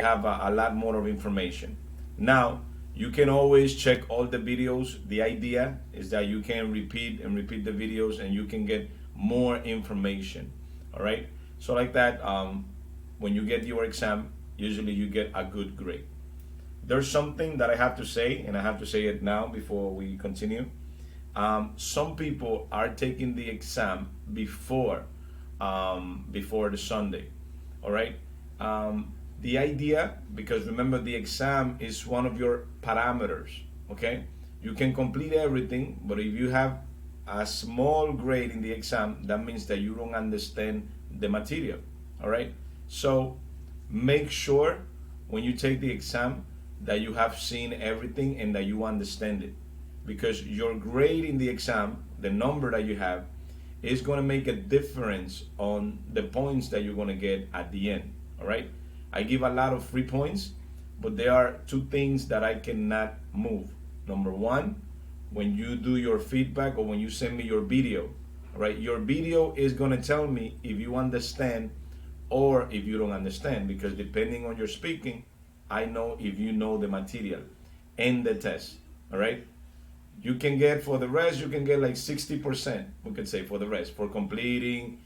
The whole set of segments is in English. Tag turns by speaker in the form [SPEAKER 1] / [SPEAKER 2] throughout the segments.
[SPEAKER 1] have a lot more of information. Now, you can always check all the videos. The idea is that you can repeat and repeat the videos and you can get more information. All right. So like that, when you get your exam, usually you get a good grade. There's something that I have to say, and I have to say it now before we continue. Some people are taking the exam before the Sunday. All right. The idea, because remember the exam is one of your parameters. Okay, you can complete everything, but if you have a small grade in the exam, that means that you don't understand the material. All right. So make sure when you take the exam that you have seen everything and that you understand it, because your grade in the exam, the number that you have, is going to make a difference on the points that you're going to get at the end. All right. I give a lot of free points, but there are two things that I cannot move. Number one, when you do your feedback or when you send me your video, all right, your video is going to tell me if you understand or if you don't understand, because depending on your speaking, I know if you know the material and the test. All right. You can get, for the rest, you can get like 60%. We could say for the rest, for completing,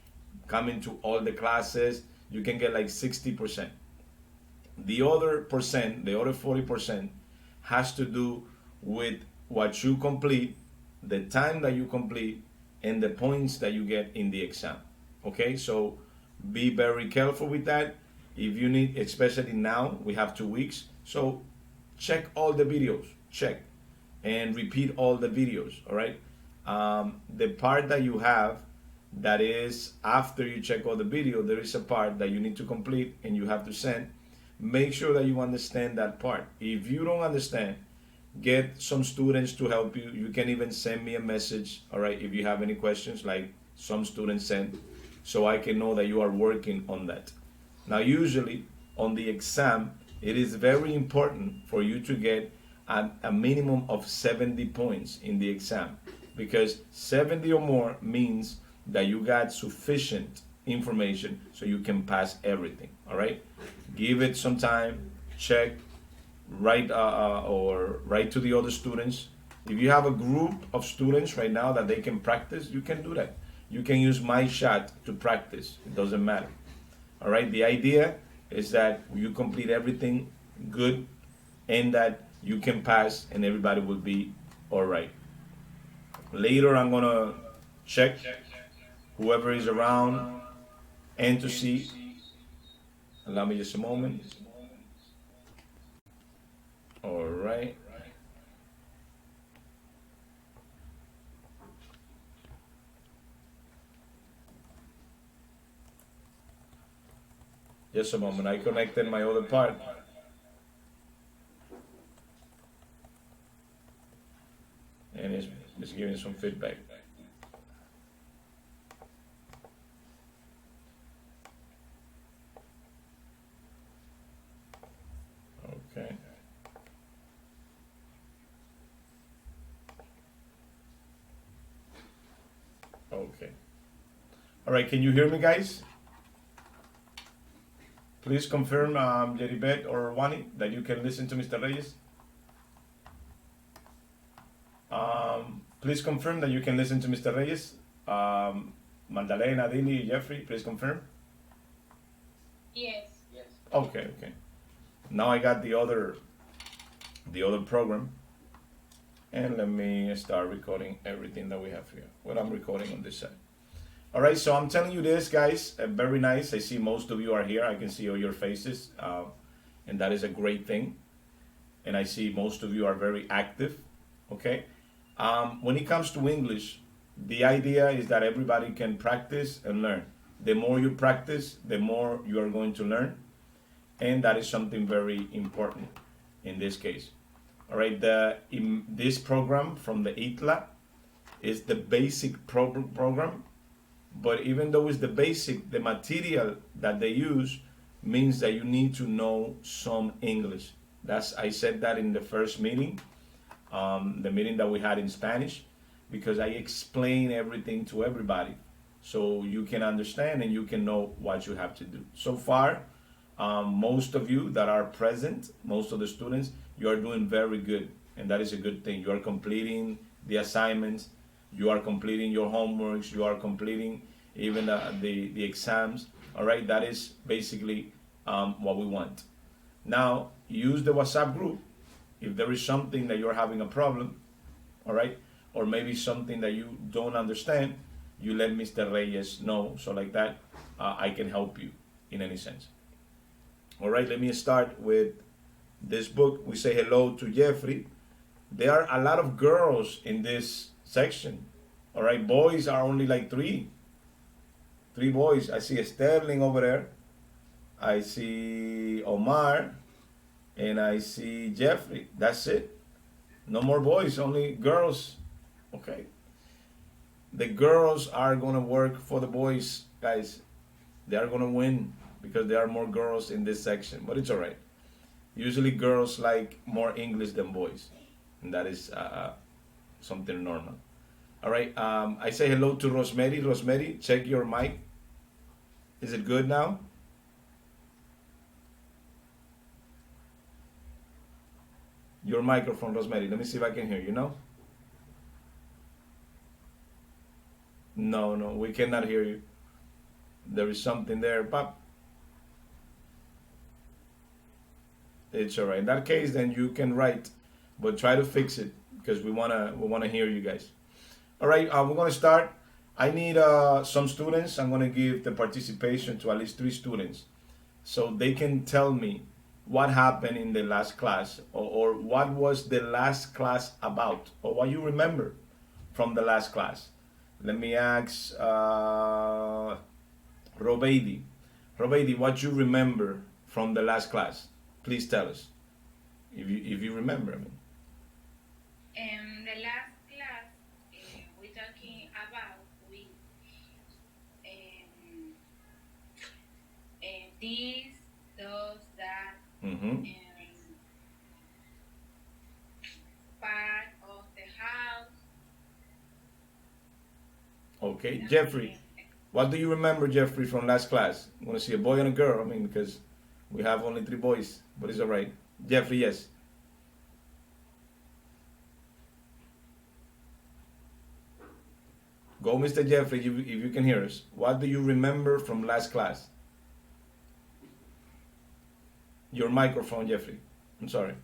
[SPEAKER 1] coming to all the classes, you can get like 60%. The other percent, the other 40%, has to do with what you complete, the time that you complete, and the points that you get in the exam. Okay, so be very careful with that. If you need, especially now, we have 2 weeks, so check all the videos, check, and repeat all the videos. All right. The part that you have, that is after you check all the video, there is a part that you need to complete and you have to send. Make sure that you understand that part. If you don't understand, get some students to help you. You can even send me a message, all right, if you have any questions, like some students send, so I can know that you are working on that. Now, usually on the exam, it is very important for you to get a minimum of 70 points in the exam, because 70 or more means that you got sufficient information so you can pass everything. All right, give it some time, check, write or write to the other students. If you have a group of students right now that they can practice, you can do that. You can use my chat to practice. It doesn't matter. All right. The idea is that you complete everything good and that you can pass and everybody will be all right. Later, I'm gonna check whoever is around and to see. Allow me just a moment. All right. Just a moment. I connected my other part. And it's giving some feedback. Okay. Okay. All right. Can you hear me, guys? Please confirm, Jeribet or Wani, that you can listen to Mr. Reyes. Please confirm that you can listen to Mr. Reyes. Magdalena, Dini, Jeffrey, please confirm.
[SPEAKER 2] Yes.
[SPEAKER 1] Okay, okay. Now I got the other program, and let me start recording everything that we have here. What I'm recording on this side. All right, so I'm telling you this, guys. Very nice. I see most of you are here. I can see all your faces, and that is a great thing. And I see most of you are very active. Okay. When it comes to English, the idea is that everybody can practice and learn. The more you practice, the more you are going to learn, and that is something very important in this case. All right. In this program from the Itla is the basic program. But even though it's the basic, the material that they use means that you need to know some English. I said that in the first meeting, the meeting that we had in Spanish, because I explain everything to everybody so you can understand and you can know what you have to do. So far, Most of you that are present, most of the students, you are doing very good, and that is a good thing. You are completing the assignments, you are completing your homeworks, you are completing even the exams. All right, that is basically what we want. Now, use the WhatsApp group if there is something that you're having a problem, all right, or maybe something that you don't understand. You let Mr. Reyes know, so like that, I can help you in any sense. All right, let me start with this book. We say hello to Jeffrey. There are a lot of girls in this section. All right, boys are only like three boys. I see Sterling over there. I see Omar, and I see Jeffrey. That's it. No more boys, only girls. Okay. The girls are gonna work for the boys, guys. They are gonna win because there are more girls in this section, but it's all right. Usually, girls like more English than boys, and that is something normal. All right. I say hello to Rosemary. Rosemary, check your mic. Is it good now? Your microphone, Rosemary. Let me see if I can hear you. No? No, no, we cannot hear you. There is something there, but it's all right. In that case, then you can write, but try to fix it because we wanna hear you guys. All right, we're gonna start. I need some students. I'm gonna give the participation to at least three students, so they can tell me what happened in the last class, or what was the last class about, or what you remember from the last class. Let me ask Robeidi. Robeidi, what you remember from the last class? Please tell us if you remember. I mean.
[SPEAKER 2] The last class, we talking about with um, this, those, that,
[SPEAKER 1] Mm-hmm.
[SPEAKER 2] part of the house.
[SPEAKER 1] Okay,
[SPEAKER 2] That's
[SPEAKER 1] Jeffrey. What do you remember, Jeffrey, from last class? I want to see a boy and a girl. I mean, because we have only three boys, but it's all right. Jeffrey, yes. Go, Mr. Jeffrey, if you can hear us. What do you remember from last class? Your microphone, Jeffrey. I'm sorry.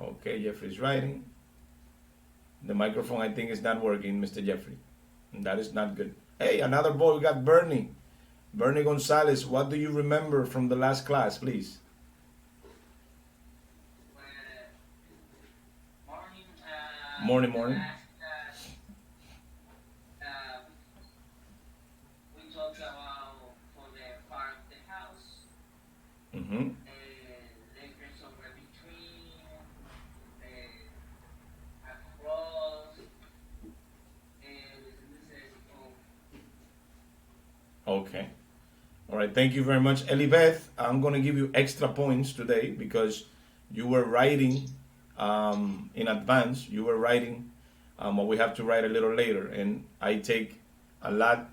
[SPEAKER 1] Okay, Jeffrey's writing. The microphone, I think, is not working, Mr. Jeffrey. And that is not good. Hey, another boy. We got Bernie. Bernie Gonzalez, what do you remember from the last class, please?
[SPEAKER 2] Morning,
[SPEAKER 1] Morning,
[SPEAKER 2] the
[SPEAKER 1] morning.
[SPEAKER 2] last class, uh, we talked about for the part of the house,
[SPEAKER 1] Mm-hmm.
[SPEAKER 2] letters over between, across, businesses of
[SPEAKER 1] Okay. All right. Thank you very much, Elibeth. I'm going to give you extra points today because you were writing in advance. You were writing what we have to write a little later, and I take a lot.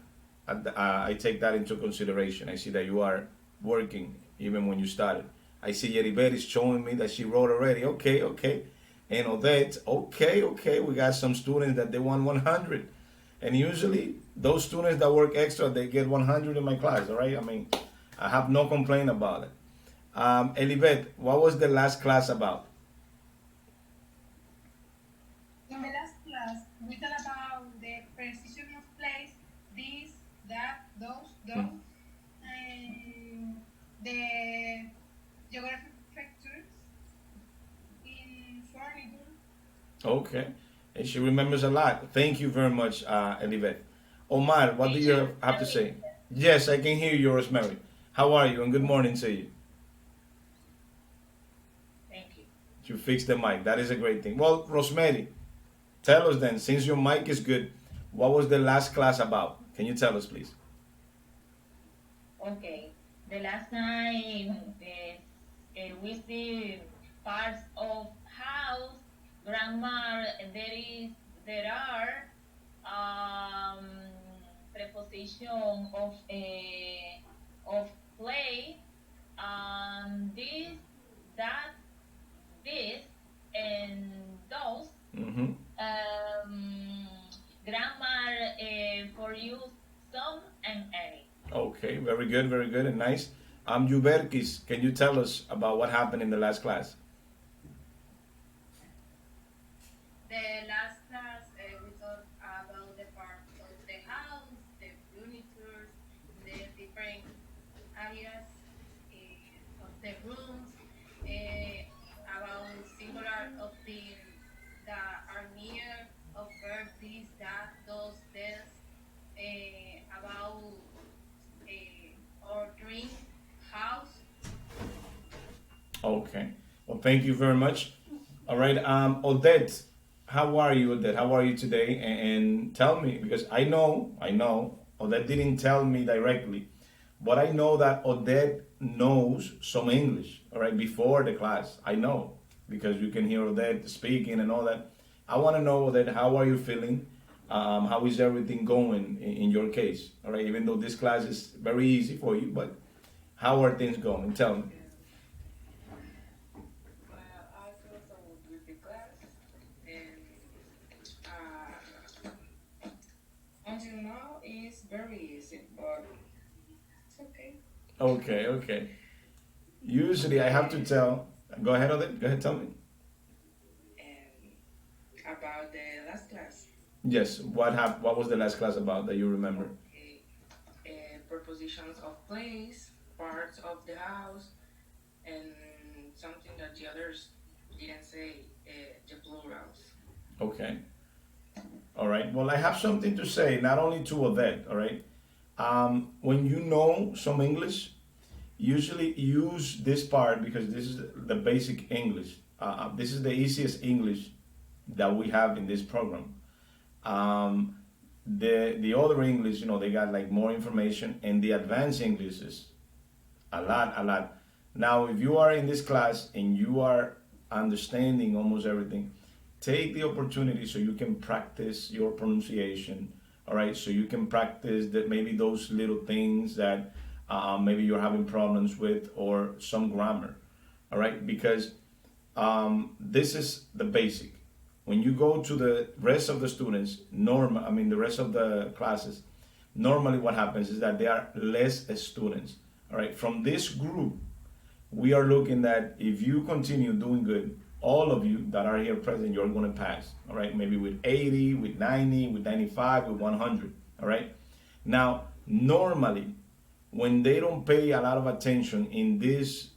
[SPEAKER 1] I take that into consideration. I see that you are working even when you started. I see Elibeth is showing me that she wrote already. Okay, okay. And Odette, okay, okay. We got some students that they want 100. And usually those students that work extra, they get 100 in my class, all right? I mean, I have no complaint about it. Elibeth, what was the last class about?
[SPEAKER 2] in the last class, we talked about the precision of place, this, that,
[SPEAKER 1] Hmm.
[SPEAKER 2] those, and the geographic factors in furniture.
[SPEAKER 1] Okay. And she remembers a lot. Thank you very much, Elibeth. Omar, what do
[SPEAKER 2] Teacher,
[SPEAKER 1] you have to say? Yes, I can hear you, Rosemary. How are you? And good morning to you.
[SPEAKER 2] thank you.
[SPEAKER 1] You fixed the mic. That is a great thing. Well, Rosemary, tell us then, since your mic is good, what was the last class about? Can you tell us, please?
[SPEAKER 2] Okay, the last time we see parts of house, grammar. There are um,
[SPEAKER 3] preposition of play, this, that, this, and those,
[SPEAKER 1] Mm-hmm.
[SPEAKER 3] um, grammar for use some and any.
[SPEAKER 1] Okay, very good, and nice. Yuberkis, can you tell us about what happened in the last class?
[SPEAKER 4] The last class, we talked about the parts of the house, the furniture, the different areas of the rooms, about singular of things that are near, of verb this, that, those, this, about ordering house.
[SPEAKER 1] Okay. Well, thank you very much. All right. Odette, how are you, Odette? How are you today? And tell me, because I know, Odette didn't tell me directly, but I know that Odette knows some English, all right, before the class. I know, because you can hear Odette speaking and all that. I want to know, Odette, how are you feeling? How is everything going in your case? All right, even though this class is very easy for you, but how are things going? Tell me.
[SPEAKER 4] Well, I feel so with the class, and until now it's very easy, but it's okay.
[SPEAKER 1] Okay, okay. Usually I have to tell. Go ahead, Odette. Go ahead, tell me.
[SPEAKER 4] And about the last class,
[SPEAKER 1] Yes. What was the last class about that you remember?
[SPEAKER 4] okay, prepositions of place, parts of the house, and something that the others didn't say, the plurals.
[SPEAKER 1] Okay. All right. Well, I have something to say, not only to Odette. All right. When you know some English, usually use this part because this is the basic English. This is the easiest English that we have in this program. Um, the other English, they got like more information, and the advanced English is a lot. Now, if you are in this class and you are understanding almost everything, take the opportunity so you can practice your pronunciation. All right, so you can practice that maybe those little things that maybe you're having problems with, or some grammar. All right, because this is the basic. When you go to the rest of the students, the rest of the classes, normally what happens is that there are less students. All right, from this group, we are looking at if you continue doing good, all of you that are here present, you're going to pass. All right, maybe with 80, with 90, with 95, with 100. All right, now normally when they don't pay a lot of attention in these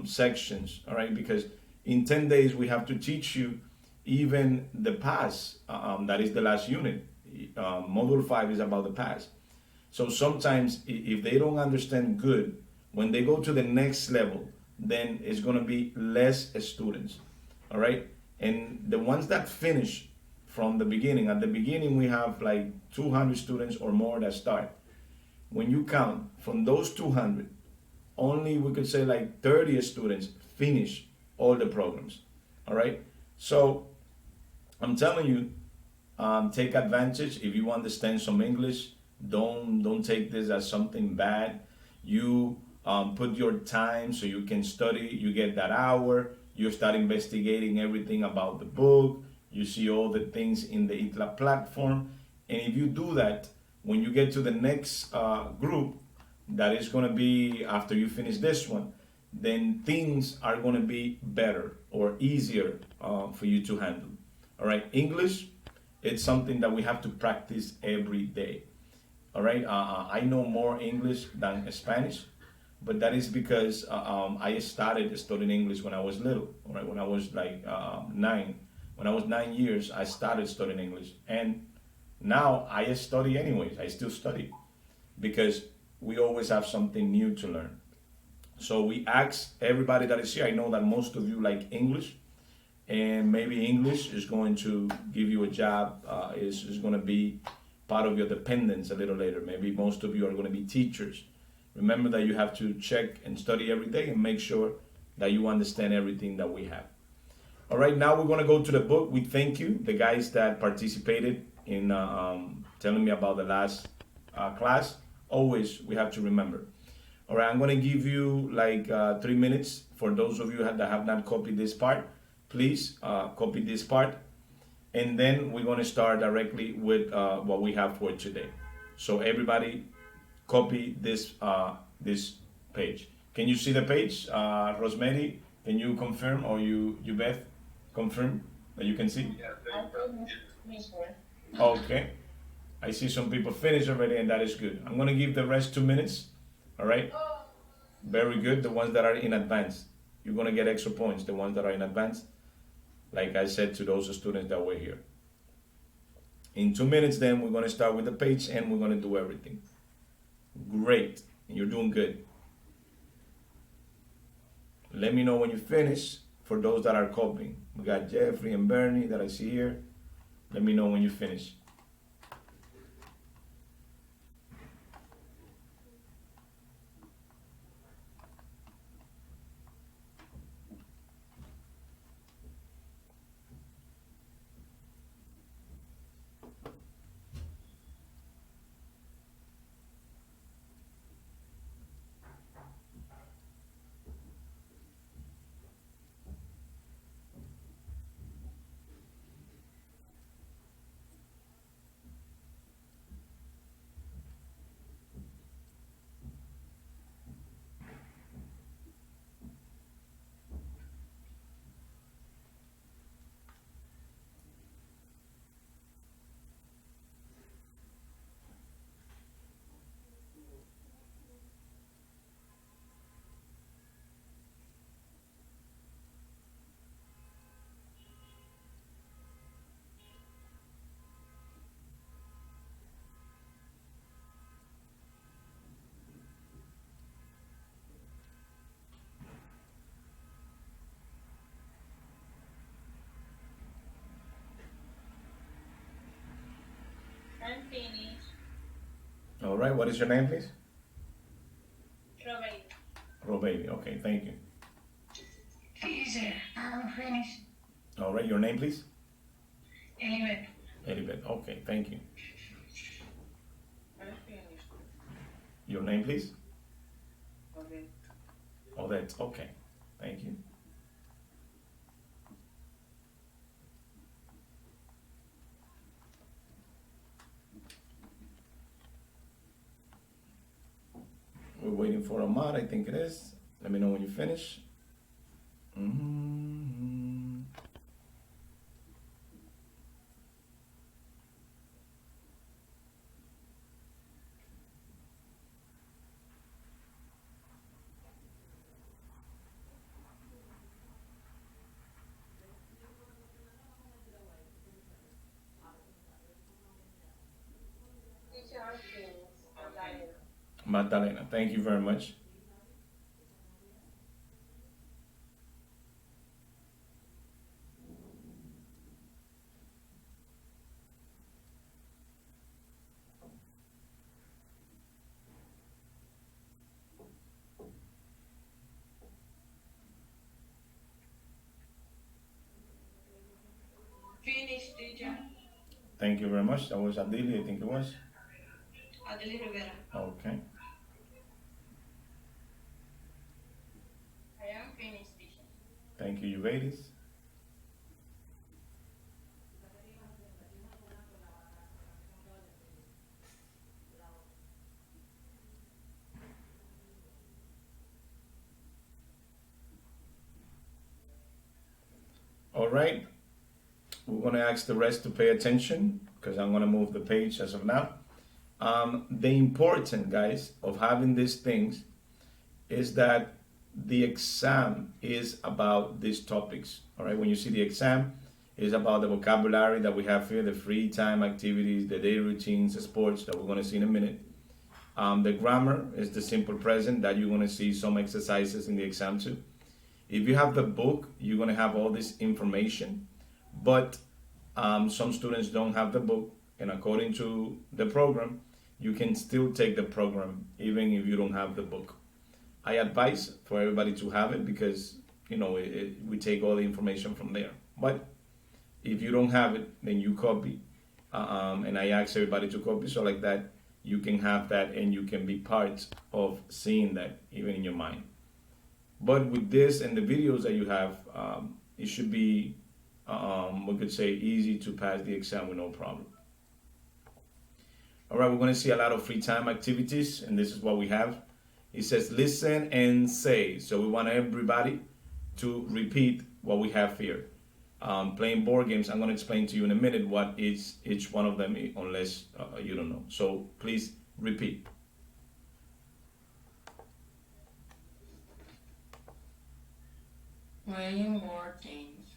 [SPEAKER 1] sections, all right, because in 10 days we have to teach you even the past, that is the last unit. Module 5 is about the past. So sometimes if they don't understand good, when they go to the next level, then it's going to be less students. All right. And the ones that finish from the beginning, at the beginning we have like 200 students or more that start. When you count from those 200, only we could say like 30 students finish all the programs. All right. So I'm telling you, take advantage. If you understand some English, don't take this as something bad. You put your time so you can study. You get that hour. You start investigating everything about the book. You see all the things in the Itla platform. And if you do that, when you get to the next group, that is going to be after you finish this one, then things are going to be better or easier for you to handle. All right, English, it's something that we have to practice every day. All right, I know more English than Spanish, but that is because I started studying English when I was little. All right, when I was like 9. When I was 9 years, I started studying English, and now I study anyways. I still study because we always have something new to learn. So we ask everybody that is here. I know that most of you like English, and maybe English is going to give you a job. Is going to be part of your dependence a little later. Maybe most of you are going to be teachers. Remember that you have to check and study every day and make sure that you understand everything that we have. All right, now we're going to go to the book. We thank you, the guys that participated in telling me about the last class, always we have to remember. All right, I'm going to give you like 3 minutes for those of you that have not copied this part. Please copy this part, and then we're going to start directly with what we have for today. So everybody, copy this page. Can you see the page, Rosemary? Can you confirm, or you Beth, confirm that you can see?
[SPEAKER 3] I finished.
[SPEAKER 1] Okay. I see some people finish already, and that is good. I'm going to give the rest 2 minutes. All right. Very good. The ones that are in advance, you're going to get extra points. The ones that are in advance, like I said to those students that were here. In 2 minutes, then we're going to start with the page and we're going to do everything. Great. You're doing good. Let me know when you finish for those that are copying. We got Jeffrey and Bernie that I see here. Let me know when you finish.
[SPEAKER 3] I'm finished.
[SPEAKER 1] All right. What is your name, please?
[SPEAKER 3] Robert.
[SPEAKER 1] Robaby. Okay. Thank you.
[SPEAKER 5] Teacher, I'm finished.
[SPEAKER 1] All right. Your name, please?
[SPEAKER 5] Anyway,
[SPEAKER 1] Elibet. Okay. Thank you.
[SPEAKER 2] I'm finished.
[SPEAKER 1] Your name, please?
[SPEAKER 2] Okay.
[SPEAKER 1] Odette. Okay. Thank you. We're waiting for Ahmad, I think it is. Let me know when you finish. Mhm.
[SPEAKER 3] Teacher, I'm finished.
[SPEAKER 2] Okay.
[SPEAKER 1] Magdalena, thank you very much.
[SPEAKER 5] finished, teacher.
[SPEAKER 1] Thank you very much. That was Adili, I think it was.
[SPEAKER 5] Adele Rivera.
[SPEAKER 1] Okay.
[SPEAKER 4] I am finished, teacher.
[SPEAKER 1] Thank you, Euvatis. All right. We're going to ask the rest to pay attention because I'm going to move the page as of now. The important, guys, of having these things is that the exam is about these topics. All right. When you see the exam, it's about the vocabulary that we have here, the free time activities, the daily routines, the sports that we're going to see in a minute. The grammar is the simple present that you're going to see some exercises in the exam too. If you have the book, you're going to have all this information, but some students don't have the book, and according to the program, you can still take the program even if you don't have the book. I advise for everybody to have it because we take all the information from there. But if you don't have it, then you copy, and I ask everybody to copy. So like that, you can have that and you can be part of seeing that even in your mind. But with this and the videos that you have, it should be, we could say, easy to pass the exam with no problem. All right, we're going to see a lot of free time activities, and this is what we have. It says listen and say. So we want everybody to repeat what we have here. Playing board games, I'm going to explain to you in a minute what is each one of them, unless you don't know. So please repeat.
[SPEAKER 5] Playing board games.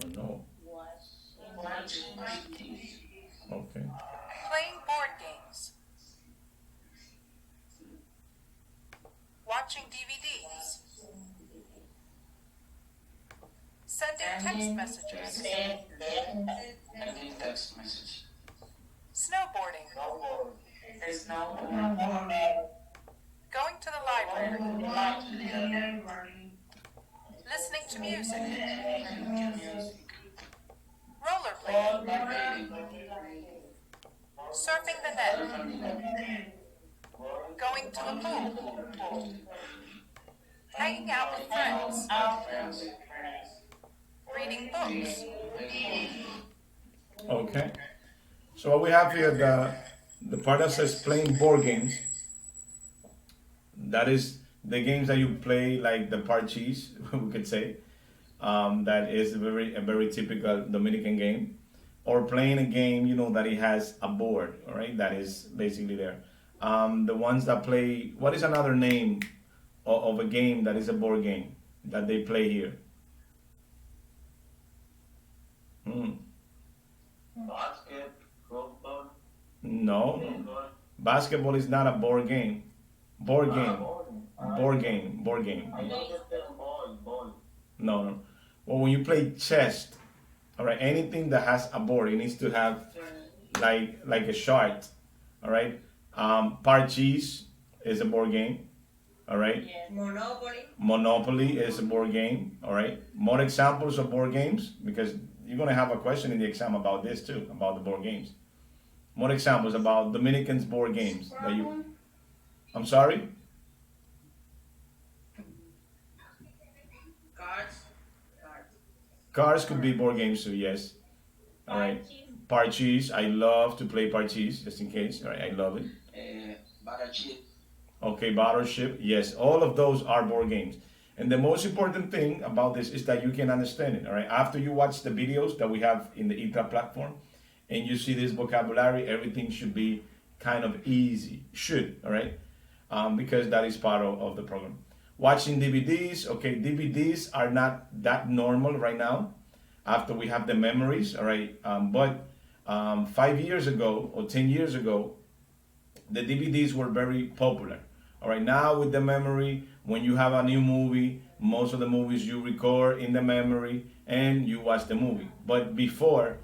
[SPEAKER 1] Oh no.
[SPEAKER 3] Watching.
[SPEAKER 1] Okay.
[SPEAKER 6] Playing board games. Watching DVDs. Sending text messages.
[SPEAKER 5] Sending text message.
[SPEAKER 6] Snowboarding.
[SPEAKER 5] Snowboarding.
[SPEAKER 6] Going to the library.
[SPEAKER 5] Library.
[SPEAKER 6] Listening to music.
[SPEAKER 5] Music.
[SPEAKER 6] Rollerblading. Surfing the net. Going to the pool. Hanging out with friends. Reading books.
[SPEAKER 1] Okay. So what we have here, the part that says playing board games, that is the games that you play, like the parches, we could say. That is a very typical Dominican game. Or playing a game, that it has a board, all right? That is basically there. The ones that play, what is another name of a game that is a board game that they play here?
[SPEAKER 2] Basket, football,
[SPEAKER 1] No, basketball is not a board game. Board game, board game, board game.
[SPEAKER 2] ball.
[SPEAKER 1] No, no. Well, when you play chess, all right, anything that has a board, it needs to have like a chart, all right. Parches is a board game, all right.
[SPEAKER 3] Monopoly.
[SPEAKER 1] Monopoly is a board game, all right. More examples of board games, because you're gonna have a question in the exam about this too, about the board games. More examples about Dominicans board games that you. I'm sorry.
[SPEAKER 3] Cards.
[SPEAKER 1] Cars could be board games too, yes. All right. Parches, I love to play parches, just in case. All right, I love it.
[SPEAKER 2] Battleship.
[SPEAKER 1] Okay, Battleship, yes. All of those are board games. And the most important thing about this is that you can understand it, all right? After you watch the videos that we have in the Itla platform and you see this vocabulary, everything should be kind of easy. Should, all right? Because that is part of the program. Watching DVDs, okay, DVDs are not that normal right now after we have the memories, all right? But 5 years ago or 10 years ago, the DVDs were very popular. All right, now with the memory, when you have a new movie, most of the movies you record in the memory and you watch the movie. But before,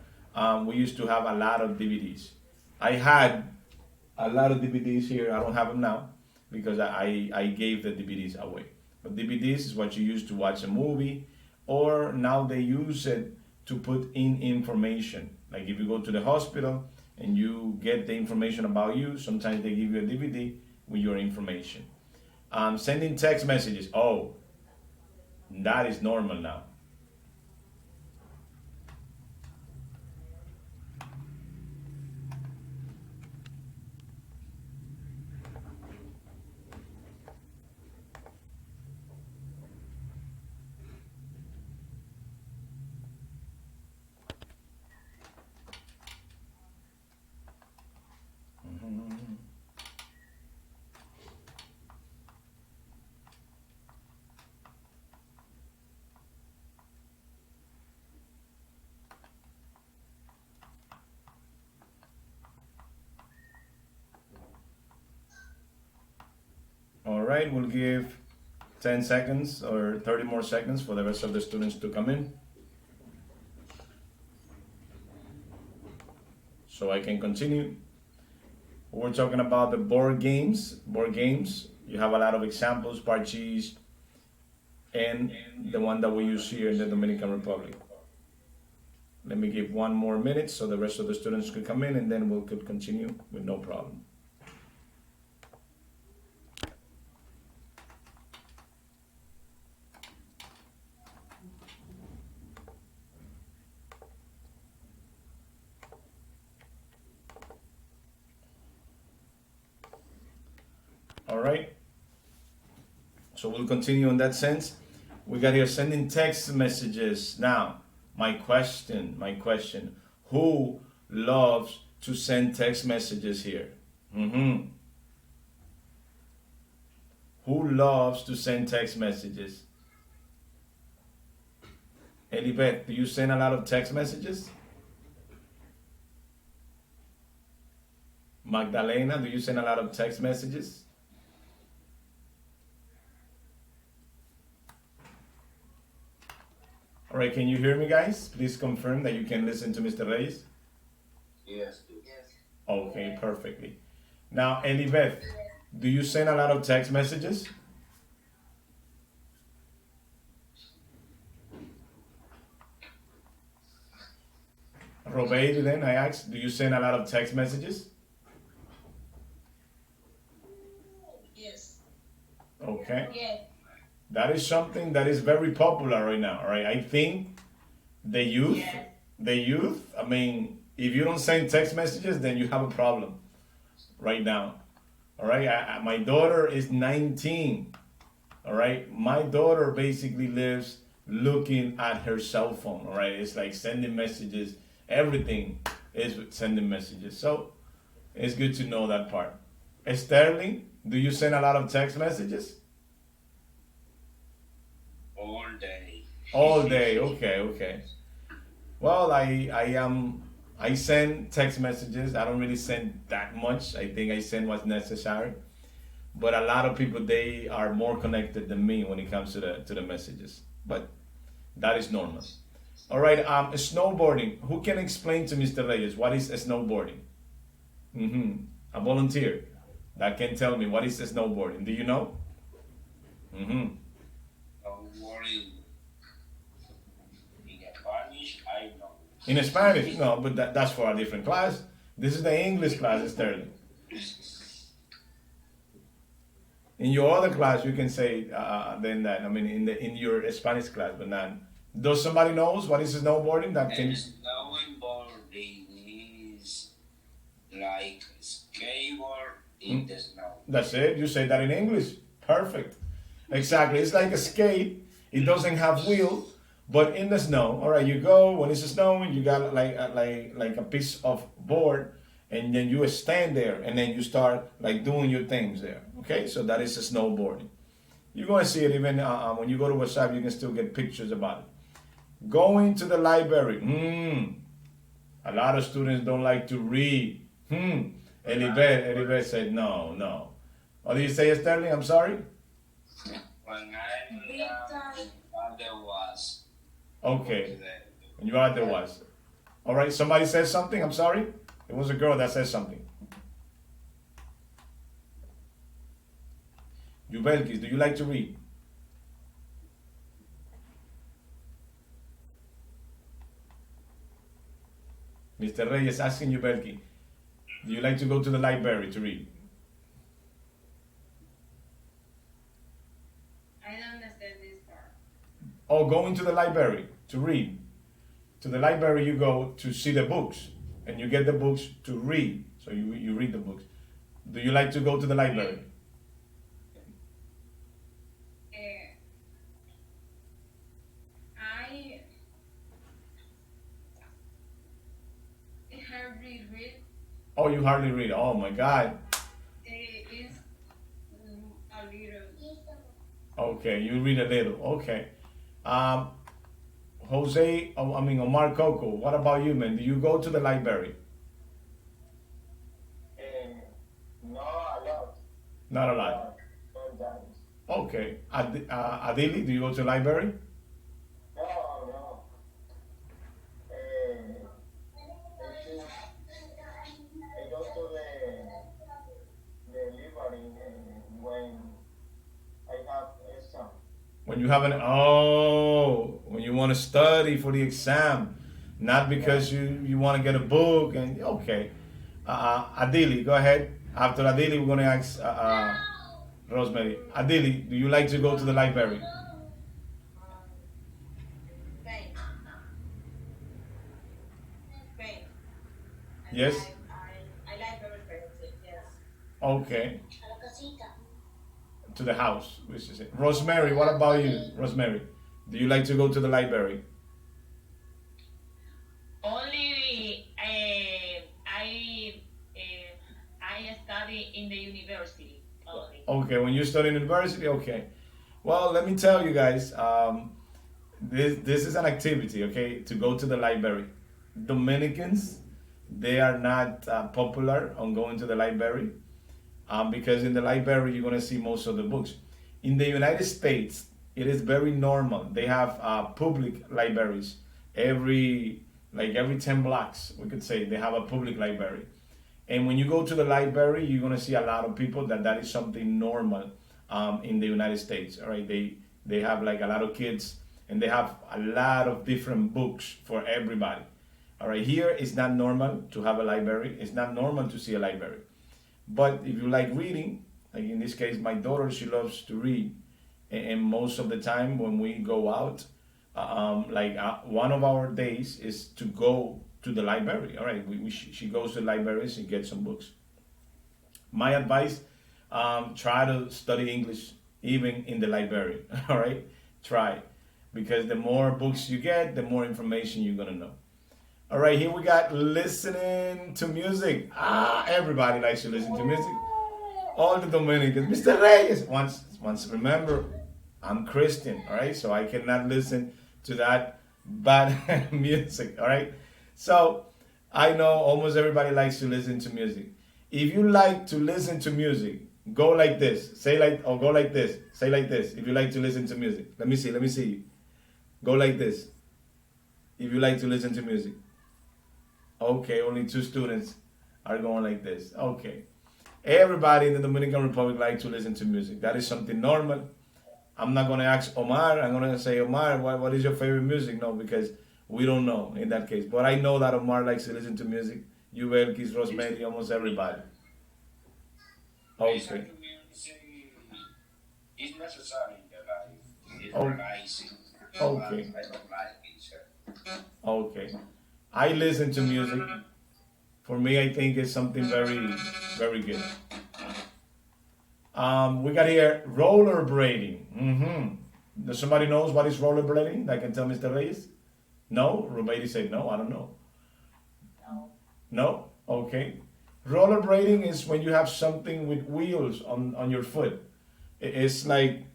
[SPEAKER 1] we used to have a lot of DVDs. I had a lot of DVDs here. I don't have them now because I gave the DVDs away. But DVDs is what you use to watch a movie, or now they use it to put in information. Like if you go to the hospital and you get the information about you, sometimes they give you a DVD with your information. Sending text messages, oh, that is normal now. All right, we'll give 10 seconds or 30 more seconds for the rest of the students to come in. So I can continue. We're talking about the board games. Board games, you have a lot of examples, parches, and the one that we use here in the Dominican Republic. Let me give one more minute so the rest of the students could come in, and then we could continue with no problem. All right. So we'll continue in that sense. We got here sending text messages. Now, my question. Who loves to send text messages here? Mm-hmm. Who loves to send text messages? Elibeth, do you send a lot of text messages? Magdalena, do you send a lot of text messages? All right, can you hear me, guys? Please confirm that you can listen to Mr. Reyes.
[SPEAKER 5] Yes.
[SPEAKER 1] Okay, perfectly. Now, Elibeth, do you send a lot of text messages? Robeid, then I asked, do you send a lot of text messages?
[SPEAKER 3] Yes.
[SPEAKER 1] Okay.
[SPEAKER 4] Yes.
[SPEAKER 1] That is something that is very popular right now, right? I think the youth,
[SPEAKER 3] Yes.
[SPEAKER 1] I mean, if you don't send text messages, then you have a problem right now. All right. My daughter is 19. All right. My daughter basically lives looking at her cell phone. All right. It's like sending messages. Everything is sending messages. So it's good to know that part. Sterling, do you send a lot of text messages?
[SPEAKER 5] All day.
[SPEAKER 1] All day. Okay. Okay. Well, I send text messages. I don't really send that much. I think I send what's necessary. But a lot of people, they are more connected than me when it comes to the messages. But that is normal. All right. Snowboarding. Who can explain to Mr. Reyes what is snowboarding? Mm-hmm. A volunteer that can tell me what is snowboarding. Do you know? Mm-hmm.
[SPEAKER 5] Don't worry. In Spanish, I know.
[SPEAKER 1] In Spanish, no, but that's for a different class. This is the English class, Sterling. In your other class, you can say then that. I mean, in your Spanish class, but not. Does somebody knows what is snowboarding? That can.
[SPEAKER 5] And snowboarding is like skateboard in the snow.
[SPEAKER 1] That's it. You say that in English. Perfect. Exactly. It's like a skate. It doesn't have wheel, but in the snow. All right. You go when it's snowing. You got like a piece of board, and then you stand there, and then you start like doing your things there. Okay. So that is a snowboarding. You're gonna see it even when you go to WhatsApp. You can still get pictures about it. Going to the library. A lot of students don't like to read. Elibeth said no. What do you say, Sterling? I'm sorry.
[SPEAKER 5] When there was.
[SPEAKER 1] Okay. And you are there was. All right. Somebody said something. I'm sorry. It was a girl that said something. Jubelkis, do you like to read? Mr. Reyes asking you, Belki, do you like to go to the library to read?
[SPEAKER 4] I don't understand this part.
[SPEAKER 1] Oh, going to the library to read. To the library you go to see the books, and you get the books to read. So you read the books. Do you like to go to the library?
[SPEAKER 4] I hardly read.
[SPEAKER 1] Oh, you hardly read. Oh my God.
[SPEAKER 4] It's a little.
[SPEAKER 1] Okay, you read a little. Okay. Jose, Omar Coco, what about you, man? Do you go to the library?
[SPEAKER 7] No, a lot.
[SPEAKER 1] Not a lot.
[SPEAKER 7] Sometimes.
[SPEAKER 1] Okay. Adili, do you go to the library?
[SPEAKER 7] No, no. Actually, I go to the library when I have exam.
[SPEAKER 1] When When you have an when you want to study for the exam, not because you want to get a book and okay. Adili, go ahead. After Adili, we're gonna ask Rosemary. Adili, do you like to go to the library?
[SPEAKER 3] Pain. Pain.
[SPEAKER 1] Yes.
[SPEAKER 3] I like very fancy, yes.
[SPEAKER 1] Okay. To the house, which is it. Rosemary, what about you, Rosemary? Do you like to go to the library?
[SPEAKER 2] Only I study in the university only.
[SPEAKER 1] Okay, when you study in university, okay. Well, let me tell you guys, this is an activity, okay, to go to the library. Dominicans, they are not popular on going to the library because in the library you're gonna see most of the books. In the United States, it is very normal. They have public libraries every 10 blocks. We could say they have a public library. And when you go to the library, you're gonna see a lot of people that is something normal in the United States. All right, they have like a lot of kids, and they have a lot of different books for everybody. All right, here it's not normal to have a library. It's not normal to see a library. But if you like reading, like in this case, my daughter, she loves to read, and most of the time when we go out, one of our days is to go to the library. All right, she goes to the libraries and gets some books. My advice: try to study English even in the library. All right, try, because the more books you get, the more information you're gonna know. All right, here we got listening to music. Everybody likes to listen to music. All the Dominicans. Mr. Reyes. Once remember, I'm Christian, all right? So I cannot listen to that bad music, all right? So I know almost everybody likes to listen to music. If you like to listen to music, go like this. Say like, or go like this. Say like this. If you like to listen to music. Let me see you. Go like this. If you like to listen to music. Okay, only 2 students are going like this. Okay. Everybody in the Dominican Republic likes to listen to music. That is something normal. I'm not going to ask Omar. I'm going to say, Omar, what is your favorite music? No, because we don't know in that case. But I know that Omar likes to listen to music. You, Belkis, Rosemary, almost everybody.
[SPEAKER 5] Listen
[SPEAKER 1] Okay.
[SPEAKER 5] to music is necessary in your life. It's
[SPEAKER 1] Oh,
[SPEAKER 5] relaxing.
[SPEAKER 1] okay.
[SPEAKER 5] I don't like it, sir.
[SPEAKER 1] Okay. I listen to music. For me, I think it's something very, very good. We got here rollerblading. Does somebody knows what is rollerblading? That can tell Mr. Reyes? No? Rubaidi said no. I don't know. No? Okay. Rollerblading is when you have something with wheels on your foot. It's like,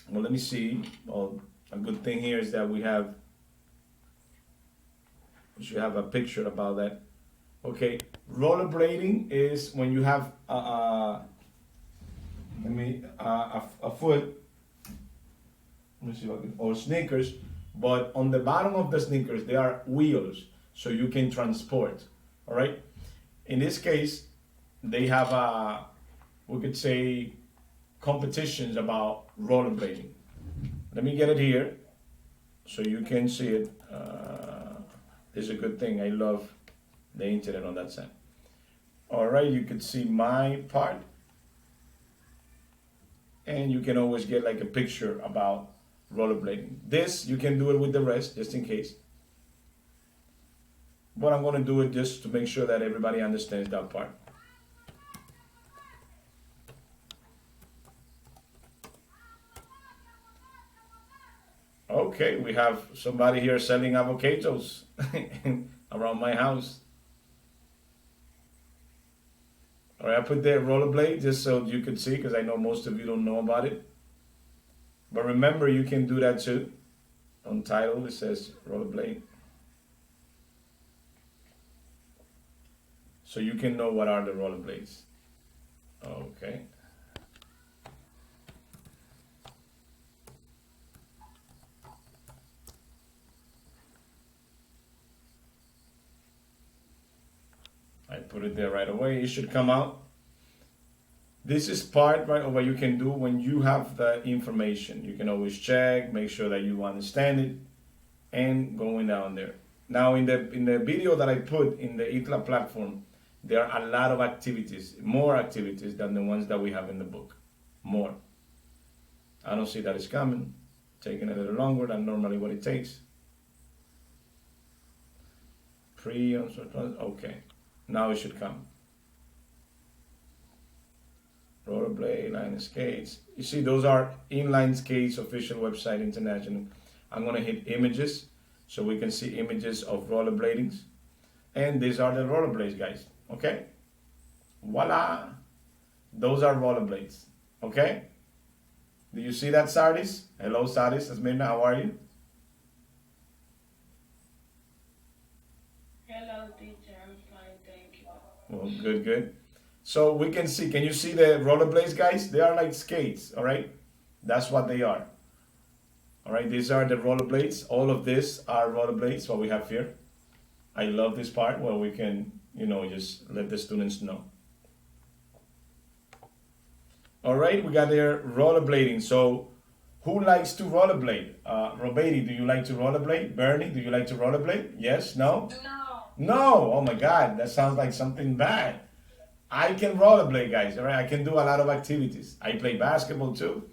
[SPEAKER 1] well, let me see. Well, a good thing here is that we should have a picture about that. Okay, rollerblading is when you have a foot. Let me see if I can, or sneakers, but on the bottom of the sneakers there are wheels, so you can transport. All right. In this case, they have we could say competitions about rollerblading. Let me get it here, so you can see it. It's a good thing. I love the internet on that side. All right, you can see my part, and you can always get like a picture about rollerblading. This you can do it with the rest, just in case. But I'm gonna do it just to make sure that everybody understands that part. Okay, we have somebody here selling avocados around my house. All right, I put there rollerblade just so you could see, because I know most of you don't know about it. But remember, you can do that too. On title, it says rollerblade. So you can know what are the rollerblades. Okay. I put it there right away. It should come out. This is part right of what you can do when you have the information. You can always check, make sure that you understand it, and going down there. Now in the video that I put in the Itla platform, there are a lot of activities, more activities than the ones that we have in the book. More. I don't see that it's coming. Taking a little longer than normally what it takes. Okay. Now it should come. Rollerblade, line skates. You see, those are inline skates official website international. I'm gonna hit images so we can see images of rollerbladings. And these are the rollerblades, guys. Okay? Voila! Those are rollerblades. Okay? Do you see that, Sardis? Hello, Sardis. Esmerna, how are you?
[SPEAKER 3] Hello, teacher. I'm fine, thank you.
[SPEAKER 1] Well, good, good. So we can see, can you see the rollerblades, guys? They are like skates, all right? That's what they are. All right, these are the rollerblades. All of this are rollerblades, what we have here. I love this part where we can, just let the students know. All right, we got there rollerblading. So who likes to rollerblade? Robetti, do you like to rollerblade? Bernie, do you like to rollerblade? Yes, no?
[SPEAKER 4] No.
[SPEAKER 1] No, oh my God, that sounds like something bad. I can rollerblade, guys, all right? I can do a lot of activities. I play basketball too,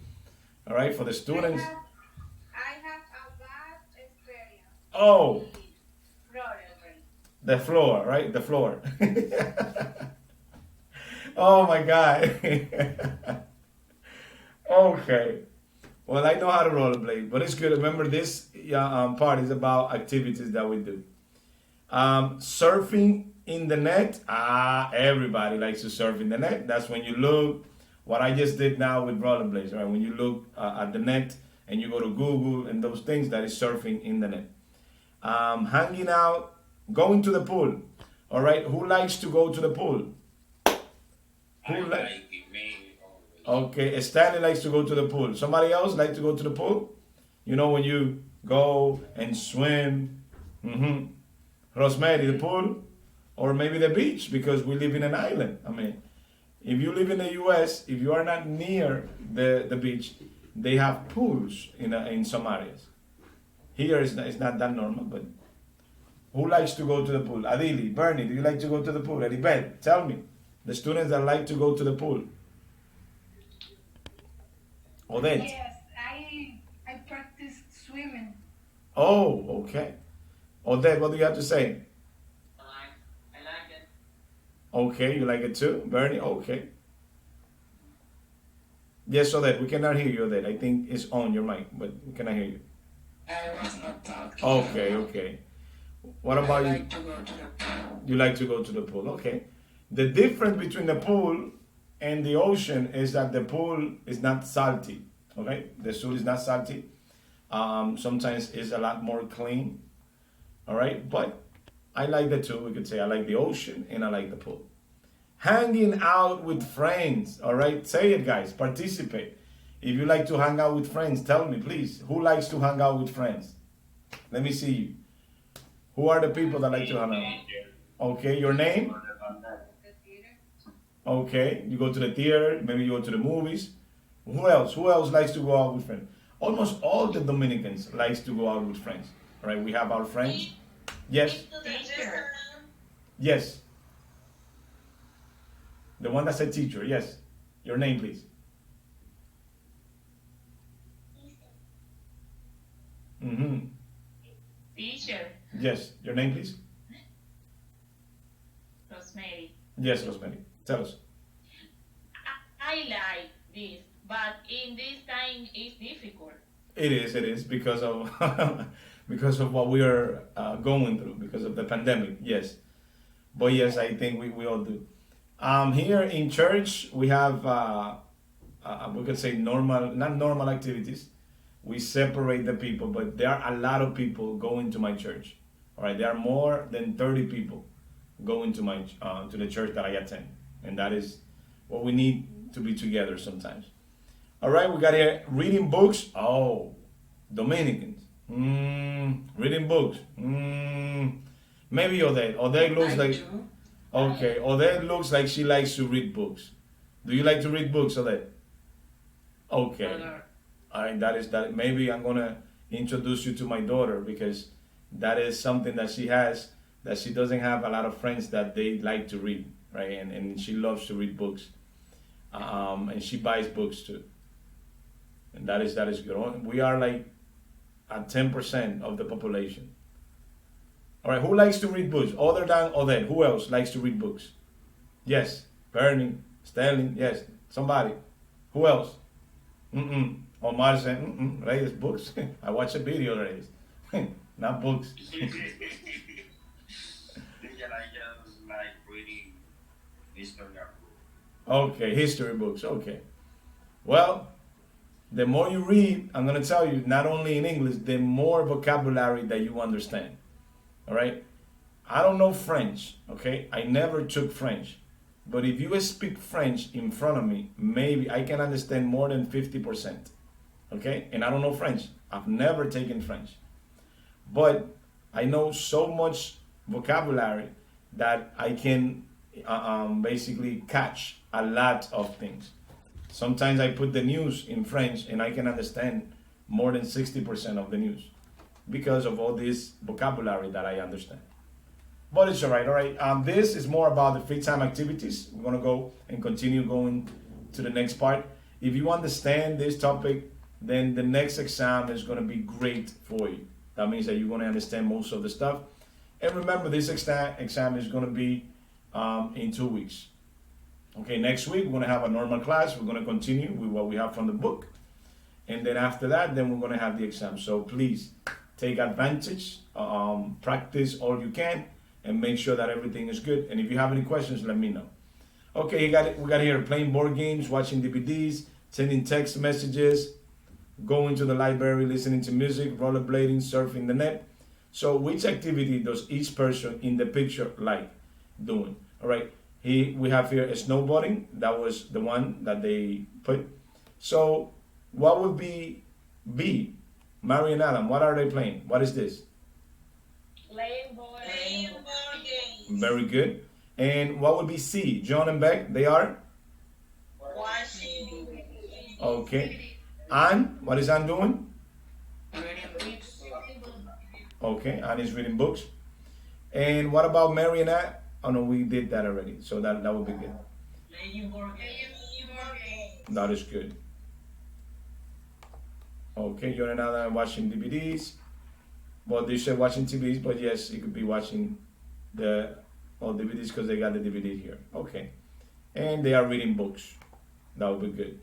[SPEAKER 1] all right, for the students.
[SPEAKER 4] I have a bad experience.
[SPEAKER 1] Oh,
[SPEAKER 4] with rollerblade.
[SPEAKER 1] the floor, right? The floor. Oh my God. Okay. Well, I know how to rollerblade, but it's good. Remember, this part is about activities that we do. Surfing in the net. Everybody likes to surf in the net. That's when you look. What I just did now with rollerblades, right? When you look at the net and you go to Google and those things, that is surfing in the net. Hanging out, going to the pool. All right. Who likes to go to the pool?
[SPEAKER 5] I
[SPEAKER 1] Who
[SPEAKER 5] like it, me always.
[SPEAKER 1] Okay, Stanley likes to go to the pool. Somebody else like to go to the pool? You know, when you go and swim. Rosemary, the pool, or maybe the beach, because we live in an island. I mean, if you live in the U.S., if you are not near the beach, they have pools in some areas. Here it's not that normal, but who likes to go to the pool? Adili, Bernie, do you like to go to the pool? Adibet, tell me. The students that like to go to the pool. Odette.
[SPEAKER 4] Yes, I practice swimming.
[SPEAKER 1] Oh, okay. Odette, what do you have to say?
[SPEAKER 2] I like it.
[SPEAKER 1] Okay, you like it too? Bernie, okay. Yes, Odette, we cannot hear you, Odette. I think it's on your mic, but we cannot hear you.
[SPEAKER 6] I was not talking.
[SPEAKER 1] Okay, okay. What about
[SPEAKER 6] I
[SPEAKER 1] you?
[SPEAKER 6] like to go to the pool.
[SPEAKER 1] You like to go to the pool, okay. The difference between the pool and the ocean is that the pool is not salty, okay? The pool is not salty. Sometimes it's a lot more clean, all right? But I like the two. We could say I like the ocean and I like the pool. Hanging out with friends, all right? Say it, guys. Participate. If you like to hang out with friends, tell me, please. Who likes to hang out with friends? Let me see you. Who are the people that like to hang out? Okay, your name?
[SPEAKER 4] The theater.
[SPEAKER 1] Okay, you go to the theater, maybe you go to the movies. Who else? Who else likes to go out with friends? Almost all the Dominicans likes to go out with friends. All right, we have our friends. Yes,
[SPEAKER 6] Teacher.
[SPEAKER 1] yes. The one that said teacher, yes. Your name, please. Mm-hmm.
[SPEAKER 8] Teacher,
[SPEAKER 1] Yes, your name, please.
[SPEAKER 8] Rosemary.
[SPEAKER 1] Yes, Rosemary. Tell us.
[SPEAKER 8] I like this, but in this time it's difficult.
[SPEAKER 1] It is because of because of what we are going through, because of the pandemic. Yes, but yes, I think we all do. Here in church, we have we could say not normal activities. We separate the people, but there are a lot of people going to my church. All right, there are more than 30 people going to my to the church that I attend, and that is what we need to be together sometimes. All right, we got here reading books. Oh, Dominicans. Reading books. Maybe Odette. Odette looks
[SPEAKER 6] I
[SPEAKER 1] like
[SPEAKER 6] do.
[SPEAKER 1] okay. Odette looks like she likes to read books. Do you like to read books, Odette? Okay.
[SPEAKER 6] Brother.
[SPEAKER 1] All right, that is that. Maybe I'm gonna introduce you to my daughter because that is something that she has that she doesn't have a lot of friends that they like to read, right? And she loves to read books, and she buys books too, and that is good. We are like at 10% of the population. All right, who likes to read books other than Odette? Who else likes to read books? Yes, Bernie, Sterling. Yes, somebody. Who else? Mm-mm. Omar said, mm-mm. Reyes, books. I watch a video, Reyes. Not books.
[SPEAKER 5] Yeah, I just like reading history book.
[SPEAKER 1] Okay, history books. Okay. Well, the more you read, I'm going to tell you, not only in English, the more vocabulary that you understand. All right? I don't know French, okay? I never took French. But if you speak French in front of me, maybe I can understand more than 50%. Okay? And I don't know French. I've never taken French. But I know so much vocabulary that I can basically catch a lot of things. Sometimes I put the news in French and I can understand more than 60% of the news because of all this vocabulary that I understand. But it's all right, all right. This is more about the free time activities. We're going to go and continue going to the next part. If you understand this topic, then the next exam is going to be great for you. That means that you're going to understand most of the stuff. And remember, this exam is going to be in 2 weeks. Okay, next week we're going to have a normal class. We're going to continue with what we have from the book. And then after that, then we're going to have the exam. So please take advantage, practice all you can, and make sure that everything is good. And if you have any questions, let me know. Okay, we got here playing board games, watching DVDs, sending text messages, going to the library, listening to music, rollerblading, surfing the net. So which activity does each person in the picture like doing? All right, we have here a snowboarding. That was the one that they put. So what would be B? Mary and Adam, what are they playing? What is this?
[SPEAKER 8] Playing board.
[SPEAKER 6] Playing
[SPEAKER 8] board games.
[SPEAKER 1] Very good. And what would be C? John and Beck, they are?
[SPEAKER 8] Watching.
[SPEAKER 1] Okay. Anne, what is Anne doing?
[SPEAKER 6] reading books.
[SPEAKER 1] Okay, Anne is reading books. And what about Mary and I? Oh no, we did that already. So that would be good.
[SPEAKER 6] Playing board games.
[SPEAKER 1] That is good. Okay, you're another watching DVDs. Well, they said watching TVs, but yes, you could be watching the all DVDs because they got the DVD here. Okay. And they are reading books. That would be good.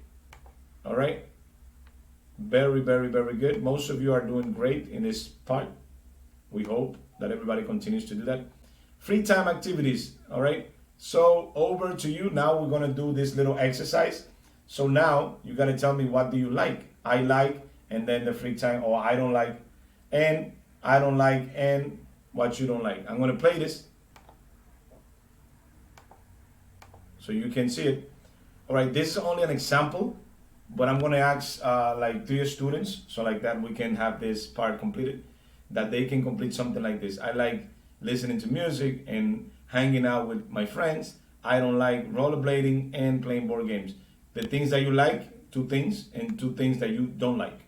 [SPEAKER 1] All right. Very, very, very good. Most of you are doing great in this part. We hope that everybody continues to do that. Free time activities. All right. So over to you. Now we're going to do this little exercise. So now you got to tell me, what do you like? I like, and then the free time, or I don't like, and I don't like, and what you don't like. I'm going to play this so you can see it. All right, this is only an example, but I'm going to ask like 3 students, so like that we can have this part completed, that they can complete something like this. I like listening to music and hanging out with my friends. I don't like rollerblading and playing board games. The things that you like, 2 things, and 2 things that you don't like.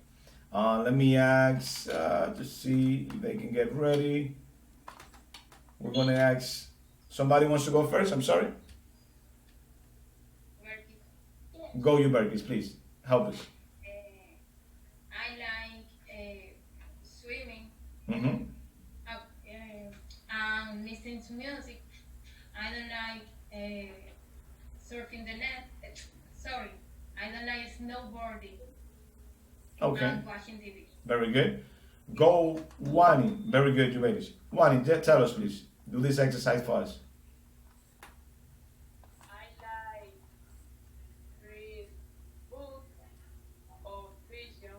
[SPEAKER 1] Let me ask to see if they can get ready. We're going to ask, somebody wants to go first? I'm sorry. Go, you Berkis, please. Help us.
[SPEAKER 4] I like swimming.
[SPEAKER 1] Mm-hmm.
[SPEAKER 4] Listening to music. I don't like surfing the net. Sorry, I don't like snowboarding.
[SPEAKER 1] Okay.
[SPEAKER 4] And watching TV.
[SPEAKER 1] Very good. Go, Wani. Very good, you ladies. Wani, tell us, please. Do this exercise for us.
[SPEAKER 8] I like read books or fiction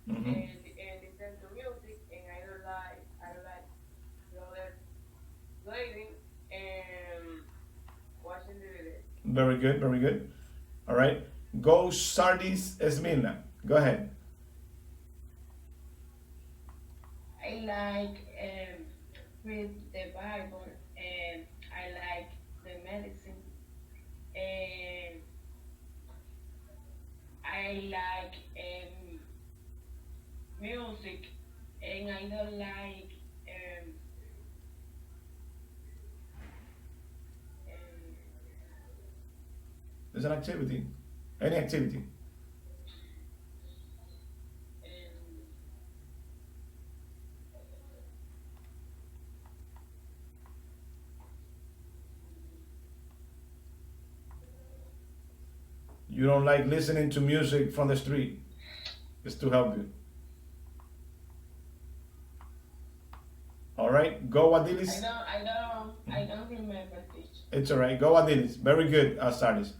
[SPEAKER 1] Mm-hmm.
[SPEAKER 8] and listen to music, and I don't like rollerblading and watching DVD.
[SPEAKER 1] Very good, very good. All right. Go, Sardis Esmilna. Go ahead.
[SPEAKER 3] I like read the Bible and I like the medicine and
[SPEAKER 1] It's an activity. Any activity. You don't like listening to music from the street. It's to help you. All right, go Adilis.
[SPEAKER 3] I don't remember this.
[SPEAKER 1] It's all right. Go Adilis. Very good, Sardis.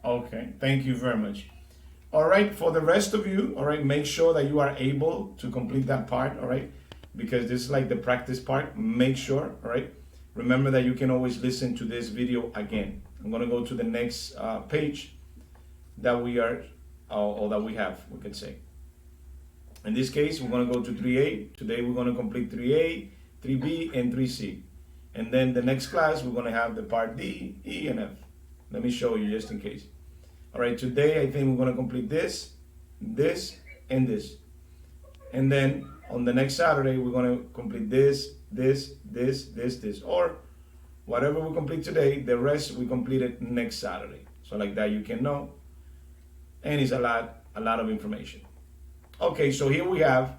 [SPEAKER 1] Okay, thank you very much. All right, for the rest of you, all right, make sure that you are able to complete that part, all right, because this is like the practice part. Make sure, all right. Remember that you can always listen to this video again. I'm gonna go to the next page that we are, or that we have, we could say. In this case, we're gonna go to 3A. Today we're gonna complete 3A, 3B, and 3C. And then the next class, we're gonna have the part D, E, and F. Let me show you just in case. All right, today I think we're gonna complete this, this, and this. And then on the next Saturday, we're gonna complete this, this, this, this, this, or whatever we complete today, the rest we complete it next Saturday. So like that you can know. And it's a lot of information. Okay, so here we have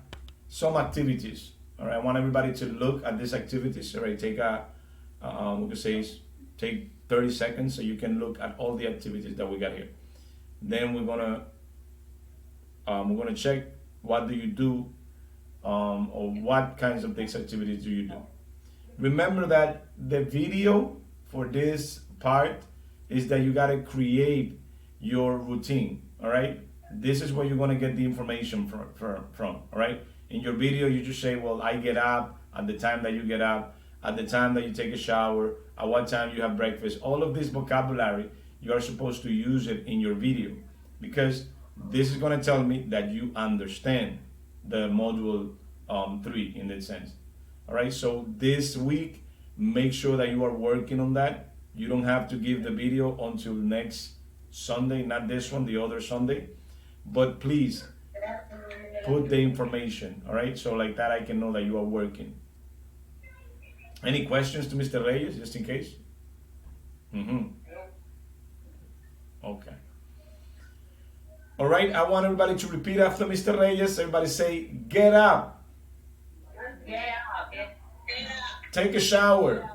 [SPEAKER 1] some activities. All right, I want everybody to look at these activities. All right, take we could say take 30 seconds so you can look at all the activities that we got here. Then we're gonna check what do you do, or what kinds of these activities do you do. Remember that the video for this part is that you gotta create your routine. All right, this is where you're gonna get the information from. All right, in your video you just say, well, I get up at the time that you get up, at the time that you take a shower, at what time you have breakfast. All of this vocabulary, you are supposed to use it in your video, because this is going to tell me that you understand the module 3 in that sense. All right, so this week, make sure that you are working on that. You don't have to give the video until next Sunday, not this one, the other Sunday. But please put the information, all right? So like that I can know that you are working. Any questions to Mr. Reyes, just in case? Okay. All right, I want everybody to repeat after Mr. Reyes. Everybody say, get up.
[SPEAKER 8] Get up.
[SPEAKER 1] Take a shower.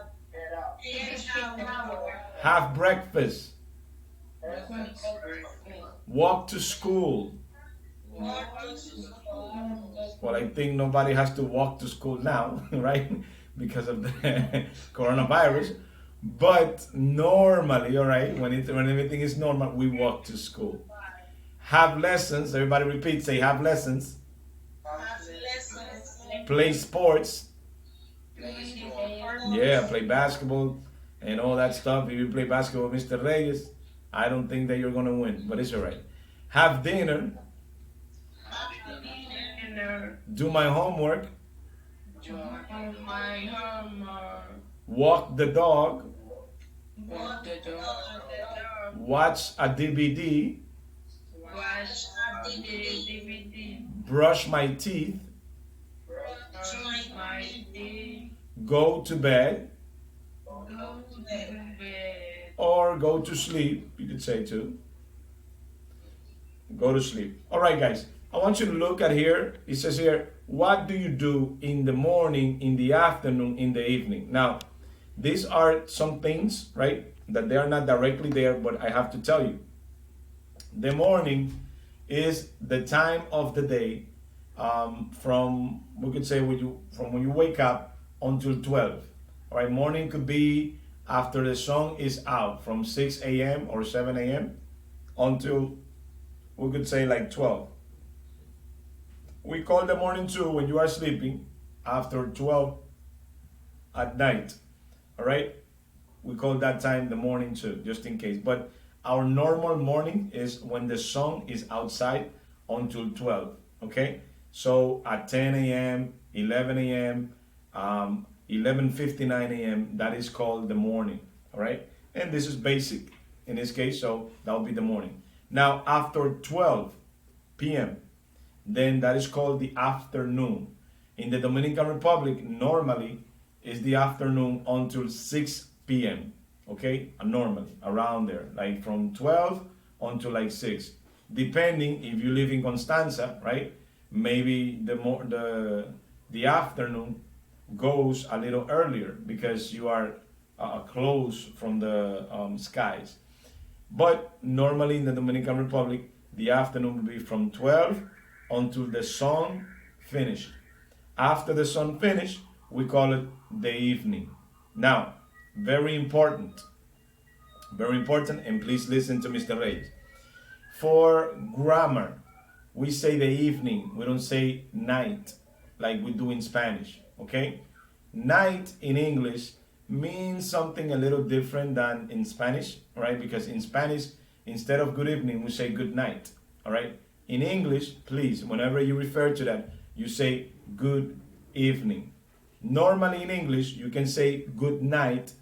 [SPEAKER 8] Take a shower.
[SPEAKER 1] Have breakfast. Walk to school. Well, I think nobody has to walk to school now, right? Because of the coronavirus. But normally, all right, when everything is normal, we walk to school. Have lessons. Everybody repeat, say have lessons. Play sports. Yeah, play basketball and all that stuff. If you play basketball with Mr. Reyes, I don't think that you're going to win, but it's all right. Have dinner. Do my homework. Walk the dog. Watch a DVD. Brush my teeth. Go to bed. Or go to sleep. You could say too. Go to sleep. All right, guys. I want you to look at here. It says here, what do you do in the morning, in the afternoon, in the evening? Now, these are some things, right, that they are not directly there, but I have to tell you. The morning is the time of the day from, we could say, from when you wake up until 12. All right, morning could be after the sun is out from 6 a.m. or 7 a.m. until, we could say, like 12. We call the morning too when you are sleeping after 12 at night. All right, we call that time the morning too, just in case. But our normal morning is when the sun is outside until 12. Okay, so at 10 a.m., 11 a.m., 11:59 a.m., that is called the morning. All right, and this is basic in this case, so that will be the morning. Now after 12 p.m., then that is called the afternoon. In the Dominican Republic, normally is the afternoon until 6 p.m. Okay, normally around there, like from 12 until like 6, depending if you live in Constanza, right? Maybe the afternoon goes a little earlier because you are close from the skies. But normally in the Dominican Republic, the afternoon will be from 12 until the sun finished. After the sun finished, we call it the evening. Now, very important, and please listen to Mr. Reyes. For grammar, we say the evening, we don't say night like we do in Spanish, okay? Night in English means something a little different than in Spanish, right? Because in Spanish, instead of good evening, we say good night, all right? In English, please, whenever you refer to that, you say good evening. Normally in English, you can say good night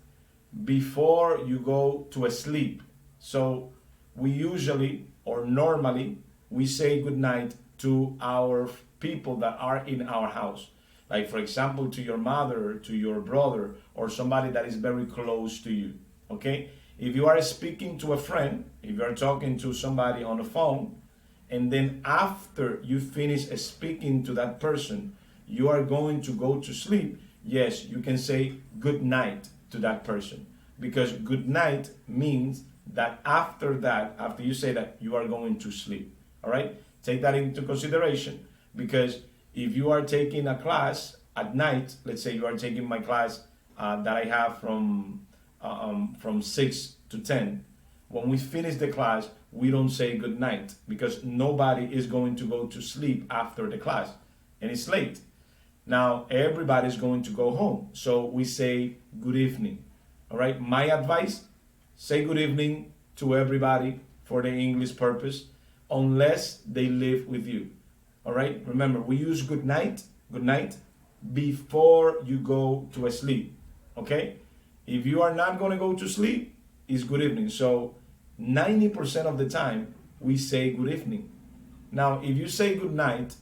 [SPEAKER 1] before you go to sleep. So we usually or normally we say good night to our people that are in our house. Like for example, to your mother, to your brother, or somebody that is very close to you. Okay? If you are speaking to a friend, if you are talking to somebody on the phone, and then after you finish speaking to that person, you are going to go to sleep, yes, you can say good night to that person. Because good night means that after that, after you say that, you are going to sleep. All right? Take that into consideration, because if you are taking a class at night, let's say you are taking my class that I have from 6 to 10, when we finish the class, we don't say good night because nobody is going to go to sleep after the class and it's late. Now everybody's going to go home, so we say good evening. All right, my advice, say good evening to everybody for the English purpose, unless they live with you. All right, remember, we use good night, before you go to sleep. Okay, if you are not going to go to sleep, it's good evening. So 90% of the time we say good evening. Now if you say good night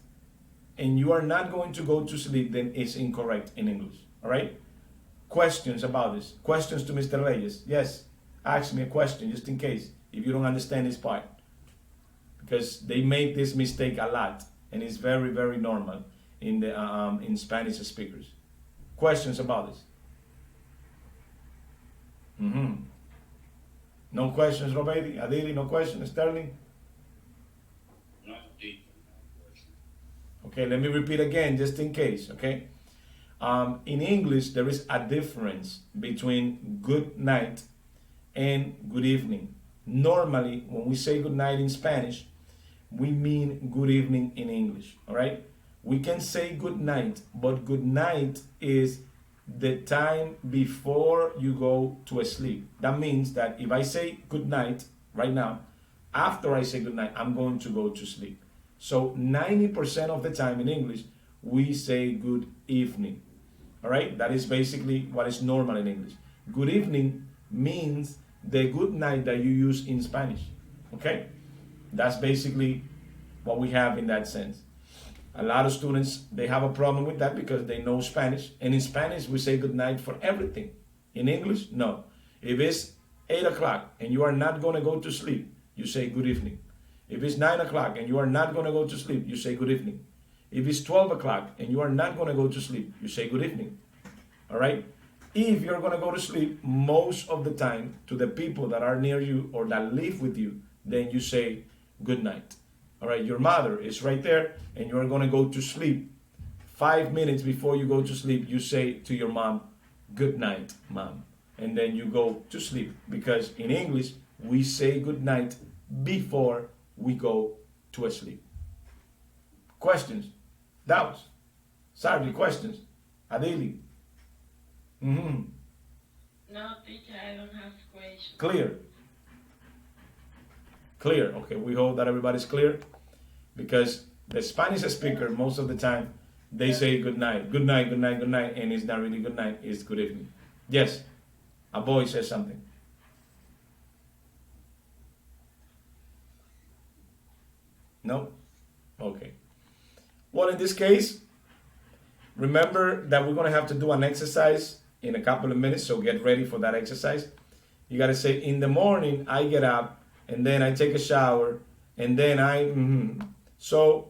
[SPEAKER 1] and you are not going to go to sleep, then it's incorrect in English. All right, questions about this? Questions to Mr. Reyes? Yes, ask me a question just in case if you don't understand this part, because they make this mistake a lot and it's very, very normal in the in Spanish speakers. Questions about this? No questions, Roberti? Adili, no questions? Sterling?
[SPEAKER 5] No, teacher, no question.
[SPEAKER 1] Okay, let me repeat again just in case, okay? In English, there is a difference between good night and good evening. Normally, when we say good night in Spanish, we mean good evening in English, all right? We can say good night, but good night is the time before you go to sleep. That means that if I say good night right now, after I say good night, I'm going to go to sleep. So 90% of the time in English, we say good evening. All right? That is basically what is normal in English. Good evening means the good night that you use in Spanish. Okay? That's basically what we have in that sense. A lot of students, they have a problem with that because they know Spanish. And in Spanish, we say good night for everything. In English, no. If it's 8 o'clock and you are not going to go to sleep, you say good evening. If it's 9 o'clock and you are not going to go to sleep, you say good evening. If it's 12 o'clock and you are not going to go to sleep, you say good evening. All right? If you're going to go to sleep, most of the time, to the people that are near you or that live with you, then you say good night. All right, your mother is right there and you're going to go to sleep. 5 minutes before you go to sleep, you say to your mom, good night, mom. And then you go to sleep, because in English, we say good night before we go to sleep. Questions? Doubts? Sorry, questions? Adili?
[SPEAKER 3] No, teacher, I don't have questions.
[SPEAKER 1] Clear? Clear. Okay, we hope that everybody's clear, because the Spanish speaker, most of the time, they say good night, good night, good night, good night, and it's not really good night, it's good evening. Yes, a boy says something. No? Okay. Well, in this case, remember that we're going to have to do an exercise in a couple of minutes, so get ready for that exercise. You got to say, in the morning, I get up, and then I take a shower, and then So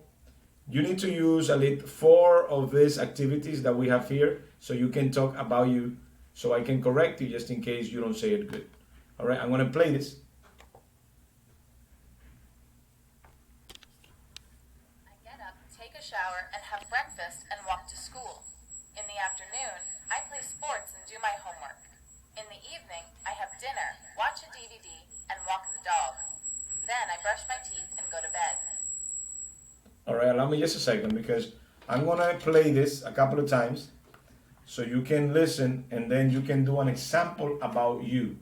[SPEAKER 1] you need to use at least 4 of these activities that we have here so you can talk about you, so I can correct you just in case you don't say it good. All right, I'm going to play this.
[SPEAKER 9] I get up, take a shower, and have breakfast and walk to school. In the afternoon, I play sports and do my homework. In the evening, I have dinner, watch a DVD, and walk the dog. Then I brush my teeth and go to bed.
[SPEAKER 1] All right, allow me just a second because I'm going to play this a couple of times so you can listen and then you can do an example about you.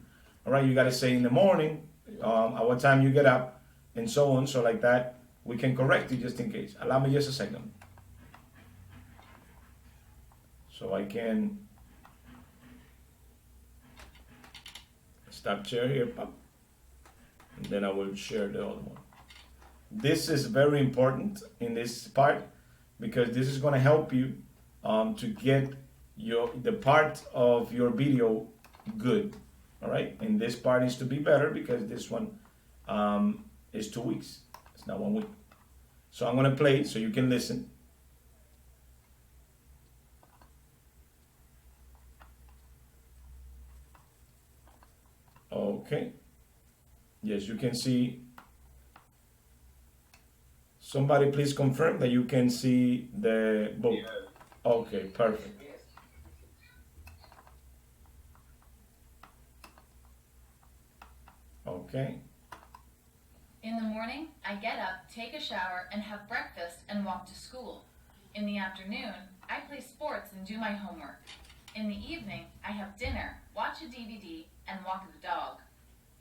[SPEAKER 1] All right, you got to say in the morning, at what time you get up, and so on. So like that, we can correct you just in case. Allow me just a second. So I can stop share here, pop, and then I will share the other one. This is very important in this part because this is going to help you to get the part of your video good. All right, and this part is to be better because this one is 2 weeks. It's not 1 week. So I'm going to play so you can listen. Okay. Yes, you can see. Somebody please confirm that you can see the book. Okay, perfect. Okay.
[SPEAKER 9] In the morning, I get up, take a shower, and have breakfast and walk to school. In the afternoon, I play sports and do my homework. In the evening, I have dinner, watch a DVD, and walk the dog.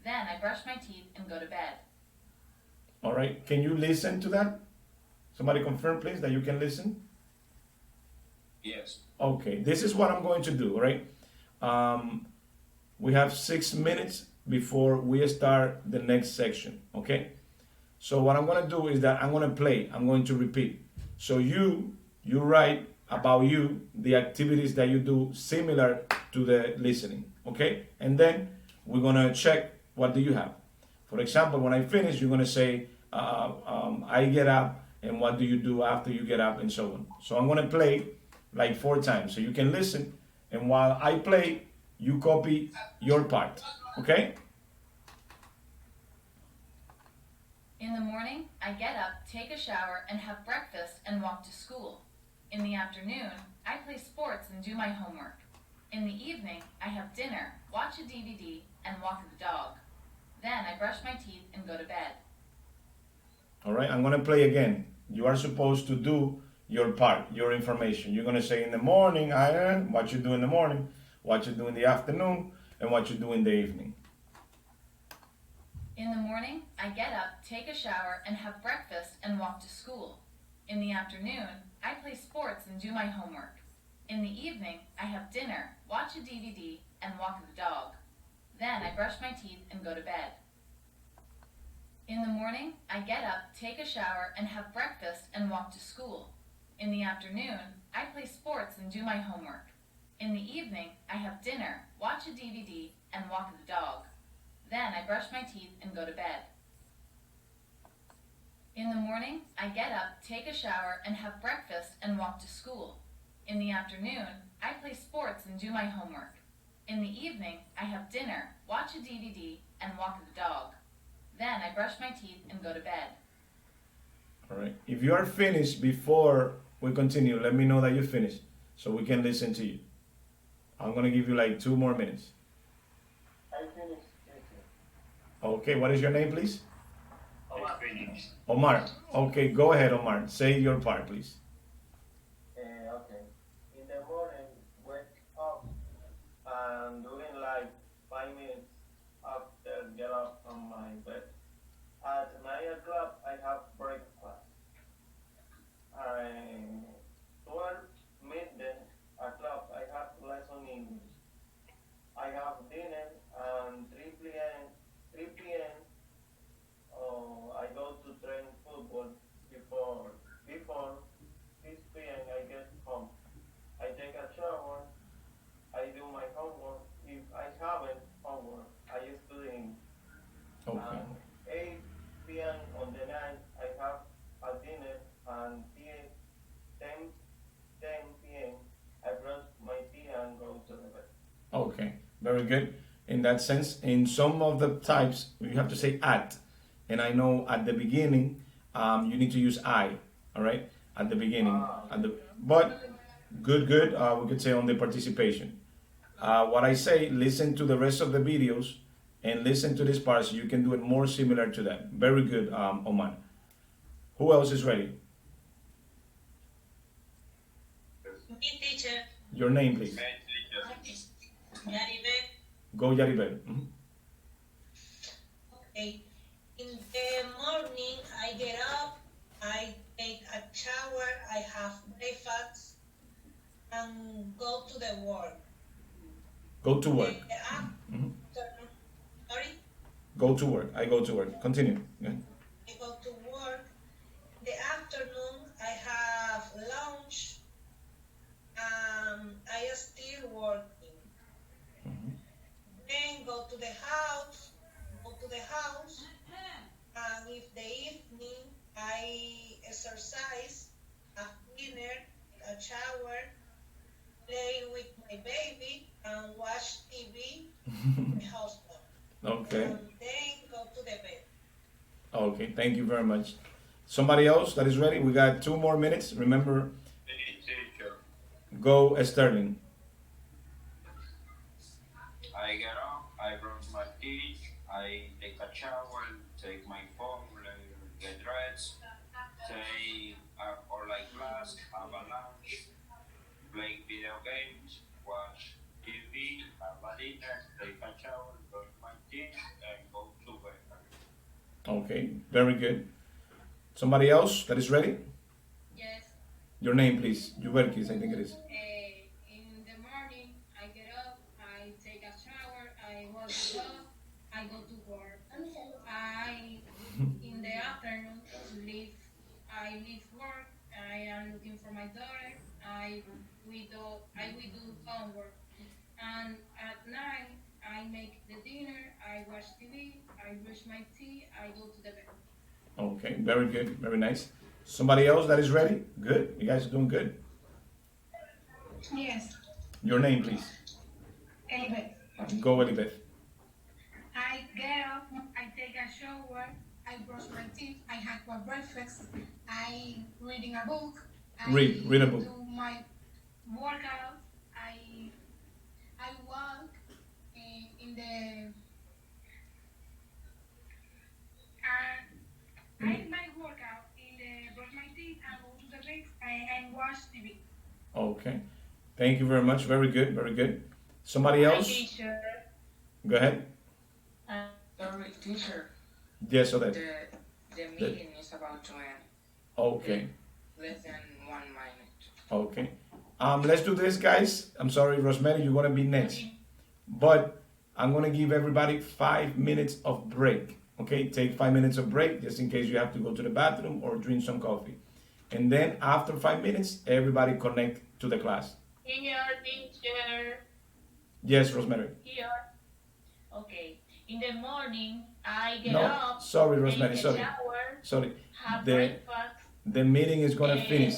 [SPEAKER 9] Then I brush my teeth and go to bed.
[SPEAKER 1] All right, can you listen to that? Somebody confirm, please, that you can listen?
[SPEAKER 5] Yes.
[SPEAKER 1] Okay, this is what I'm going to do, all right? We have 6 minutes before we start the next section, okay? So what I'm going to do is that I'm going to play, I'm going to repeat. So you write about you, the activities that you do similar to the listening, okay? And then we're going to check what do you have. For example, when I finish, you're going to say, I get up, and what do you do after you get up, and so on. So I'm going to play like 4 times, so you can listen, and while I play, you copy your part, okay?
[SPEAKER 9] In the morning, I get up, take a shower, and have breakfast and walk to school. In the afternoon, I play sports and do my homework. In the evening, I have dinner, watch a DVD, and walk the dog. Then I brush my teeth and go to bed.
[SPEAKER 1] All right, I'm going to play again. You are supposed to do your part, your information. You're going to say in the morning, what you do in the morning, what you do in the afternoon, and what you do in the evening.
[SPEAKER 9] In the morning, I get up, take a shower, and have breakfast and walk to school. In the afternoon, I play sports and do my homework. In the evening, I have dinner, watch a DVD, and walk the dog. Then I brush my teeth and go to bed. In the morning, I get up, take a shower, and have breakfast and walk to school. In the afternoon, I play sports and do my homework. In the evening, I have dinner, watch a DVD, and walk the dog. Then I brush my teeth and go to bed. In the morning, I get up, take a shower, and have breakfast and walk to school. In the afternoon, I play sports and do my homework. In the evening, I have dinner, watch a DVD, and walk the dog. Then I brush my teeth and go to bed.
[SPEAKER 1] All right. If you are finished before we continue, let me know that you're finished so we can listen to you. I'm going to give you like 2 more minutes.
[SPEAKER 7] I finished.
[SPEAKER 1] Okay, what is your name, please?
[SPEAKER 5] I finished.
[SPEAKER 1] Omar. Okay, go ahead, Omar. Say your part, please.
[SPEAKER 7] Okay. In the morning, wake up and during like 5 minutes after get up from my bed. At 9 o'clock, I have breakfast. 12
[SPEAKER 1] very good. In that sense, in some of the types, you have to say at. And I know at the beginning, you need to use I, all right? At the beginning. But good, good. We could say on the participation. What I say, listen to the rest of the videos and listen to this part so you can do it more similar to that. Very good, Oman. Who else is ready?
[SPEAKER 6] Me, teacher.
[SPEAKER 1] Your name, please.
[SPEAKER 6] Yaribel.
[SPEAKER 1] Go, Yaribel. Mhm.
[SPEAKER 6] Okay. In the morning, I get up, I take a shower, I have breakfast, and go to the work.
[SPEAKER 1] Go to work. Mhm.
[SPEAKER 6] Sorry,
[SPEAKER 1] Go to work. I go to work. Continue. Yeah.
[SPEAKER 6] I go to work. In the afternoon, I have lunch. I am still working. Then go to the house. And if the evening, I exercise, have dinner, a shower, play with my baby, and watch TV with my husband.
[SPEAKER 1] Okay.
[SPEAKER 6] And then go to the bed.
[SPEAKER 1] Okay. Thank you very much. Somebody else that is ready? We got 2 more minutes. Remember, go Sterling.
[SPEAKER 5] I get up, I brush my teeth, I take a shower, take my phone, get dressed, take online class, have a lunch, play video games, watch TV, have a dinner, take a shower, brush my teeth, and go to bed.
[SPEAKER 1] Okay. Very good. Somebody else that is ready?
[SPEAKER 4] Yes.
[SPEAKER 1] Your name, please. Juberkis, I think it is.
[SPEAKER 4] In the morning, I get up, I take a shower, I wash the dog, I go to work. In the afternoon, I leave work, I am looking for my daughter, we do homework. And at night, I make the dinner, I watch TV, I brush my teeth, I go to the bed.
[SPEAKER 1] Okay. Very good. Very nice. Somebody else that is ready? Good. You guys are doing good.
[SPEAKER 10] Yes,
[SPEAKER 1] Your name, please.
[SPEAKER 10] Elizabeth.
[SPEAKER 1] Go, Elizabeth.
[SPEAKER 10] I get up, I take a shower, I brush my teeth, I have my breakfast, I reading a book,
[SPEAKER 1] Read a book.
[SPEAKER 10] do my workout, I walk in the I my workout in the brush my teeth, I go to the bed and watch TV.
[SPEAKER 1] Okay. Thank you very much. Very good. Very good. Somebody
[SPEAKER 8] Hi,
[SPEAKER 1] else?
[SPEAKER 8] teacher.
[SPEAKER 1] Go ahead.
[SPEAKER 6] Sorry, teacher.
[SPEAKER 1] Yes, Odette.
[SPEAKER 6] The meeting is about to end.
[SPEAKER 1] Okay.
[SPEAKER 6] Less than 1 minute.
[SPEAKER 1] Okay. Let's do this, guys. I'm sorry, Rosemary, you're gonna be next. But I'm gonna give everybody 5 minutes of break. Okay, take 5 minutes of break just in case you have to go to the bathroom or drink some coffee. And then after 5 minutes, everybody connect to the class.
[SPEAKER 8] Here, teacher.
[SPEAKER 1] Yes, Rosemary.
[SPEAKER 8] Here. Okay. In the morning, I get
[SPEAKER 1] No,
[SPEAKER 8] up.
[SPEAKER 1] sorry, Rosemary.
[SPEAKER 8] take a
[SPEAKER 1] Sorry,
[SPEAKER 8] shower,
[SPEAKER 1] sorry.
[SPEAKER 8] have
[SPEAKER 1] The
[SPEAKER 8] breakfast.
[SPEAKER 1] the meeting is gonna finish.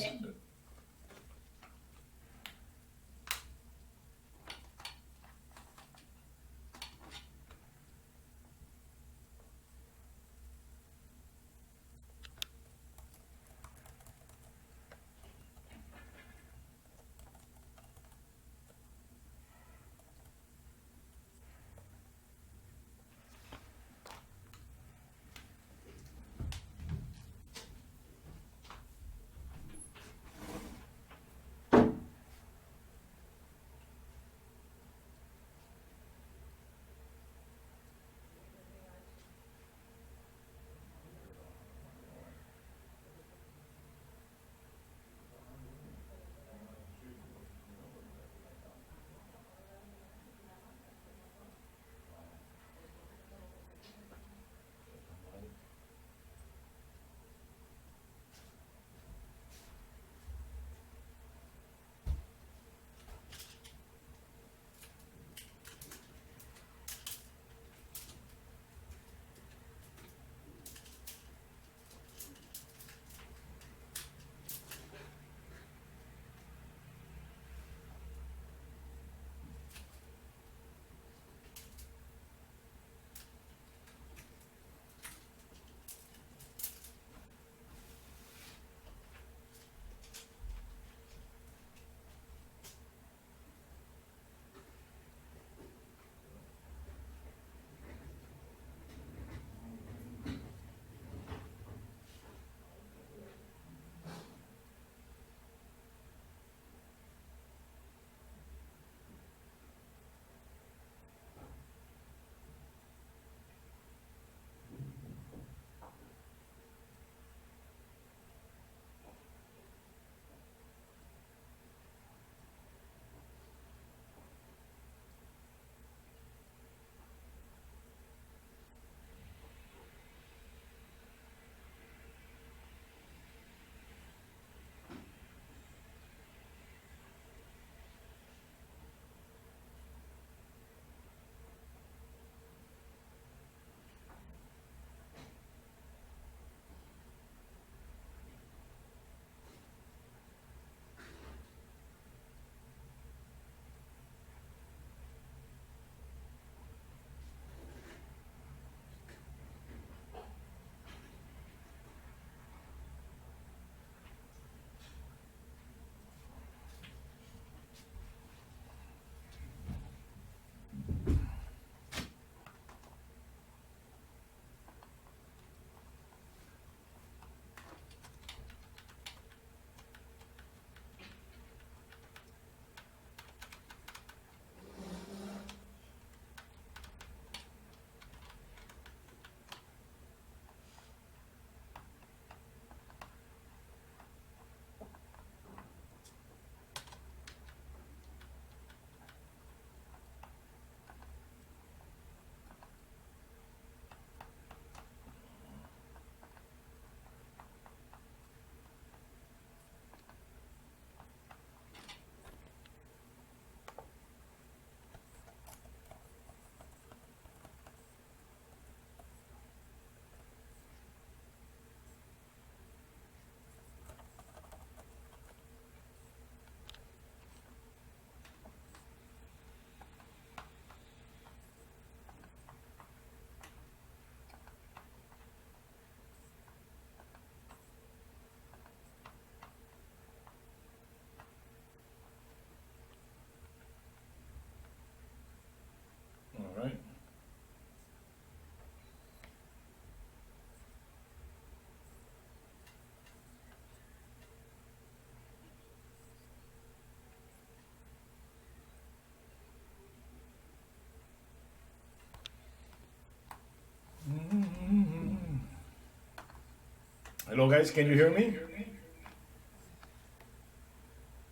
[SPEAKER 1] Hello, guys, can you hear me?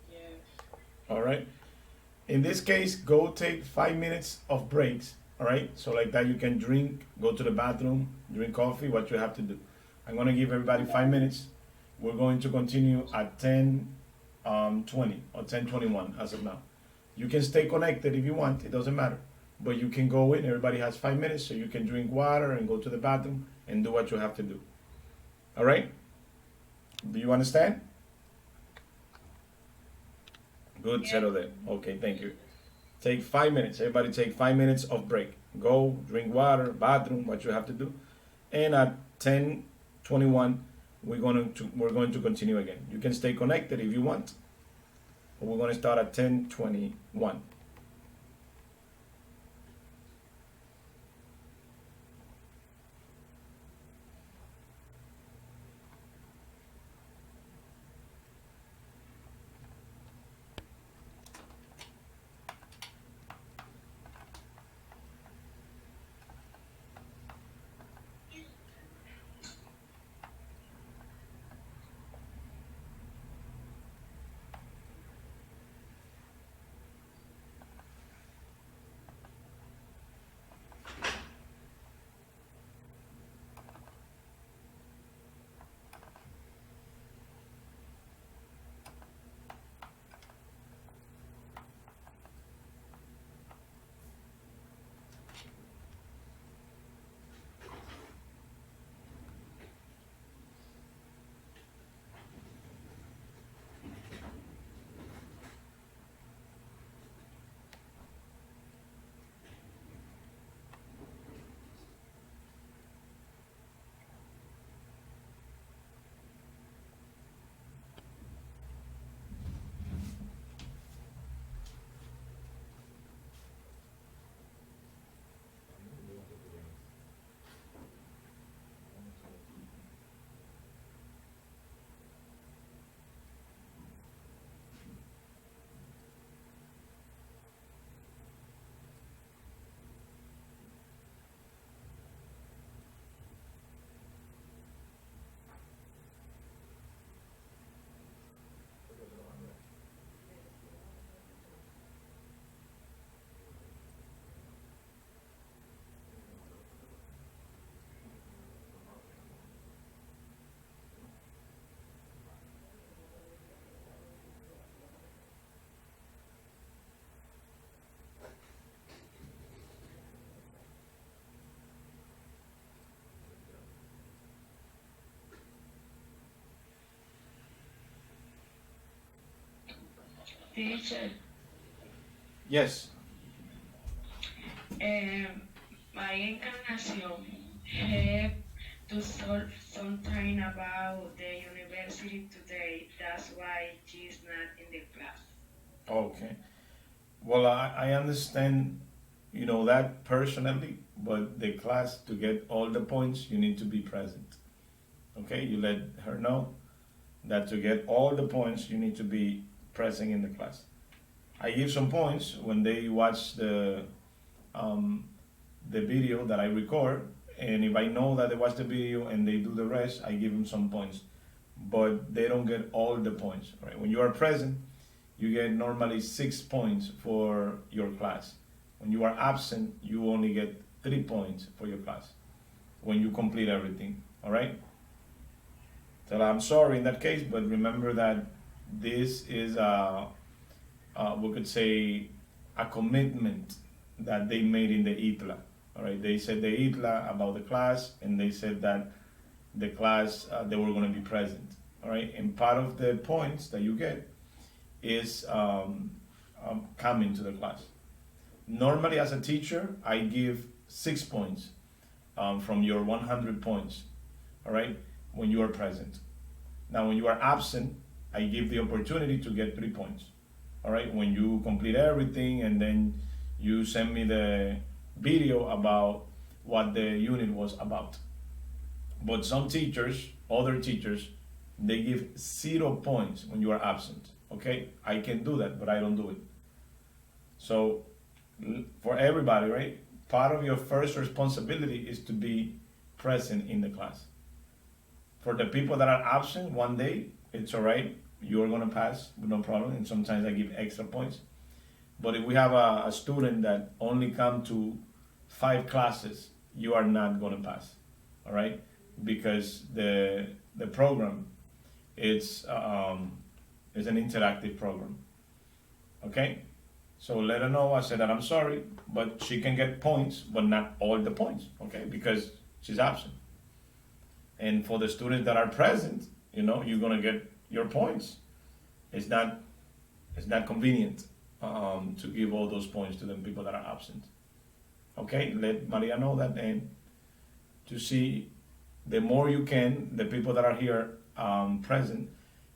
[SPEAKER 3] Yes.
[SPEAKER 1] All right. In this case, go take 5 minutes of breaks. All right. So like that, you can drink, go to the bathroom, drink coffee. What you have to do. I'm gonna give everybody 5 minutes. We're going to continue at 10:20 or 10:21 as of now. You can stay connected if you want. It doesn't matter. But you can go in. Everybody has 5 minutes, so you can drink water and go to the bathroom and do what you have to do. All right. Do you understand? Good, settle there. Okay, thank you. Take 5 minutes. Everybody take 5 minutes of break. Go, drink water, bathroom, what you have to do. And at 10:21, we're going to continue again. You can stay connected if you want. But we're going to start at 10:21.
[SPEAKER 3] Teacher,
[SPEAKER 1] Yes.
[SPEAKER 3] my Encarnación have to solve something about the university today. That's why she's not in the class.
[SPEAKER 1] Okay. Well, I understand, that personally, but the class, to get all the points, you need to be present. Okay? You let her know that to get all the points, you need to be present in the class. I give some points when they watch um, the video that I record, and if I know that they watch the video and they do the rest, I give them some points. But they don't get all the points. Right? When you are present, you get normally 6 points for your class. When you are absent, you only get 3 points for your class when you complete everything. All right? So I'm sorry in that case, but remember that this is we could say a commitment that they made in the Itla. All right, they said the Itla about the class, and they said that the class they were going to be present. All right, and part of the points that you get is coming to the class. Normally, as a teacher, I give 6 points from your 100 points. All right, when you are present. Now, when you are absent, I give the opportunity to get 3 points. All right, when you complete everything and then you send me the video about what the unit was about. But some teachers, other teachers, they give 0 points when you are absent. Okay, I can do that, but I don't do it. So, for everybody, right, part of your first responsibility is to be present in the class. For the people that are absent one day, it's all right. You're gonna pass with no problem. And sometimes I give extra points. But if we have a student that only come to 5 classes, you are not gonna pass. All right, because the program it's is an interactive program. Okay, so let her know I said that I'm sorry, but she can get points, but not all the points. Okay, because she's absent. And for the students that are present, you're gonna get your points. It's not it's not convenient to give all those points to the people that are absent. Okay, let Maria know that, and to see the more you can, the people that are here present,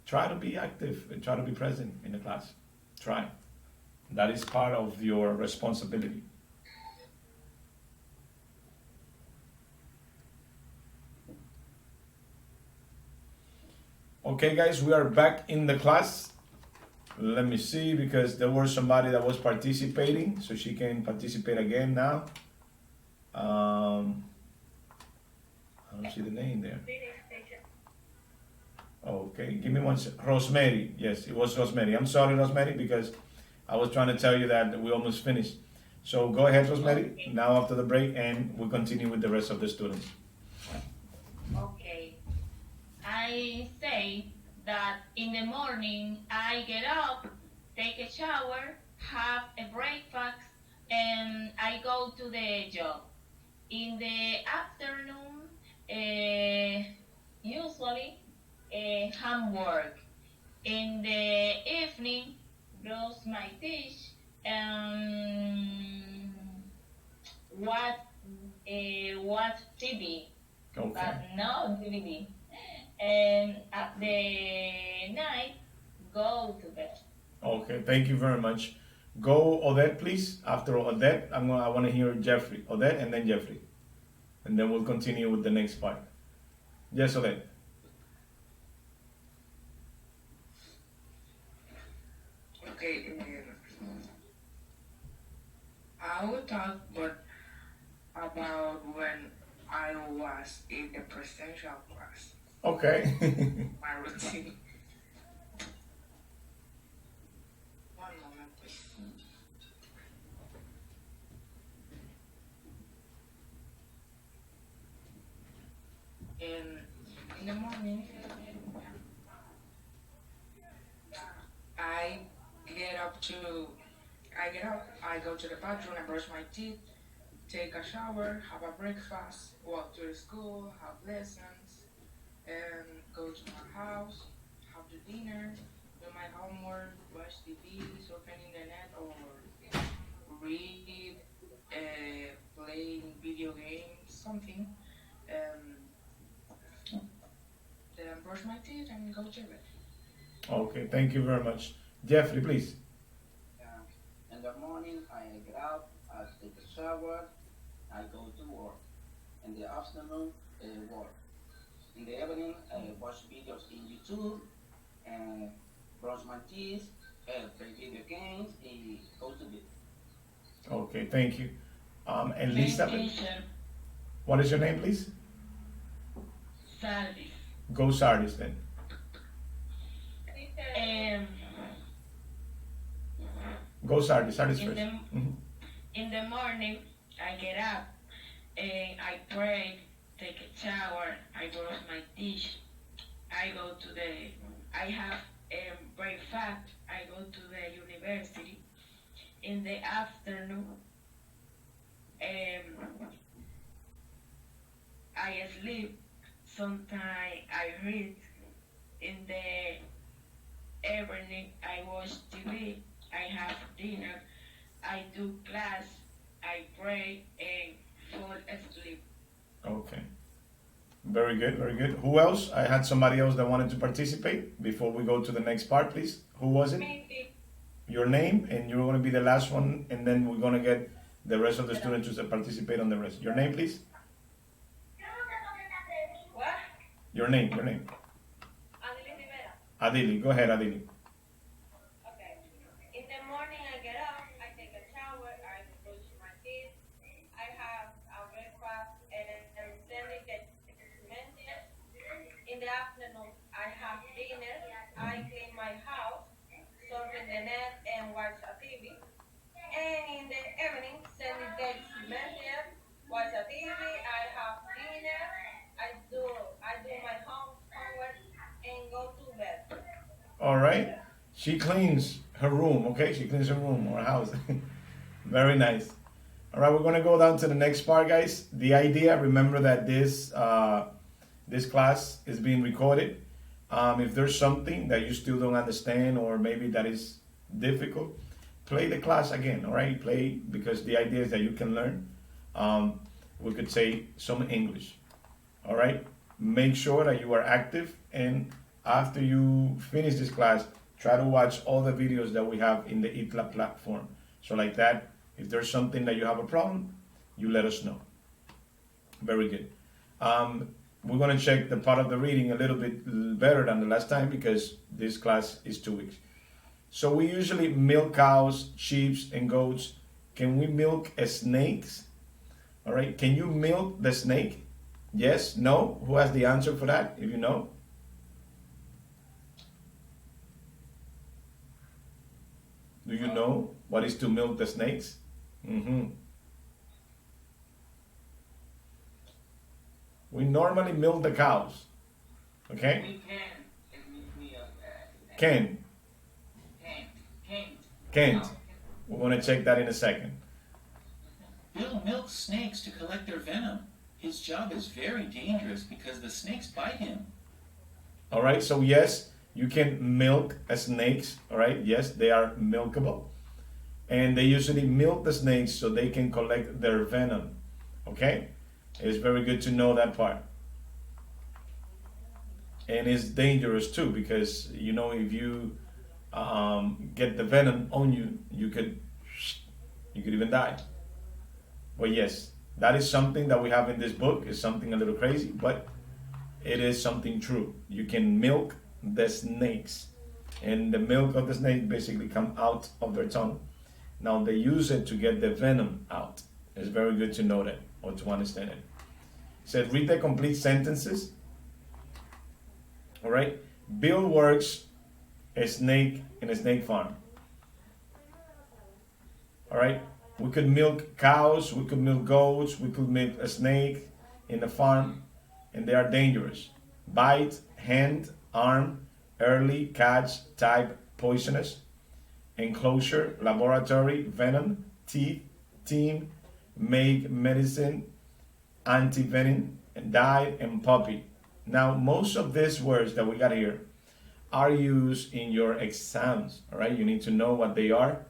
[SPEAKER 1] try to be active and try to be present in the class. Try. That is part of your responsibility. Okay, guys, we are back in the class. Let me see, because there was somebody that was participating, so she can participate again now. I don't see the name there. Okay, give me one sec. Rosemary. Yes, it was Rosemary. I'm sorry, Rosemary, because I was trying to tell you that we almost finished. So go ahead, Rosemary, now after the break, and we'll continue with the rest of the students.
[SPEAKER 8] Okay. I say that in the morning I get up, take a shower, have a breakfast, and I go to the job. In the afternoon, usually homework. In the evening, brush my teeth and watch TV, but
[SPEAKER 1] Okay.
[SPEAKER 8] no DVD. And at the night, go to bed.
[SPEAKER 1] Okay, thank you very much. Go, Odette, please. After Odette, I want to hear Jeffrey. Odette, and then Jeffrey. And then we'll continue with the next part. Yes, Odette.
[SPEAKER 3] Okay, I will talk but about when I was in the presidential class.
[SPEAKER 1] Okay.
[SPEAKER 3] My routine. One moment, please. In the morning, I get up to I go to the bathroom, I brush my teeth, take a shower, have a breakfast, walk to the school, have lessons, and go to my house, have the dinner, do my homework, watch TV, surfing the internet, or read, playing video games, something. Um, then brush my teeth and go to bed.
[SPEAKER 1] Okay, thank you very much. Jeffrey, please.
[SPEAKER 5] In the morning, I get up, I take a shower, I go to work. In the afternoon, work. In the evening, I watch videos in YouTube, and brush my teeth, play video games, and go to bed.
[SPEAKER 1] Okay, thank you. And
[SPEAKER 8] Thank
[SPEAKER 1] Lisa,
[SPEAKER 8] teacher.
[SPEAKER 1] what is your name, please?
[SPEAKER 8] Service.
[SPEAKER 1] Go Sardis then.
[SPEAKER 8] Um,
[SPEAKER 1] Go Sardis. Sardis
[SPEAKER 8] in
[SPEAKER 1] first.
[SPEAKER 8] the
[SPEAKER 1] Mhm.
[SPEAKER 8] in the morning, I get up and I pray, take a shower, I brush my teeth, I go to the, I have breakfast, I go to the university. In the afternoon, I sleep. Sometimes I read. In the evening, I watch TV. I have dinner. I do class. I pray and fall asleep.
[SPEAKER 1] Okay. Very good, very good. Who else? I had somebody else that wanted to participate before we go to the next part, please. Who was it? Your name, and you're going to be the last one, and then we're going to get the rest of the students to participate on the rest. Your name, please.
[SPEAKER 4] What?
[SPEAKER 1] Your name, your name.
[SPEAKER 4] Adele Rivera.
[SPEAKER 1] Adili, go ahead, Adili.
[SPEAKER 4] Okay. In the morning, I get up, I take a shower, I brush my teeth, I have a breakfast, and then I get documented. In the
[SPEAKER 2] Medium, watch a TV, I have dinner, I do my homework and go to bed.
[SPEAKER 1] All right. She cleans her room. Okay, she cleans her room or house. Very nice. All right, we're gonna go down to the next part, guys. The idea. Remember that this class is being recorded. If there's something that you still don't understand or maybe that is difficult, play the class again. All right, play because the idea is that you can learn. We could say some English. All right. Make sure that you are active, and after you finish this class, try to watch all the videos that we have in the Itla platform. So like that, if there's something that you have a problem, you let us know. Very good. We're gonna check the part of the reading a little bit better than the last time because this class is 2 weeks. So we usually milk cows, sheep, and goats. Can we milk snakes? All right. Can you milk the snake? Yes, no? Who has the answer for that, if you know? Do you know what is to milk the snakes? hmm We normally milk the cows, okay?
[SPEAKER 2] We can.
[SPEAKER 1] Can,
[SPEAKER 2] Can.
[SPEAKER 1] can't. We're gonna check that in a second.
[SPEAKER 11] Bill milks snakes to collect their venom. His job is very dangerous because the snakes bite him.
[SPEAKER 1] All right, so yes, you can milk snakes, all right? Yes, they are milkable. And they usually milk the snakes so they can collect their venom, okay? It's very good to know that part. And it's dangerous too because, you know, if you get the venom on you, you could even die. But yes, that is something that we have in this book. It's something a little crazy, but it is something true. You can milk the snakes, and the milk of the snake basically come out of their tongue. Now they use it to get the venom out. It's very good to know that or to understand it. It said, read the complete sentences. All right. Bill works a snake in a snake farm. All right. We could milk cows, we could milk goats, we could milk a snake in the farm, and they are dangerous. Bite, hand, arm, early, catch, type, poisonous, enclosure, laboratory, venom, teeth, team, make, medicine, anti-venom, die, and puppy. Now, most of these words that we got here are used in your exams, all right? You need to know what they are.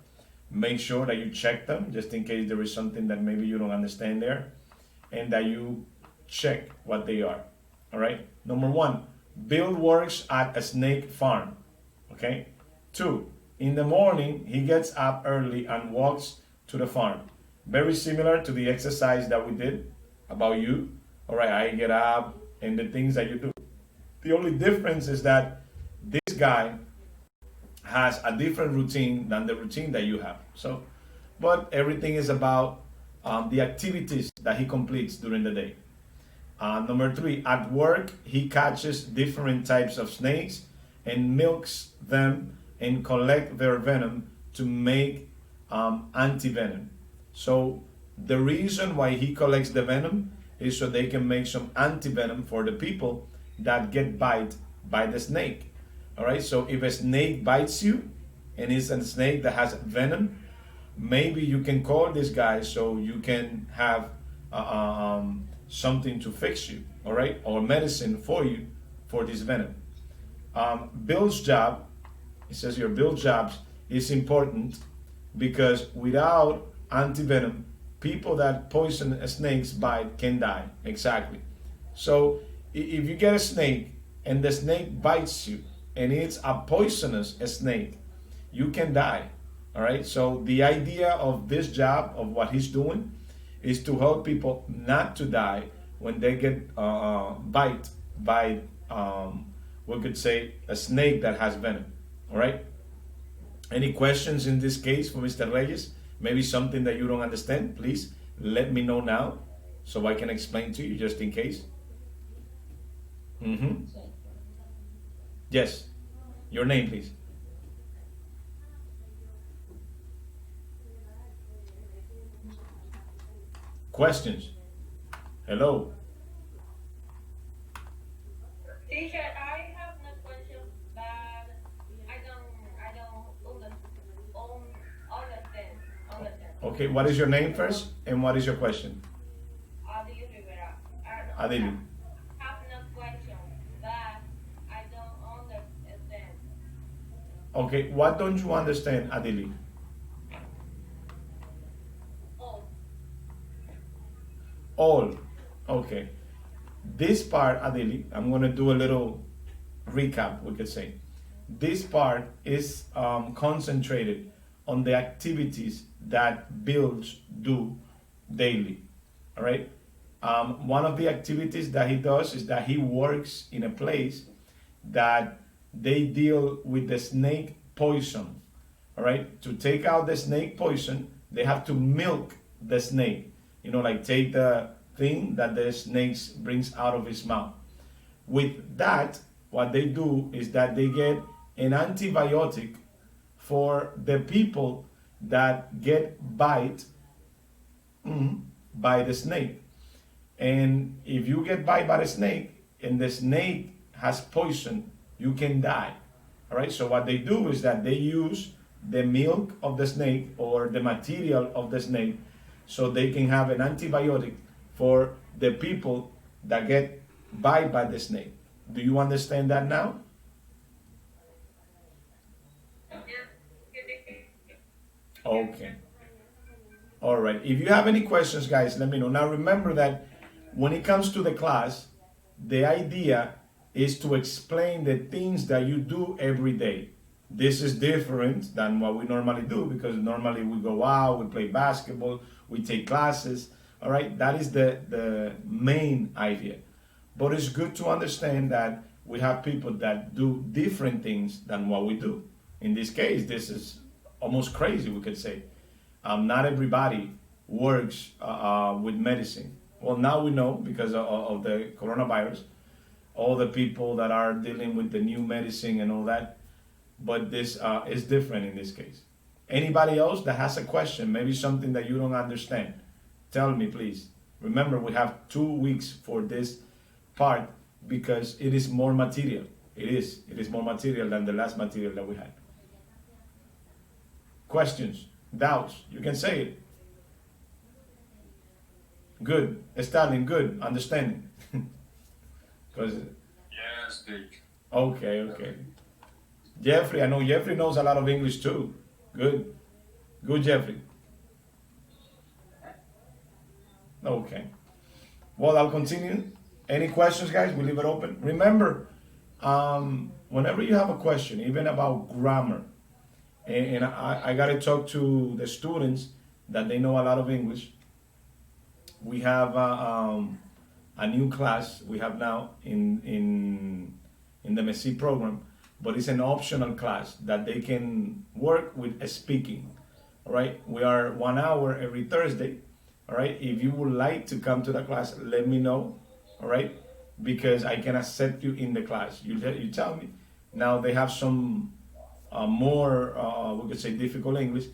[SPEAKER 1] Make sure that you check them just in case there is something that maybe you don't understand there, and that you check what they are. All right. Number one, Bill works at a snake farm. Okay. Two, in the morning he gets up early and walks to the farm. Very similar to the exercise that we did about you. All right. I get up and the things that you do. The only difference is that this guy has a different routine than the routine that you have. So, but everything is about the activities that he completes during the day. Number three, at work, he catches different types of snakes and milks them and collect their venom to make anti-venom. So the reason why he collects the venom is so they can make some anti-venom for the people that get bite by the snake. All right, so if a snake bites you and it's a snake that has venom, maybe you can call this guy so you can have something to fix you, all right, or medicine for you for this venom. Bill's job, it says here, Bill's job is important because without anti-venom, people that poison snakes bite can die. Exactly. So if you get a snake and the snake bites you, and it's a poisonous snake, you can die. All right. So the idea of this job, of what he's doing, is to help people not to die when they get bite by, we could say, a snake that has venom. All right. Any questions in this case for Mr. Reyes? Maybe something that you don't understand? Please let me know now so I can explain to you just in case. Yes. Your name, please. Questions? Hello.
[SPEAKER 4] Teacher, I have no question, but I don't understand.
[SPEAKER 1] Okay, what is your name first, and what is your question?
[SPEAKER 4] Adil Rivera.
[SPEAKER 1] Adili.
[SPEAKER 4] Have no question, but I don't understand.
[SPEAKER 1] Okay, what don't you understand, Adili?
[SPEAKER 4] Oh,
[SPEAKER 1] All. Okay. This part, Adili, I'm going to do a little recap, we could say. This part is concentrated on the activities that Bills do daily. All right. One of the activities that he does is that he works in a place that they deal with the snake poison. All right. To take out the snake poison, they have to milk the snake. You know, like take the thing that the snake brings out of his mouth. With that, what they do is that they get an antibiotic for the people that get bite by the snake. And if you get bite by the snake and the snake has poison, you can die. All right. So what they do is that they use the milk of the snake or the material of the snake, so they can have an antibiotic for the people that get bite by the snake. Do you understand that now? Okay. All right. If you have any questions, guys, let me know. Now remember that when it comes to the class, the idea is to explain the things that you do every day. This is different than what we normally do, because normally we go out, we play basketball, we take classes. All right. That is the main idea. But it's good to understand that we have people that do different things than what we do. In this case, this is almost crazy, we could say. Not everybody works with medicine. Well, now we know because of the coronavirus, all the people that are dealing with the new medicine and all that. But this is different in this case. Anybody else that has a question, maybe something that you don't understand, tell me, please. Remember, we have 2 weeks for this part because it is more material. It is more material than the last material that we had. Questions, doubts, you can say it. Good. Stalin, good. Understanding. Because
[SPEAKER 5] Yes, teacher.
[SPEAKER 1] okay. Jeffrey, I know Jeffrey knows a lot of English too. Good. Good, Jeffrey. Okay. Well, I'll continue. Any questions, guys? We leave it open. Remember, whenever you have a question, even about grammar, and I got to talk to the students that they know a lot of English. We have a new class we have now in the MESI program, but it's an optional class that they can work with speaking. All right, we are 1 hour every Thursday. All right, if you would like to come to the class, let me know. All right, because I can accept you in the class. You tell me. Now they have some more we could say difficult English,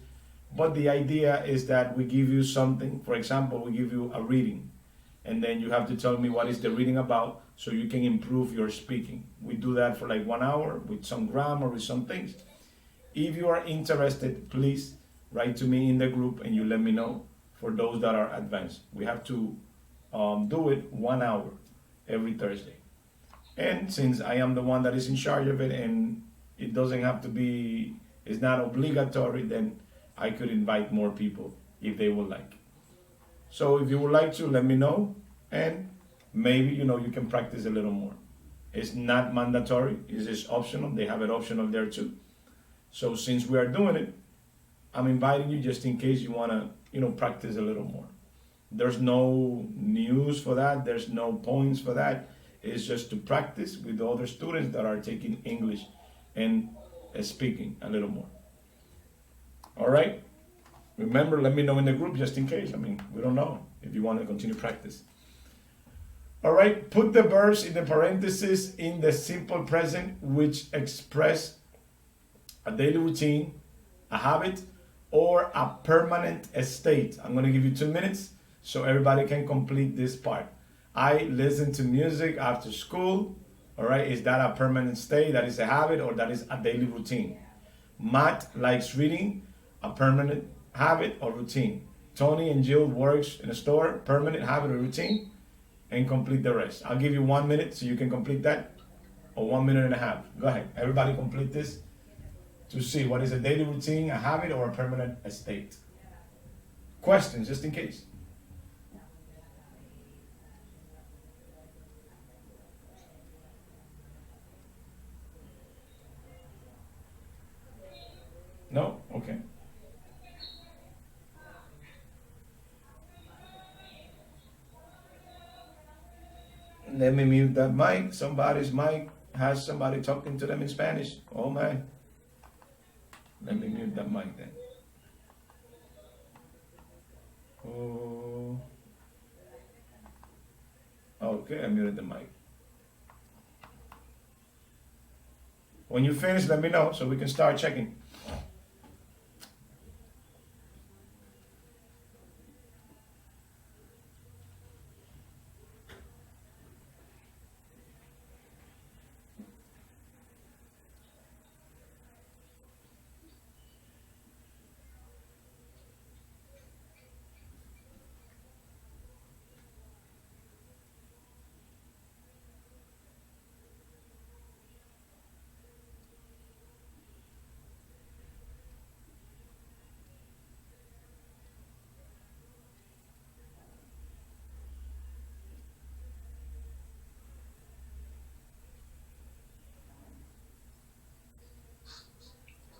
[SPEAKER 1] but the idea is that we give you something. For example, we give you a reading, and then you have to tell me what is the reading about, so you can improve your speaking. We do that for like 1 hour with some grammar, with some things. If you are interested, please write to me in the group and you let me know. For those that are advanced, we have to do it 1 hour every Thursday. And since I am the one that is in charge of it, and it doesn't have to be, it's not obligatory, then I could invite more people if they would like. So if you would like to, let me know, and maybe you can practice a little more. It's not mandatory, it's just optional. They have it optional there too. So since we are doing it, I'm inviting you just in case you want to practice a little more. There's no news for that, there's no points for that. It's just to practice with the other students that are taking English and speaking a little more. All right? Remember, let me know in the group just in case. We don't know if you want to continue practice. All right, put the verbs in the parentheses in the simple present, which express a daily routine, a habit, or a permanent state. I'm going to give you 2 minutes so everybody can complete this part. I listen to music after school. All right, is that a permanent state? That is a habit, or that is a daily routine? Matt likes reading, a permanent habit or routine. Tony and Jill works in a store, permanent habit or routine, and complete the rest. I'll give you 1 minute so you can complete that, or 1 minute and a half. Go ahead, everybody complete this to see what is a daily routine, a habit, or a permanent state. Questions, just in case. No? Okay. Let me mute that mic. Somebody's mic has somebody talking to them in Spanish. Oh man. Let me mute that mic then. Oh. Okay, I muted the mic. When you finish, let me know so we can start checking.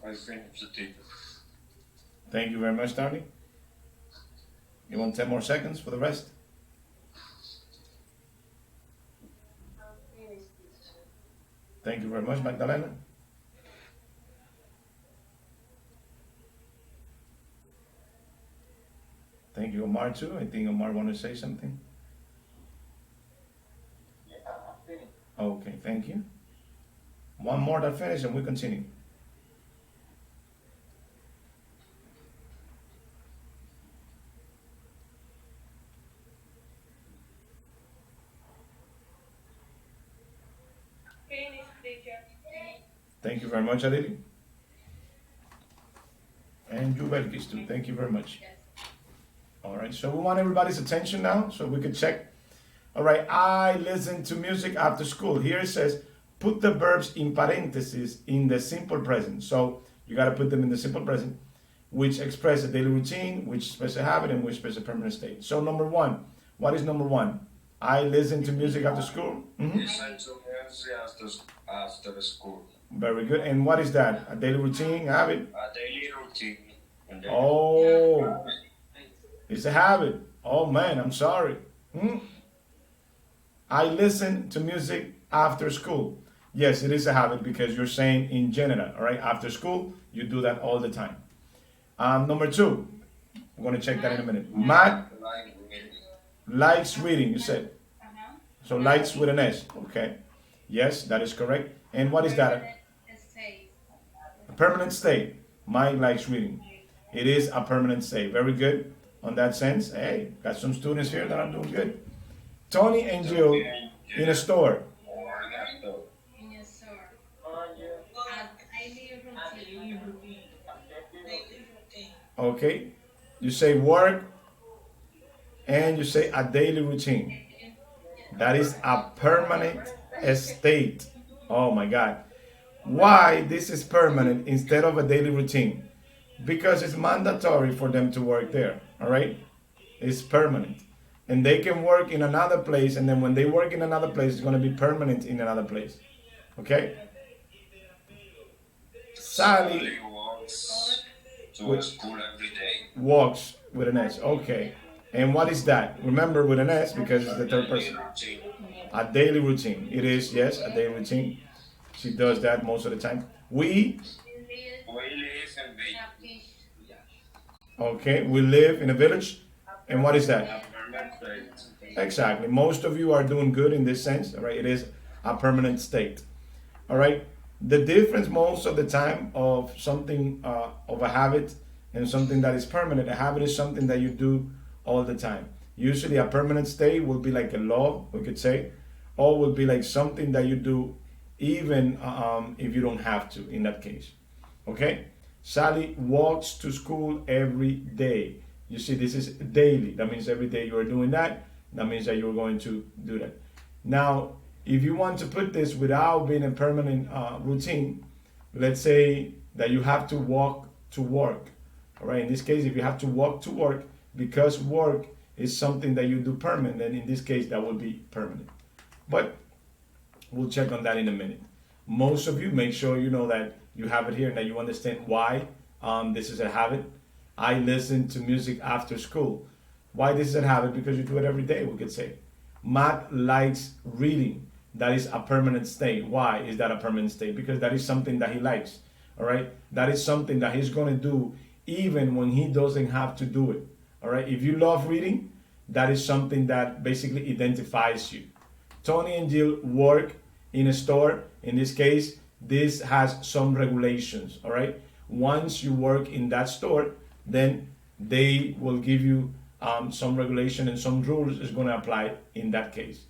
[SPEAKER 5] I finished the teacher.
[SPEAKER 1] Thank you very much, Tony. You want 10 more seconds for the rest? Thank you very much, Magdalena. Thank you, Omar, too. I think Omar wanted to say something. Okay, thank you. One more to finish and we continue. Thank you very much, Adili. And you, Belkis, too. Thank you very much. All right, so we want everybody's attention now so we can check. All right, I listen to music after school. Here it says, put the verbs in parentheses in the simple present. So you got to put them in the simple present, which express a daily routine, which express a habit, and which express a permanent state. So number one, what is number one? I listen to music after school.
[SPEAKER 5] Listen to music after school.
[SPEAKER 1] Very good. And what is that? A daily routine, habit?
[SPEAKER 5] A daily routine.
[SPEAKER 1] Oh, it's a habit. Oh man, I'm sorry. I listen to music after school. Yes, it is a habit because you're saying in general, all right? After school, you do that all the time. Number two, I'm going to check that in a minute. Matt likes reading, you said. So likes with an S, okay. Yes, that is correct. And what is that? A permanent state. Mike likes reading. It is a permanent state. Very good on that sense. Hey, got some students here that are doing good. Tony and Jill in a store.
[SPEAKER 4] In a store. Daily routine.
[SPEAKER 1] Okay. You say work and you say a daily routine. That is a permanent state. Oh my God. Why this is permanent instead of a daily routine? Because it's mandatory for them to work there. All right? It's permanent. And they can work in another place, and then when they work in another place, it's going to be permanent in another place. Okay? Sally
[SPEAKER 5] walks to school every day.
[SPEAKER 1] Walks with an S. Okay. And what is that? Remember with an S because it's the third person. A daily routine. It is, yes, a daily routine. She does that most of the time. We
[SPEAKER 5] live in village.
[SPEAKER 1] Okay, we live in a village. And what is that? Exactly. Most of you are doing good in this sense. All right. It is a permanent state. All right. The difference most of the time of something of a habit and something that is permanent. A habit is something that you do all the time. Usually a permanent state will be like a law, we could say, or will be like something that you do even if you don't have to in that case. Okay? Sally walks to school every day. You see, this is daily. That means every day you are doing that. That means that you're going to do that. Now, if you want to put this without being a permanent routine, let's say that you have to walk to work. All right. In this case, if you have to walk to work because work is something that you do permanent, then in this case that would be permanent. But we'll check on that in a minute. Most of you, make sure you know that you have it here and that you understand why this is a habit. I listen to music after school. Why this is a habit? Because you do it every day, we could say. Matt likes reading. That is a permanent state. Why is that a permanent state? Because that is something that he likes. All right? That is something that he's going to do even when he doesn't have to do it. All right? If you love reading, that is something that basically identifies you. Tony and Jill work in a store. In this case, this has some regulations. All right? Once you work in that store, then they will give you some regulation and some rules is going to apply in that case.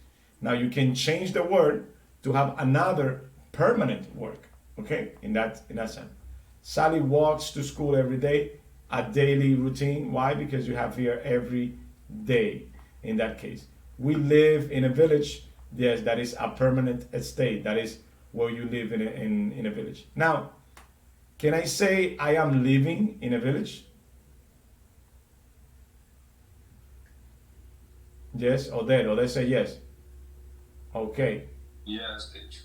[SPEAKER 1] Now you can change the word to have another permanent work. Okay, in that sense. Sally walks to school every day, a daily routine. Why? Because you have here every day. In that case, we live in a village. Yes, that is a permanent state. That is where you live in a village. Now, can I say I am living in a village? Yes, or they say yes. Okay.
[SPEAKER 5] Yes, teacher.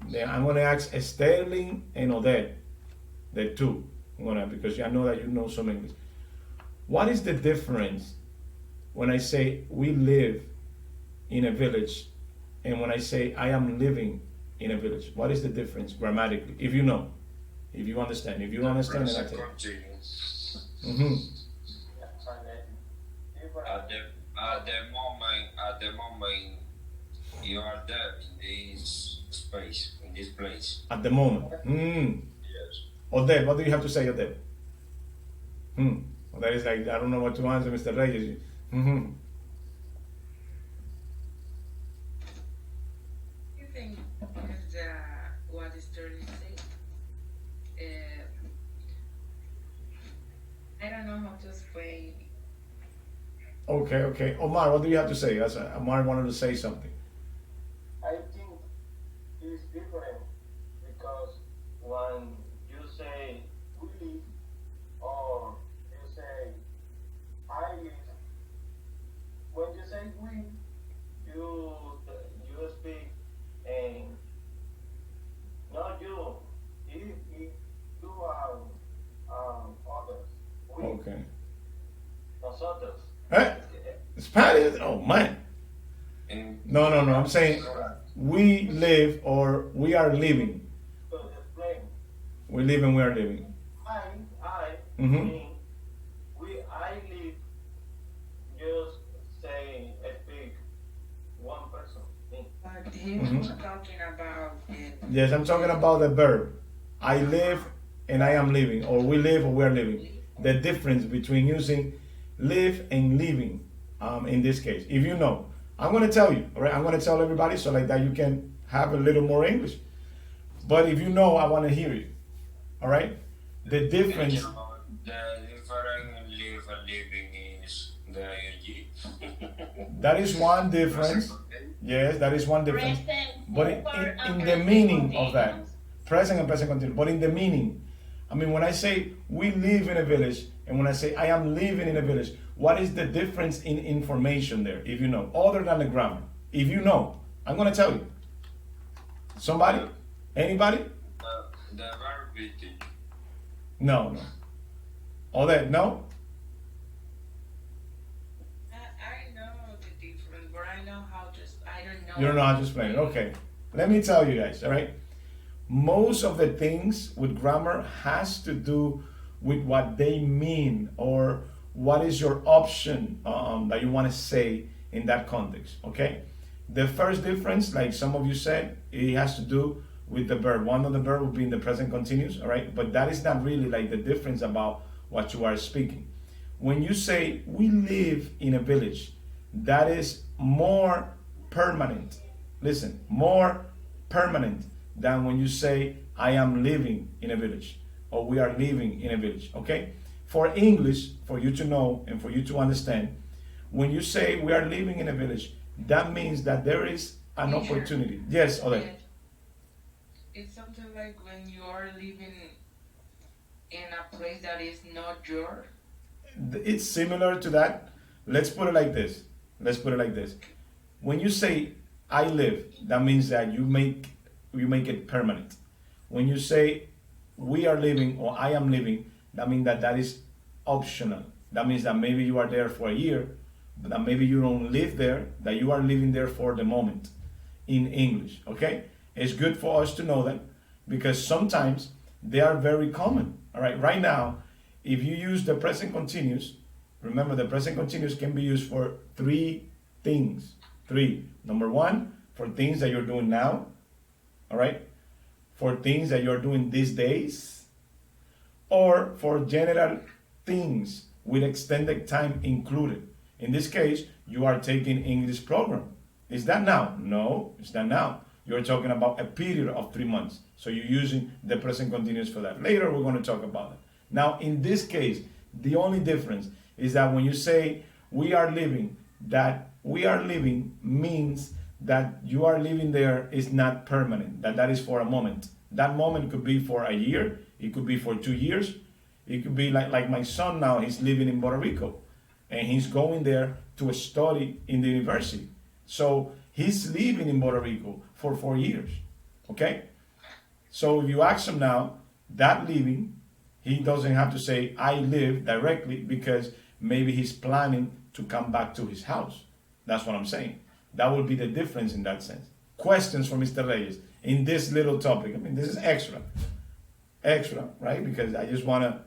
[SPEAKER 1] Then I'm gonna ask Sterling and Odette, the two. Because I know that you know some English. What is the difference when I say we live in a village and when I say I am living in a village? What is the difference grammatically? If you know, if you understand, if you don't understand, then that's it. Mm-hmm.
[SPEAKER 5] At the moment, you are there in this space, in this place.
[SPEAKER 1] At the moment.
[SPEAKER 5] Yes.
[SPEAKER 1] Odette, what do you have to say, Odette? That is like, I don't know what to answer, Mr. Reyes.
[SPEAKER 3] I think because what is Sterling saying, I don't know how to explain.
[SPEAKER 1] Okay. Omar, what do you have to say? Omar wanted to say something.
[SPEAKER 7] I think it's different because when you say we or you say I live, when you say we, you speak and not you. If you are others, we,
[SPEAKER 1] Okay.
[SPEAKER 7] nosotros.
[SPEAKER 1] Hey, Spanish? Oh, man. No. I'm saying we live or we are living.
[SPEAKER 7] To explain,
[SPEAKER 1] We live and we are living.
[SPEAKER 7] I
[SPEAKER 1] Mhm.
[SPEAKER 7] mean, I live, just say, speak one person, me.
[SPEAKER 3] But he's talking about it.
[SPEAKER 1] Yes, I'm talking about the verb. I live and I am living, or we live or we are living. The difference between using live and living in this case. If you know, I'm going to tell you, all right? I'm going to tell everybody so like that you can have a little more English. But if you know, I want to hear you, all right? The difference.
[SPEAKER 5] The different live and living is the ing.
[SPEAKER 1] That is one difference. Yes, that is one difference.
[SPEAKER 8] Present,
[SPEAKER 1] But
[SPEAKER 8] super,
[SPEAKER 1] in
[SPEAKER 8] and
[SPEAKER 1] the
[SPEAKER 8] present
[SPEAKER 1] meaning of that,
[SPEAKER 8] continuous.
[SPEAKER 1] present and present continuous, but in the meaning, I mean, when I say we live in a village, and when I say I am living in a village, what is the difference in information there, if you know, other than the grammar? If you know, I'm going to tell you. Somebody? Anybody?
[SPEAKER 5] The verb is
[SPEAKER 1] No. All that? No?
[SPEAKER 3] I know the difference, but I know how to. I don't know.
[SPEAKER 1] You don't know how to explain it. Okay. Let me tell you guys, all right? Most of the things with grammar has to do with what they mean or what is your option that you want to say in that context, okay? The first difference, like some of you said, it has to do with the verb. One of the verb will be in the present continuous, all right? But that is not really like the difference about what you are speaking. When you say we live in a village, that is more permanent. Listen, more permanent than when you say, I am living in a village or we are living in a village. Okay? For English, for you to know and for you to understand, when you say we are living in a village, that means that there is an
[SPEAKER 3] Teacher.
[SPEAKER 1] opportunity. Yes, Ole.
[SPEAKER 3] It's something like when you are living in a place that is not yours.
[SPEAKER 1] It's similar to that. Let's put it like this. Let's put it like this. When you say I live, that means that you make it permanent. When you say we are living or I am living, that means that that is optional. That means that maybe you are there for a year, but that maybe you don't live there, that you are living there for the moment in English. Okay? It's good for us to know that because sometimes they are very common. All right, right now, if you use the present continuous, remember the present continuous can be used for three things. Three. Number one, for things that you're doing now. All right, for things that you're doing these days, or for general things with extended time included. In this case, you are taking English program. Is that now? No, it's not now. You're talking about a period of 3 months. So you're using the present continuous for that. Later, we're going to talk about it. Now, in this case, the only difference is that when you say we are living, that we are living means that you are living there is not permanent, that is for a moment. That moment could be for a year, it could be for 2 years, it could be like my son now, he's living in Puerto Rico and he's going there to study in the university. So he's living in Puerto Rico for 4 years. Okay? So if you ask him now, that living, he doesn't have to say I live directly because maybe he's planning to come back to his house. That's what I'm saying. That would be the difference in that sense. Questions for Mr. Reyes in this little topic. I mean, this is extra. Extra, right? Because I just want to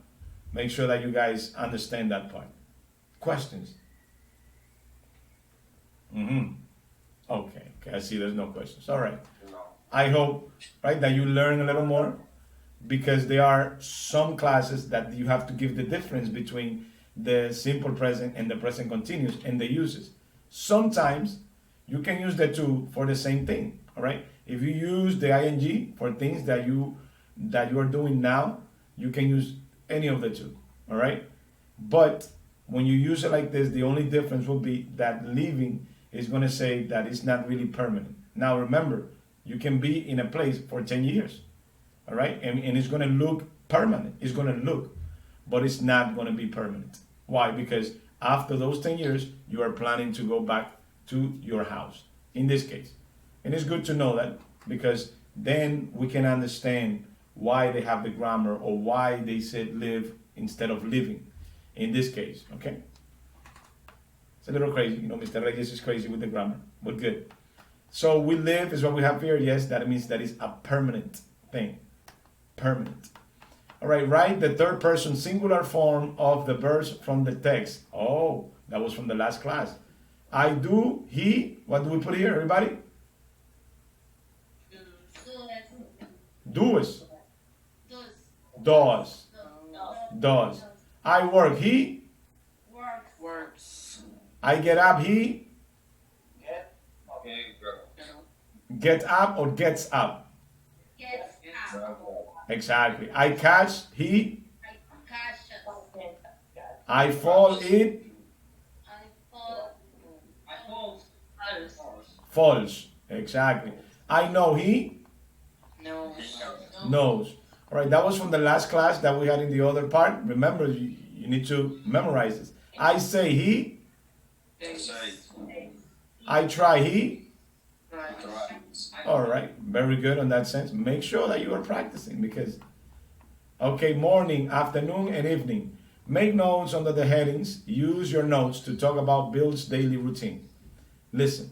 [SPEAKER 1] make sure that you guys understand that part. Questions? Okay, I see there's no questions. All right. I hope, right, that you learn a little more because there are some classes that you have to give the difference between the simple present and the present continuous and the uses. Sometimes you can use the two for the same thing, all right? If you use the ing for things that you are doing now, you can use any of the two, all right? But when you use it like this, the only difference will be that living is going to say that it's not really permanent. Now remember, you can be in a place for 10 years, all right? And it's going to look permanent. It's going to look, but it's not going to be permanent. Why? Because after those 10 years, you are planning to go back to your house, in this case. And it's good to know that because then we can understand why they have the grammar or why they said live instead of living in this case, okay? It's a little crazy, Mr. Reyes is crazy with the grammar, but good. So we live is what we have here. Yes, that means that is a permanent thing. Permanent. All right, write the third person singular form of the verbs from the text. Oh, that was from the last class. I do, he, what do we put here, everybody? Does. Does. Does. I work, he?
[SPEAKER 3] Works.
[SPEAKER 1] I get up, he? Get up or gets up?
[SPEAKER 4] Gets up.
[SPEAKER 1] Exactly. I catch, he?
[SPEAKER 4] Catches.
[SPEAKER 1] I fall, it?
[SPEAKER 4] I fall.
[SPEAKER 1] Falls. Exactly. I know, he? Knows. All right, that was from the last class that we had in the other part. Remember, you need to memorize this. I say, he? I try, he? All right, very good on that sense. Make sure that you are practicing because, okay, morning, afternoon, and evening. Make notes under the headings. Use your notes to talk about Bill's daily routine. Listen.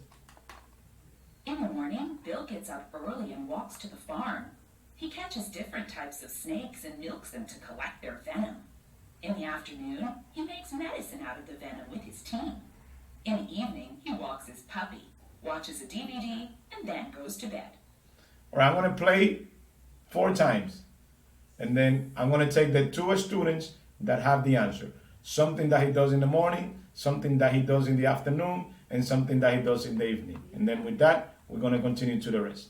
[SPEAKER 12] In the morning, Bill gets up early and walks to the farm. He catches different types of snakes and milks them to collect their venom. In the afternoon, he makes medicine out of the venom with his team. In the evening, he walks his puppy, watches a DVD, and then goes to bed.
[SPEAKER 1] All right, I'm going to play 4 times. And then I'm going to take the 2 students that have the answer. Something that he does in the morning, something that he does in the afternoon, and something that he does in the evening. And then with that, we're going to continue to the rest.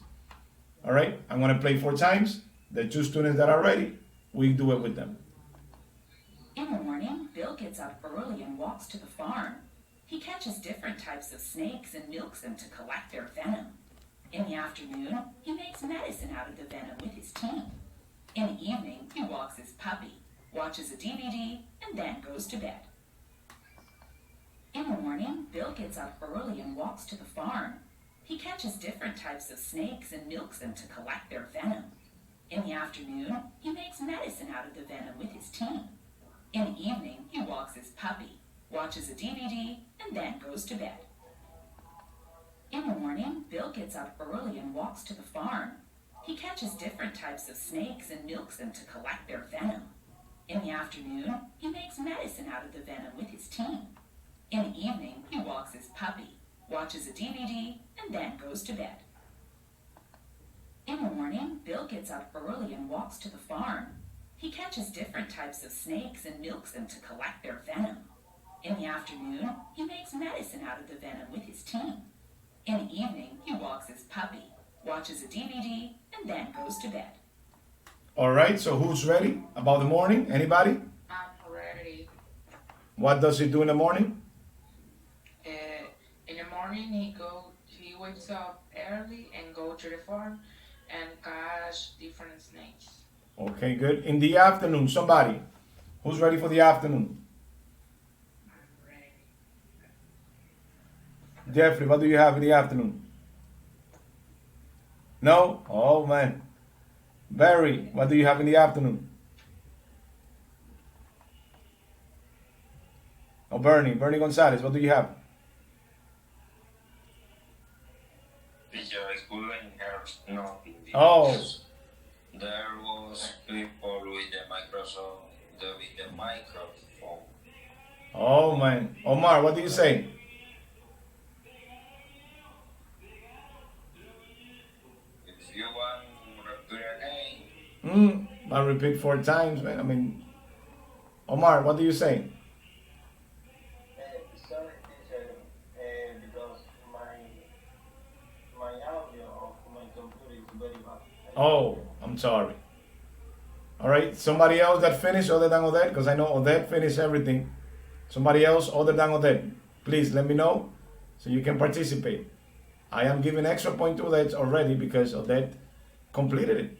[SPEAKER 1] All right, I'm going to play 4 times. The 2 students that are ready, we do it with them.
[SPEAKER 12] In the morning, Bill gets up early and walks to the farm. He catches different types of snakes and milks them to collect their venom. In the afternoon, he makes medicine out of the venom with his team. In the evening, he walks his puppy, watches a DVD, and then goes to bed. In the morning, Bill gets up early and walks to the farm. He catches different types of snakes and milks them to collect their venom. In the afternoon, he makes medicine out of the venom with his team. In the evening, he walks his puppy, watches a DVD, and then goes to bed. In the morning, Bill gets up early and walks to the farm. He catches different types of snakes and milks them to collect their venom. In the afternoon, he makes medicine out of the venom with his team. In the evening, he walks his puppy, watches a DVD, and then goes to bed. In the morning, Bill gets up early and walks to the farm. He catches different types of snakes and milks them to collect their venom. In the afternoon, he makes medicine out of the venom with his team. In the evening, he walks his puppy, watches a DVD, and then goes to bed.
[SPEAKER 1] All right, so who's ready about the morning? Anybody?
[SPEAKER 3] I'm ready.
[SPEAKER 1] What does he do in the morning?
[SPEAKER 3] In the morning, he wakes up early and go to the farm and catch different snakes.
[SPEAKER 1] Okay, good. In the afternoon, somebody. Who's ready for the afternoon?
[SPEAKER 3] I'm ready.
[SPEAKER 1] Jeffrey, what do you have in the afternoon? No? Oh, man. Barry, what do you have in the afternoon? Oh, Bernie Gonzalez, what do you have?
[SPEAKER 5] Teacher, I couldn't hear nothing.
[SPEAKER 1] Oh.
[SPEAKER 5] There was people with the with the microphone.
[SPEAKER 1] Oh, man. Omar, what do you say?
[SPEAKER 5] If you want to repeat again,
[SPEAKER 1] I'll repeat 4 times, man. I mean, Omar, what do you say?
[SPEAKER 7] Sorry, teacher, because my audio of my computer is very bad.
[SPEAKER 1] Oh, I'm sorry. All right, somebody else that finished other than Odette, because I know Odette finished everything. Somebody else other than Odette, please let me know so you can participate. I am giving extra point to Odette already because Odette completed it.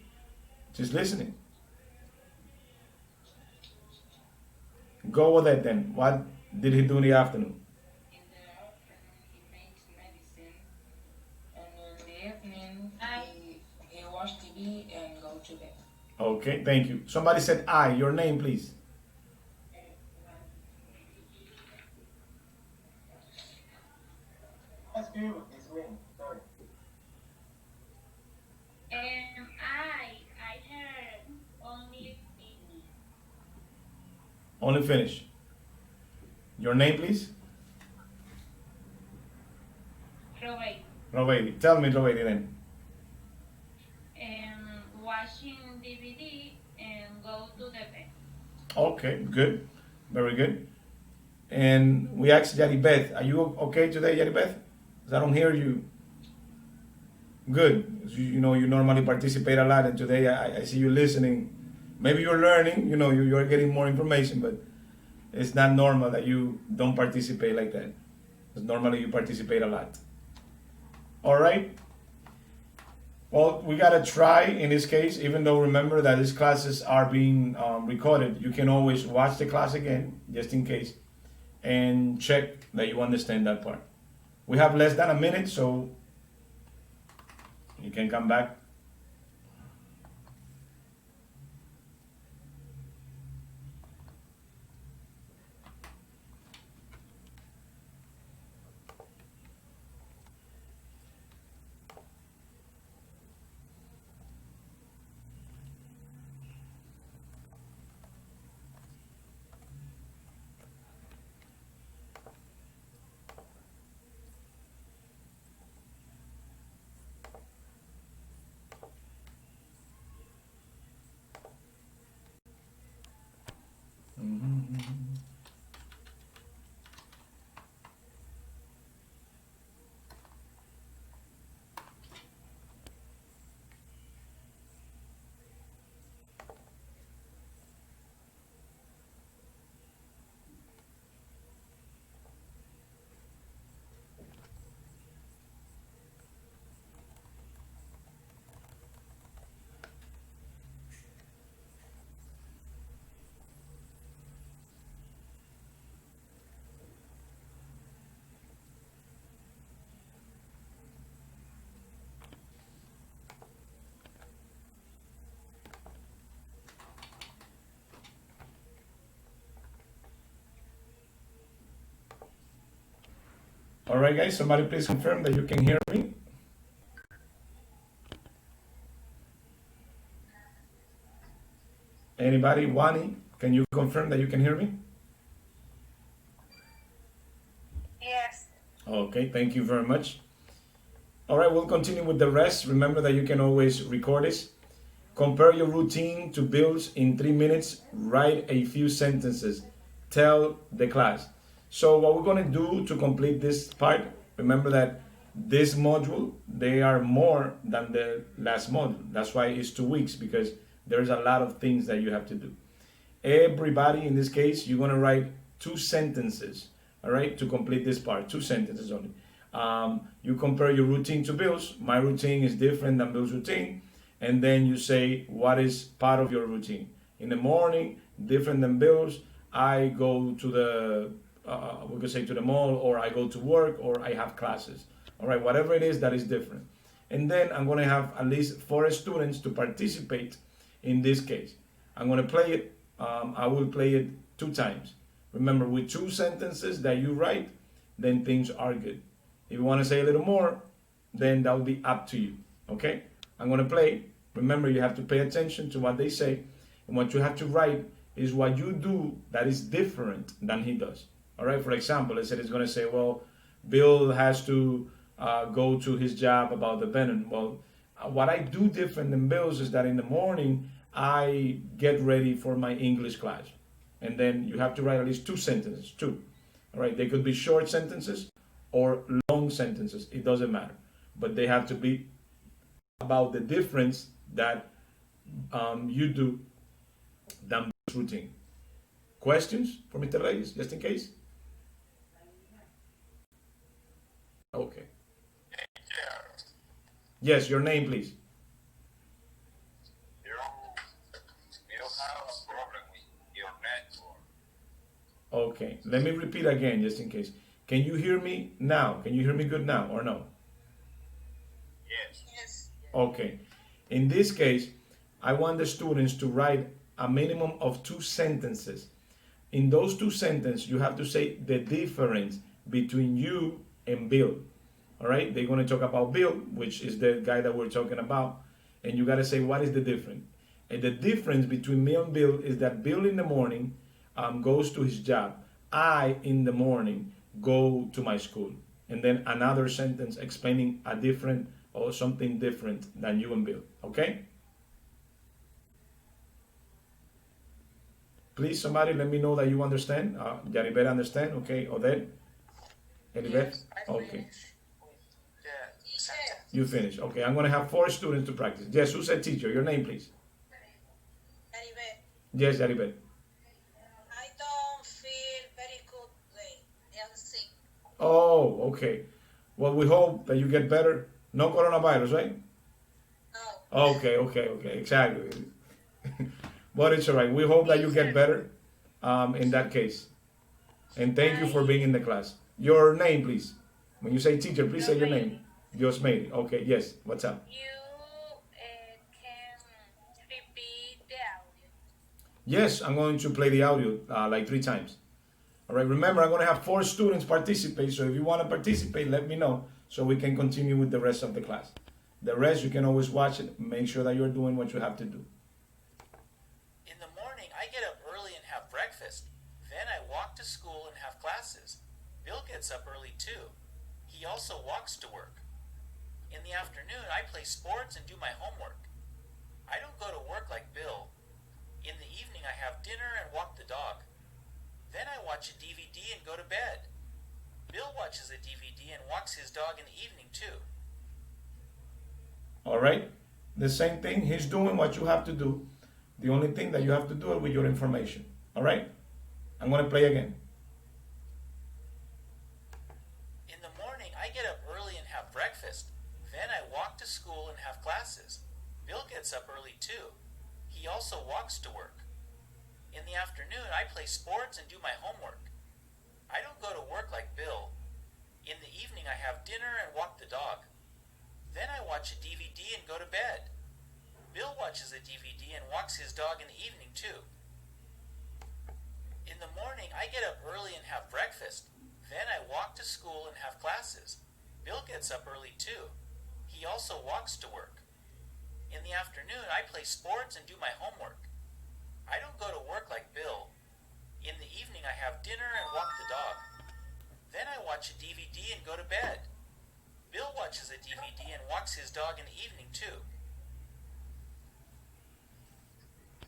[SPEAKER 1] She's listening. Go Odette then. What did he do in the afternoon?
[SPEAKER 3] In the afternoon, he makes medicine, and in the evening, he watch TV and go to bed.
[SPEAKER 1] Okay, thank you. Somebody said I. Your name, please.
[SPEAKER 7] That's you, it's me, sorry.
[SPEAKER 4] I heard only Disney.
[SPEAKER 1] Only finish. Your name, please. Robeidi. Tell me, Robeidi, then.
[SPEAKER 4] Watching DVD and go to the bed.
[SPEAKER 1] Okay, good. Very good. And we asked Yaribeth, are you okay today, Yaribeth? Because I don't hear you. Good. You know, you normally participate a lot, and today I see you listening. Maybe you're learning, you know, you're getting more information, but it's not normal that you don't participate like that. Because normally you participate a lot. All right? Well, we got to try in this case, even though remember that these classes are being recorded. You can always watch the class again, just in case, and check that you understand that part. We have less than a minute, so you can come back. All right, guys, somebody please confirm that you can hear me. Anybody? Wani, can you confirm that you can hear me?
[SPEAKER 10] Yes.
[SPEAKER 1] Okay, thank you very much. All right, we'll continue with the rest. Remember that you can always record this. Compare your routine to Bill's in 3 minutes. Write a few sentences. Tell the class. So what we're going to do to complete this part, remember that this module, they are more than the last module. That's why it's 2 weeks, because there's a lot of things that you have to do. Everybody, in this case, you're going to write 2 sentences, all right, to complete this part. 2 sentences only. You compare your routine to Bill's. My routine is different than Bill's routine. And then you say what is part of your routine. In the morning, different than Bill's, I go to the, we could say to the mall, or I go to work, or I have classes. All right, whatever it is that is different. And then I'm going to have at least 4 students to participate in this case. I'm going to play it. I will play it 2 times. Remember, with 2 sentences that you write, then things are good. If you want to say a little more, then that will be up to you. Okay? I'm going to play. Remember, you have to pay attention to what they say. And what you have to write is what you do that is different than he does. All right? For example, I said it's going to say, well, Bill has to go to his job about the venom. Well, what I do different than Bill's is that in the morning, I get ready for my English class. And then you have to write at least 2 sentences, 2. All right? They could be short sentences or long sentences. It doesn't matter. But they have to be about the difference that you do than this routine. Questions for Mr. Reyes, just in case? Okay. Yes, your name, please.
[SPEAKER 5] You don't have a problem with your network.
[SPEAKER 1] Okay, let me repeat again, just in case. Can you hear me now? Can you hear me good now, or no?
[SPEAKER 5] Yes.
[SPEAKER 1] Okay. In this case, I want the students to write a minimum of 2 sentences. In those 2 sentences, you have to say the difference between you and Bill. All right? They're going to talk about Bill, which is the guy that we're talking about. And you got to say, what is the difference? And the difference between me and Bill is that Bill in the morning goes to his job. I, in the morning, go to my school. And then another sentence explaining a different or something different than you and Bill. Okay? Please, somebody let me know that you understand. Yaribet understand? Okay, Odette? Yaribet? Okay. You finish. Okay, I'm going to have 4 students to practice. Yes, who said teacher? Your name, please.
[SPEAKER 6] Yaribet,
[SPEAKER 1] Yes, Yaribet.
[SPEAKER 6] I don't feel very good today. I'm sick.
[SPEAKER 1] Oh, okay. Well, we hope that you get better. No coronavirus, right?
[SPEAKER 6] No.
[SPEAKER 1] Okay, exactly. But it's all right. We hope that you get better in that case. And thank you for being in the class. Your name, please. When you say teacher, please say your name. Yosmeiri. Okay, yes. What's up?
[SPEAKER 10] You can repeat the audio.
[SPEAKER 1] Yes, I'm going to play the audio like 3 times. All right, remember, I'm going to have 4 students participate. So if you want to participate, let me know so we can continue with the rest of the class. The rest, you can always watch it. Make sure that you're doing what you have to do.
[SPEAKER 11] In the morning, I get up early and have breakfast. Then I walk to school and have classes. Bill gets up early too. He also walks to work. In the afternoon, I play sports and do my homework. I don't go to work like Bill. In the evening, I have dinner and walk the dog. Then I watch a DVD and go to bed. Bill watches a DVD and walks his dog in the evening too.
[SPEAKER 1] All right? The same thing. He's doing what you have to do. The only thing that you have to do it with your information. All right? I'm going to play again.
[SPEAKER 11] In the morning, I get up early and have breakfast. Then I walk to school and have classes. Bill gets up early too. He also walks to work. In the afternoon, I play sports and do my homework. I don't go to work like Bill. In the evening, I have dinner and walk the dog. Then I watch a DVD and go to bed. Bill watches a DVD and walks his dog in the evening too. In the morning, I get up early and have breakfast. Then I walk to school and have classes. Bill gets up early too. He also walks to work. In the afternoon, I play sports and do my homework. I don't go to work like Bill. In the evening, I have dinner and walk the dog. Then I watch a DVD and go to bed. Bill watches a DVD and walks his dog in the evening too.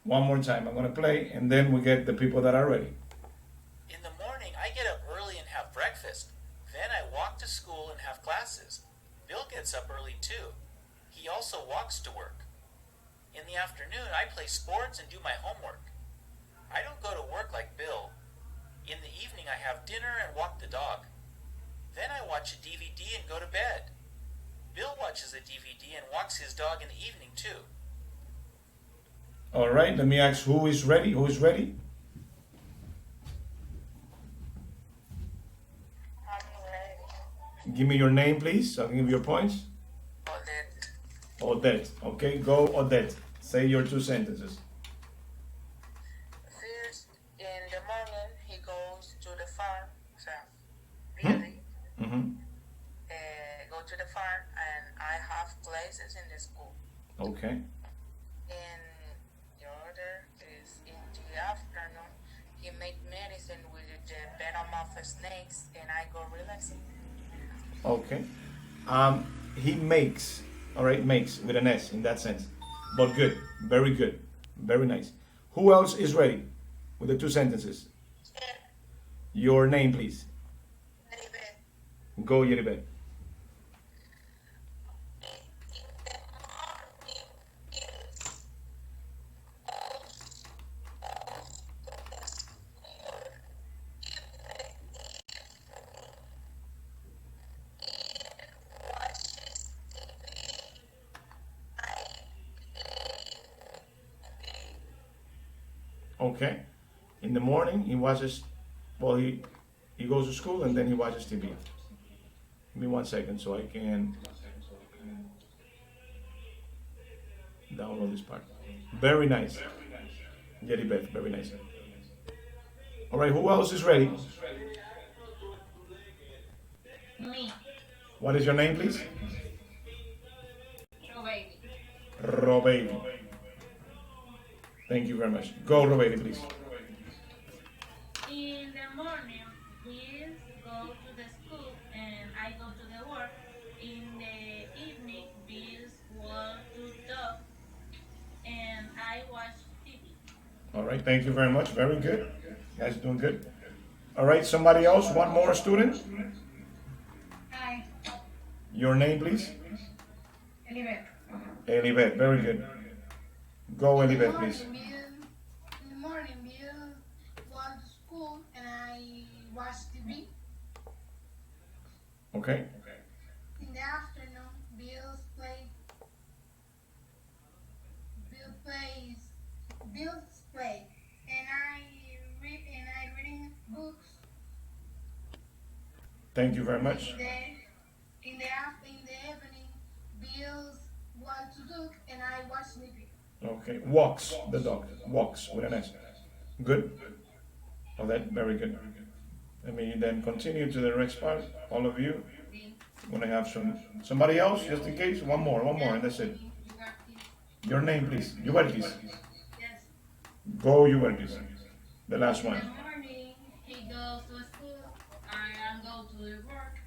[SPEAKER 1] One more time. I'm going to play, and then we get the people that are ready.
[SPEAKER 11] In the morning, I get up early and have breakfast. Then I walk to school and have classes. Bill gets up early too. He also walks to work. In the afternoon, I play sports and do my homework. I don't go to work like Bill. In the evening, I have dinner and walk the dog. Then I watch a DVD and go to bed. Bill watches a DVD and walks his dog in the evening too.
[SPEAKER 1] All right, let me ask who is ready? Who is ready? Give me your name, please. I'll give you your points.
[SPEAKER 3] Odette.
[SPEAKER 1] Odette. Okay, go Odette. Say your 2 sentences.
[SPEAKER 3] First, in the morning, he goes to the farm. So, really, go to the farm, and I have classes in the school.
[SPEAKER 1] Okay.
[SPEAKER 3] And the other is in the afternoon, he make medicine with the venom of snakes, and I go relaxing.
[SPEAKER 1] Okay. He makes, all right, makes with an S in that sense. But good. Very good. Very nice. Who else is ready with the 2 sentences? Your name, please. Go, Yeribet. Okay. In the morning, he watches, well, he goes to school and then he watches TV. Give me 1 second so I can download this part. Very nice. Jerry Beth, very nice. All right, who else is ready?
[SPEAKER 8] Me.
[SPEAKER 1] What is your name, please?
[SPEAKER 8] Baby.
[SPEAKER 1] Robaby. Thank you very much. Go, Robaby, please.
[SPEAKER 8] In the morning, we go to the school and I go to the work. In the evening, Bills walk to dog and I watch TV.
[SPEAKER 1] All right, thank you very much. Very good. You guys are doing good. All right, somebody else? One more student?
[SPEAKER 10] Hi,
[SPEAKER 1] Your name, please?
[SPEAKER 10] Elibet.
[SPEAKER 1] Elibet, very good. Go, Elibet, please.
[SPEAKER 10] In the morning, Bill went to school and I watch TV.
[SPEAKER 1] Okay.
[SPEAKER 10] In the afternoon, Bill play, and I reading books.
[SPEAKER 1] Thank you very much.
[SPEAKER 10] In the evening, Bill want to do and I watch TV.
[SPEAKER 1] Okay. Walks, the dog. Walks with an S. Good. Oh, that very good. Let me then continue to the next part. All of you. I'm gonna have somebody else, just in case. One more, and that's it. Your name, please. Yubertis.
[SPEAKER 8] Yes.
[SPEAKER 1] Go, Yubertis. The last
[SPEAKER 8] In
[SPEAKER 1] one.
[SPEAKER 8] the morning, he goes to school. I go to the work.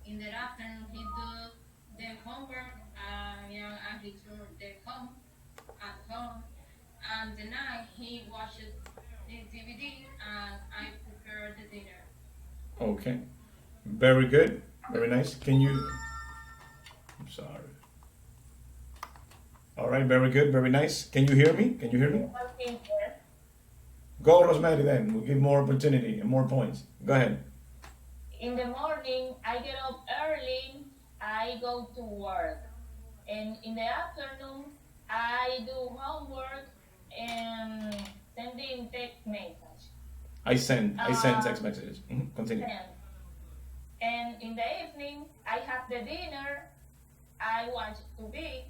[SPEAKER 8] In the afternoon, he do the homework. And he do the home at home. And the night, he watches the DVD and I prepare the dinner.
[SPEAKER 1] Okay. Very good. Very nice. Can you? I'm sorry. All right. Very good. Very nice. Can you hear me? Can you hear me? Go, Rosemary. Then we'll give more opportunity and more points. Go ahead.
[SPEAKER 13] In the morning, I get up early, I go to work. And in the afternoon, I do homework and sending text message.
[SPEAKER 1] I send text messages. Continue.
[SPEAKER 13] And in the evening, I have the dinner, I watch TV,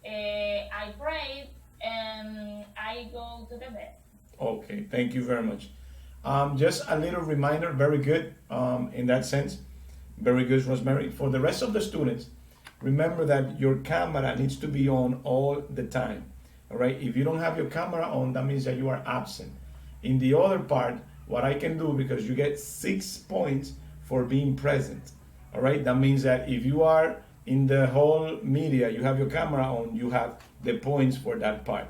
[SPEAKER 13] I pray, and I go to the bed.
[SPEAKER 1] Okay. Thank you very much. Just a little reminder, very good in that sense. Very good, Rosemary. For the rest of the students, remember that your camera needs to be on all the time. All right. If you don't have your camera on, that means that you are absent. In the other part, what I can do, because you get 6 points for being present. All right. That means that if you are in the whole media, you have your camera on, you have the points for that part.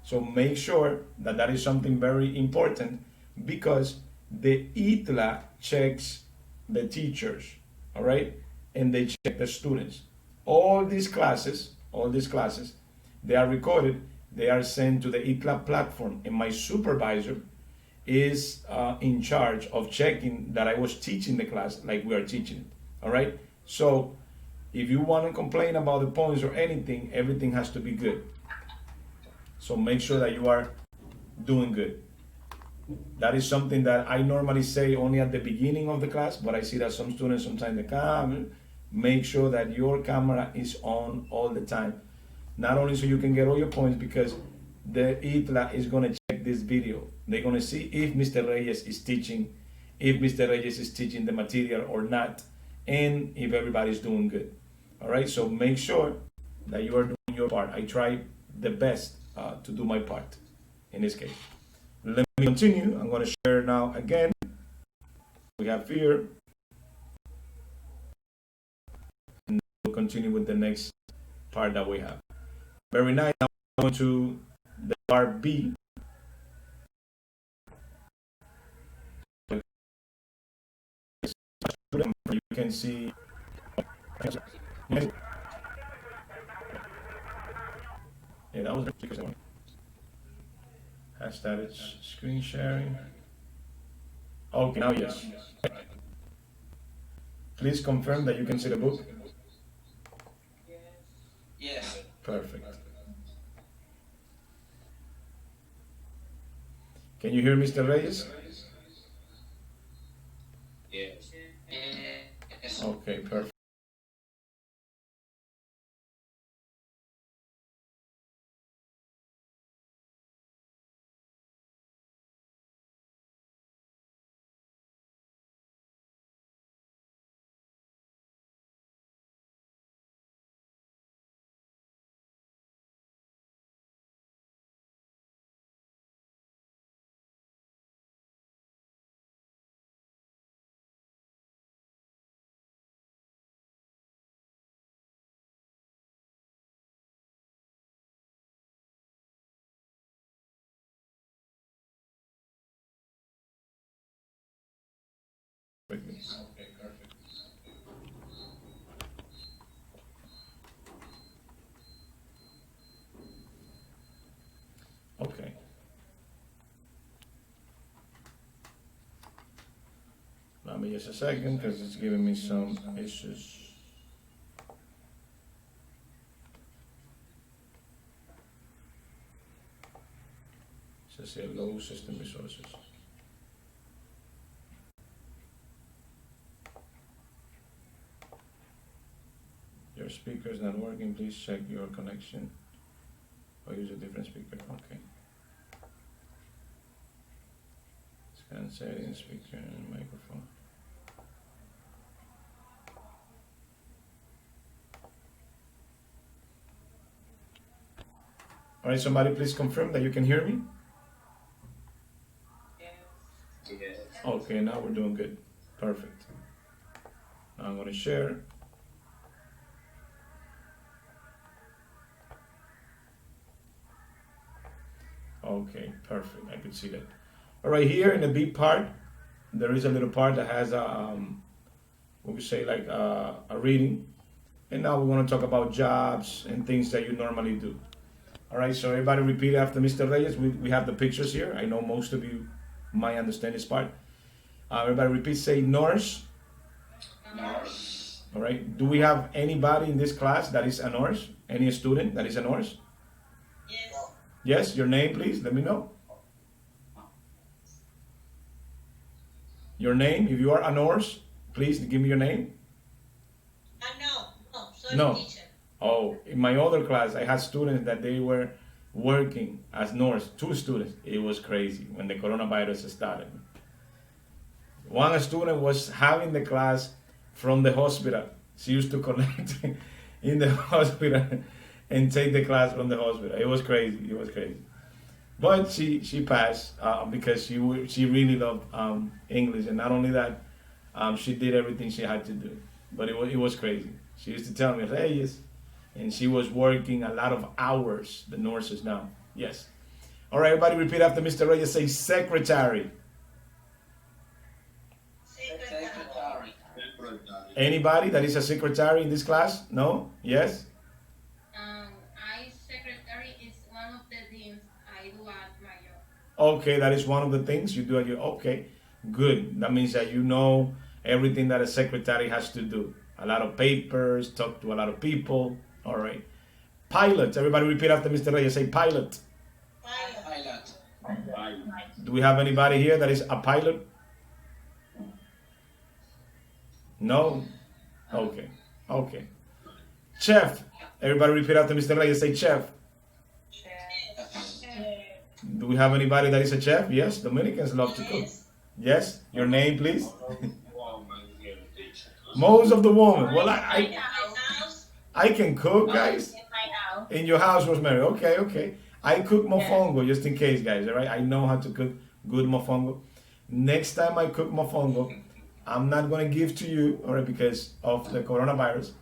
[SPEAKER 1] So make sure that that is something very important, because the Itla checks the teachers, all right, and they check the students. All these classes, they are recorded. They are sent to the Itla platform, and my supervisor is in charge of checking that I was teaching the class like we are teaching it. All right. So if you want to complain about the points or anything, everything has to be good. So make sure that you are doing good. That is something that I normally say only at the beginning of the class, but I see that some students sometimes they come. Make sure that your camera is on all the time. Not only so you can get all your points, because the ITLA is going to check this video. They're going to see if Mr. Reyes is teaching, if Mr. Reyes is teaching the material or not, and if everybody's doing good. All right, so make sure that you are doing your part. I try the best to do my part in this case. Let me continue. I'm going to share now again. We have here. And we'll continue with the next part that we have. Very nice. Now I'm going to the part B. You can see. Yeah, that was because has started screen sharing. Okay, now yes. Please confirm that you can see the book.
[SPEAKER 2] Yes.
[SPEAKER 1] Perfect. Can you hear Mr. Reyes?
[SPEAKER 2] Yes. Yes.
[SPEAKER 1] Okay, perfect. Okay, perfect. Okay. Allow me just a second because it's giving me some issues. It says here low system resources. Your speaker is not working. Please check your connection or use a different speaker. Okay. Scan settings, speaker and microphone. All right, somebody please confirm that you can hear me.
[SPEAKER 2] Yes.
[SPEAKER 1] Okay, now we're doing good. Perfect. Now I'm going to share. Okay, perfect. I can see that. All right, here in the B part, there is a little part that has what we say like a reading. And now we want to talk about jobs and things that you normally do. All right, so everybody repeat after Mr. Reyes. We have the pictures here. I know most of you might understand this part. Everybody repeat, say nurse.
[SPEAKER 2] Nurse.
[SPEAKER 1] All right, do we have anybody in this class that is a nurse? Any student that is a nurse?
[SPEAKER 6] Yes.
[SPEAKER 1] Yes, your name please, let me know. Your name, if you are a nurse, please give me your name.
[SPEAKER 6] No, sorry,
[SPEAKER 1] No.
[SPEAKER 6] teacher.
[SPEAKER 1] Oh, in my other class, I had students that they were working as nurse, 2 students. It was crazy when the coronavirus started. One student was having the class from the hospital. She used to connect in the hospital and take the class from the hospital. It was crazy. It was crazy. But she passed because she really loved English, and not only that, she did everything she had to do. But it was crazy. She used to tell me, Reyes, and she was working a lot of hours. The nurses now. Yes. All right, everybody, repeat after Mr. Reyes. Say secretary.
[SPEAKER 6] Secretary.
[SPEAKER 1] Anybody that is a secretary in this class? No? Yes?
[SPEAKER 4] I secretary is one of the things I do at my job.
[SPEAKER 1] Okay, that is one of the things you do at your. Okay, good. That means that you know everything that a secretary has to do. A lot of papers, talk to a lot of people. All right. Pilot. Everybody repeat after Mr. Reyes. Say pilot.
[SPEAKER 6] Pilot.
[SPEAKER 1] Do we have anybody here that is a pilot? No? Okay. Okay. Chef. Everybody repeat after Mr. Reyes. Say chef. Do we have anybody that is a chef? Yes, Dominicans love to cook. Yes, your name, please. Most of the women. Well, I can cook, guys. In your house, Rosemary. Okay, okay. I cook mofongo just in case, guys. All right, I know how to cook good mofongo. Next time I cook mofongo, I'm not gonna give to you, all right, because of the coronavirus.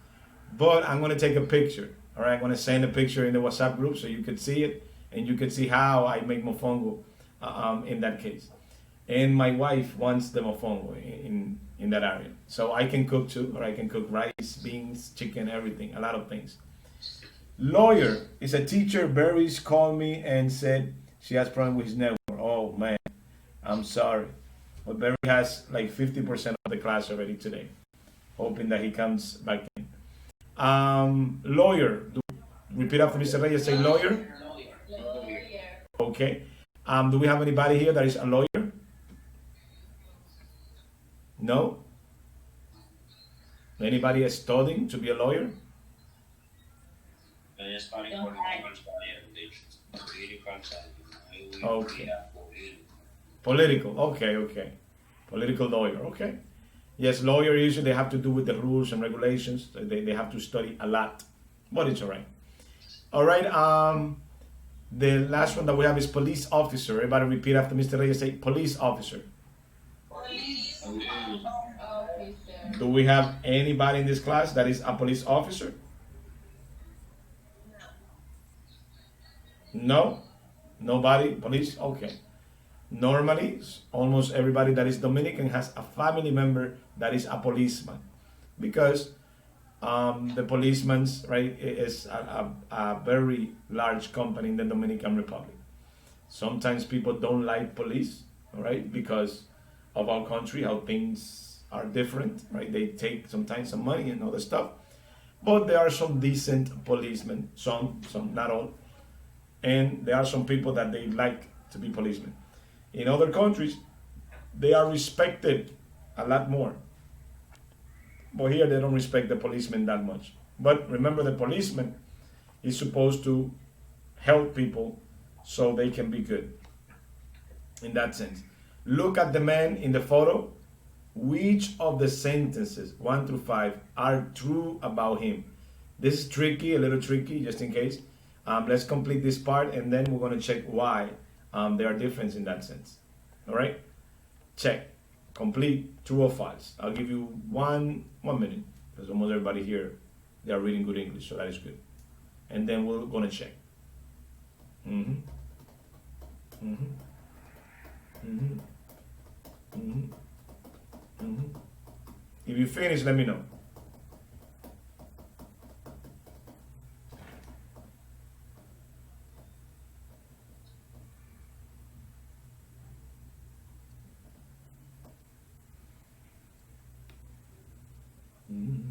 [SPEAKER 1] But I'm gonna take a picture. All right, I'm gonna send a picture in the WhatsApp group so you could see it and you could see how I make mofongo in that case. And my wife wants the mofongo in that area. So I can cook too, or I can cook rice, beans, chicken, everything, a lot of things. Lawyer is a teacher. Barry's called me and said she has problem with his network. Oh man, I'm sorry. But Barry has like 50% of the class already today. Hoping that he comes back in. Lawyer. Repeat after Mr. Reyes. Say lawyer. Okay. Do we have anybody here that is a lawyer? No? Anybody is studying to be a lawyer?
[SPEAKER 5] I study political science, political science.
[SPEAKER 1] Okay. Political. Okay, okay. Political lawyer. Okay. Yes, lawyer usually they have to do with the rules and regulations. They have to study a lot. But it's all right. All right. The last one that we have is police officer. Everybody repeat after Mr. Reyes. Say police officer.
[SPEAKER 6] Police
[SPEAKER 13] Officer.
[SPEAKER 1] Do we have anybody in this class that is a police officer? No? Nobody? Police? Okay. Normally, almost everybody that is Dominican has a family member that is a policeman. Because the policeman's, right, is a very large company in the Dominican Republic. Sometimes people don't like police, all right, because of our country, how things are different, right? They take sometimes some money and other stuff. But there are some decent policemen, some, not all. And there are some people that they like to be policemen. In other countries, they are respected a lot more. But here they don't respect the policeman that much. But remember, the policeman is supposed to help people so they can be good. In that sense. Look at the man in the photo. Which of the sentences, 1 through 5, are true about him? This is tricky, a little tricky, just in case. Let's complete this part and then we're going to check why there are differences in that sense. All right? Check. Complete, true or false. I'll give you one minute because almost everybody here, they are reading good English, so that is good. And then we're going to check. Mm-hmm. Mm-hmm. Mm-hmm. Mm-hmm. Mm-hmm. If you finish, let me know. Mm-hmm.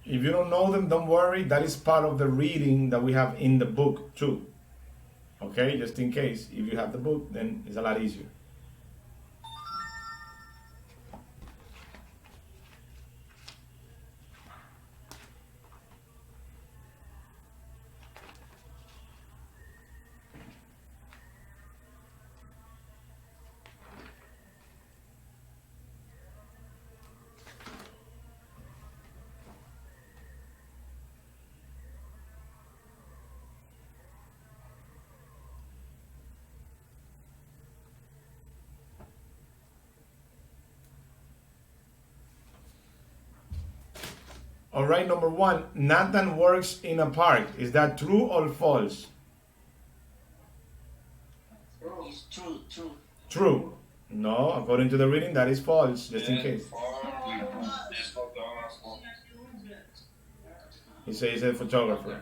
[SPEAKER 1] If you don't know them, don't worry. That is part of the reading that we have in the book too. Okay, just in case. If you have the book, then it's a lot easier. All right, number one, Nathan works in a park. Is that true or false?
[SPEAKER 2] It's true, true.
[SPEAKER 1] True. No, according to the reading, that is false, just in case. He says he's a photographer.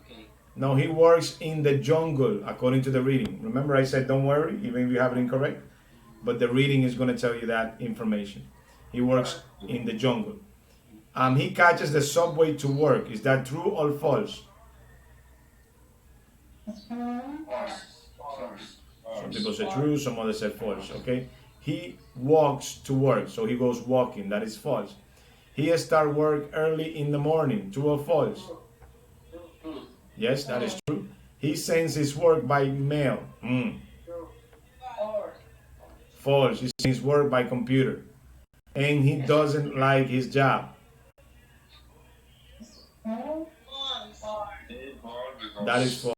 [SPEAKER 2] Okay.
[SPEAKER 1] No, he works in the jungle, according to the reading. Remember I said don't worry, even if you have it incorrect? But the reading is going to tell you that information. He works in the jungle. He catches the subway to work. Is that true or false? Some people say true, some others say false. Okay. He walks to work, so he goes walking. That is false. He starts work early in the morning. True or false? Yes, that is true. He sends his work by mail. False. He sends work by computer. And he doesn't like his job. That is false.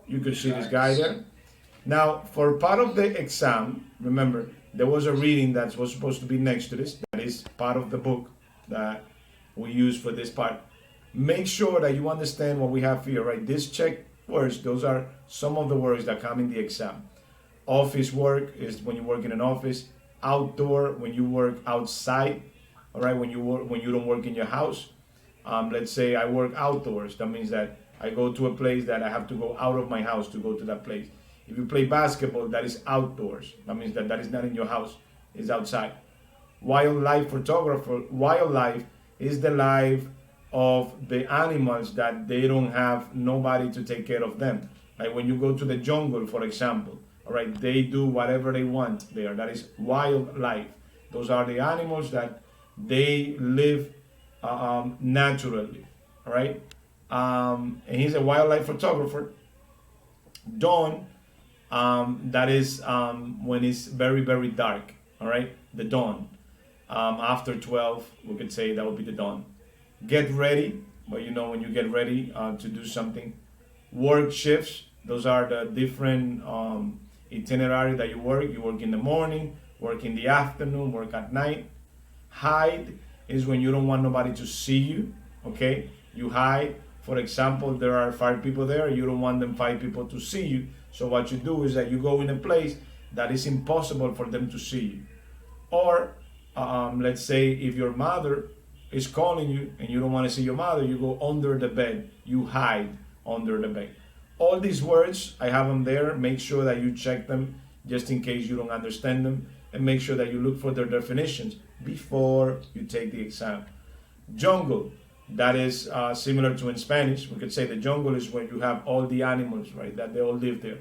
[SPEAKER 1] You could see this guy there. Now, for part of the exam, remember, there was a reading that was supposed to be next to this. That is part of the book that we use for this part. Make sure that you understand what we have here, right? These check words, those are some of the words that come in the exam. Office work is when you work in an office. Outdoor, when you work outside. All right, when you don't work in your house. Let's say I work outdoors. That means that I go to a place that I have to go out of my house to go to that place. If you play basketball, that is outdoors. That means that is not in your house. It's outside. Wildlife photographer. Wildlife is the life of the animals that they don't have nobody to take care of them. Like when you go to the jungle, for example, all right, they do whatever they want there. That is wildlife. Those are the animals that they live naturally, all right? And he's a wildlife photographer. Dawn, that is when it's very, very dark, all right? The dawn. After 12, we could say that would be the dawn. Get ready, well, you know, when you get ready to do something. Work shifts, those are the different itinerary that you work. You work in the morning, work in the afternoon, work at night. Hide is when you don't want nobody to see you, okay? You hide. For example, there are 5 people there. You don't want them 5 people to see you. So what you do is that you go in a place that is impossible for them to see you. Or let's say if your mother is calling you and you don't want to see your mother, you go under the bed. You hide under the bed. All these words, I have them there. Make sure that you check them just in case you don't understand them. And make sure that you look for their definitions before you take the exam. Jungle, that is similar to in Spanish. We could say the jungle is when you have all the animals, right, that they all live there.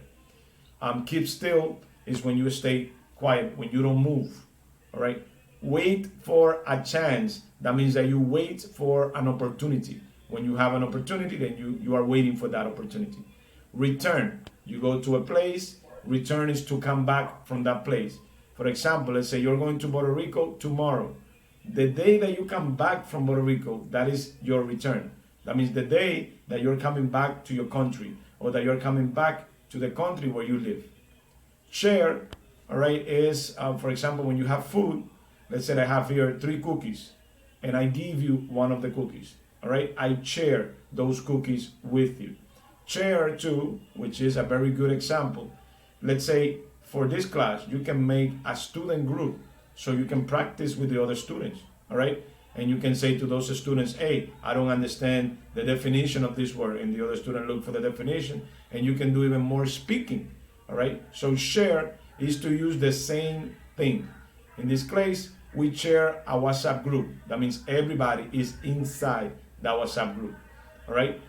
[SPEAKER 1] Keep still is when you stay quiet, when you don't move, all right? Wait for a chance. That means that you wait for an opportunity. When you have an opportunity, then you are waiting for that opportunity. Return, you go to a place. Return is to come back from that place. For example, let's say you're going to Puerto Rico tomorrow. The day that you come back from Puerto Rico, that is your return. That means the day that you're coming back to your country or that you're coming back to the country where you live. Share, all right, is, for example, when you have food, let's say I have here 3 cookies and I give you one of the cookies, all right? I share those cookies with you. Share too, which is a very good example. Let's say for this class, you can make a student group so you can practice with the other students, all right? And you can say to those students, hey, I don't understand the definition of this word. And the other student look for the definition. And you can do even more speaking, all right? So share is to use the same thing. In this case, we share a WhatsApp group. That means everybody is inside that WhatsApp group. All right.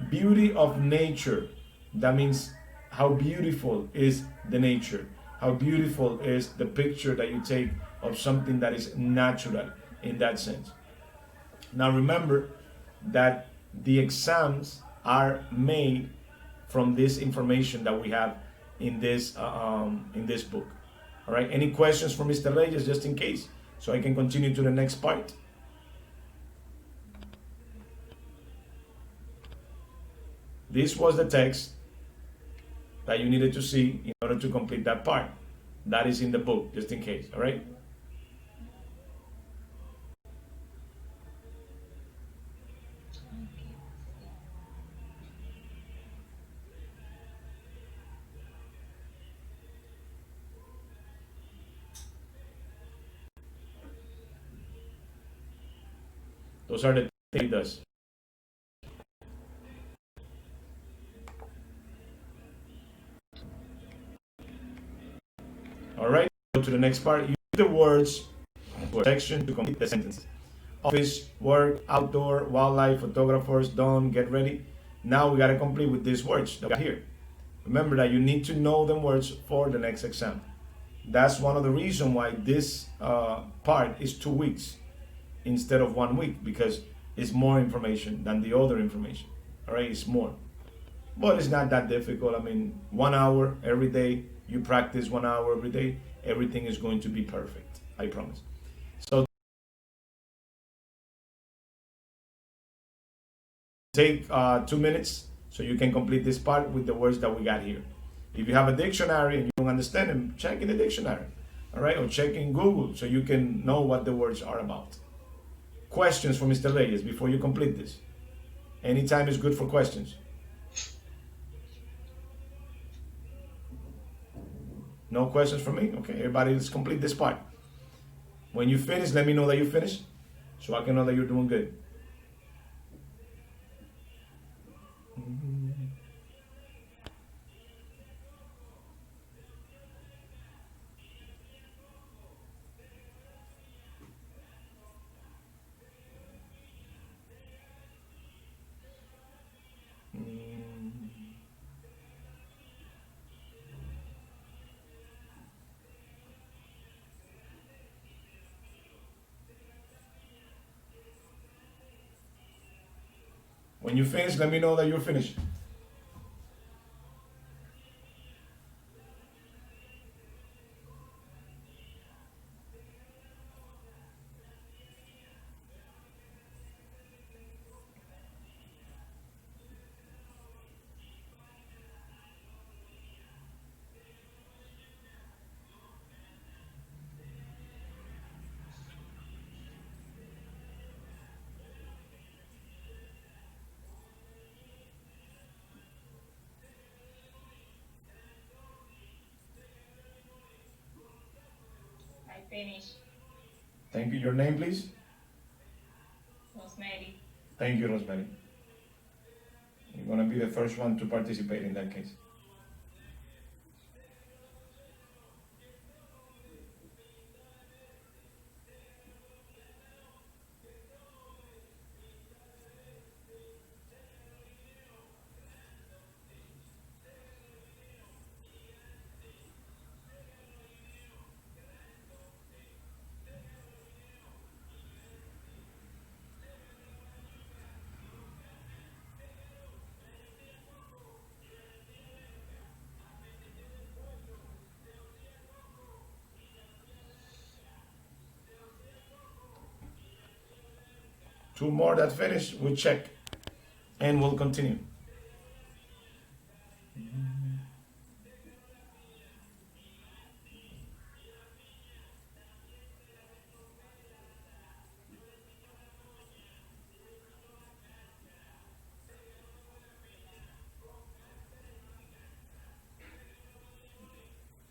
[SPEAKER 1] Beauty of nature. That means how beautiful is the nature. How beautiful is the picture that you take of something that is natural in that sense. Now remember that the exams are made from this information that we have in this book. All right. Any questions for Mr. Reyes, just in case, so I can continue to the next part? This was the text that you needed to see in order to complete that part. That is in the book, just in case. All right. Those are the things he does. All right, go to the next part. Use the words for section to complete the sentence. Office, work, outdoor, wildlife, photographers, done, get ready. Now we got to complete with these words that we got here. Remember that you need to know the words for the next exam. That's one of the reasons why this part is 2 weeks instead of 1 week, because it's more information than the other information. All right, it's more. But it's not that difficult. I mean, 1 hour every day, you practice 1 hour every day, everything is going to be perfect. I promise. So take 2 minutes so you can complete this part with the words that we got here. If you have a dictionary and you don't understand them, check in the dictionary. All right, or check in Google so you can know what the words are about. Questions for Mr. Reyes before you complete this? Anytime is good for questions. No questions for me? Okay, everybody, let's complete this part. When you finish, let me know that you finished so I can know that you're doing good. When you finish, let me know that you're finished.
[SPEAKER 13] I finish.
[SPEAKER 1] Thank you. Your name, please?
[SPEAKER 13] Rosemary.
[SPEAKER 1] Thank you, Rosemary. You're going to be the first one to participate in that case. Two more that finish, we check and we'll continue.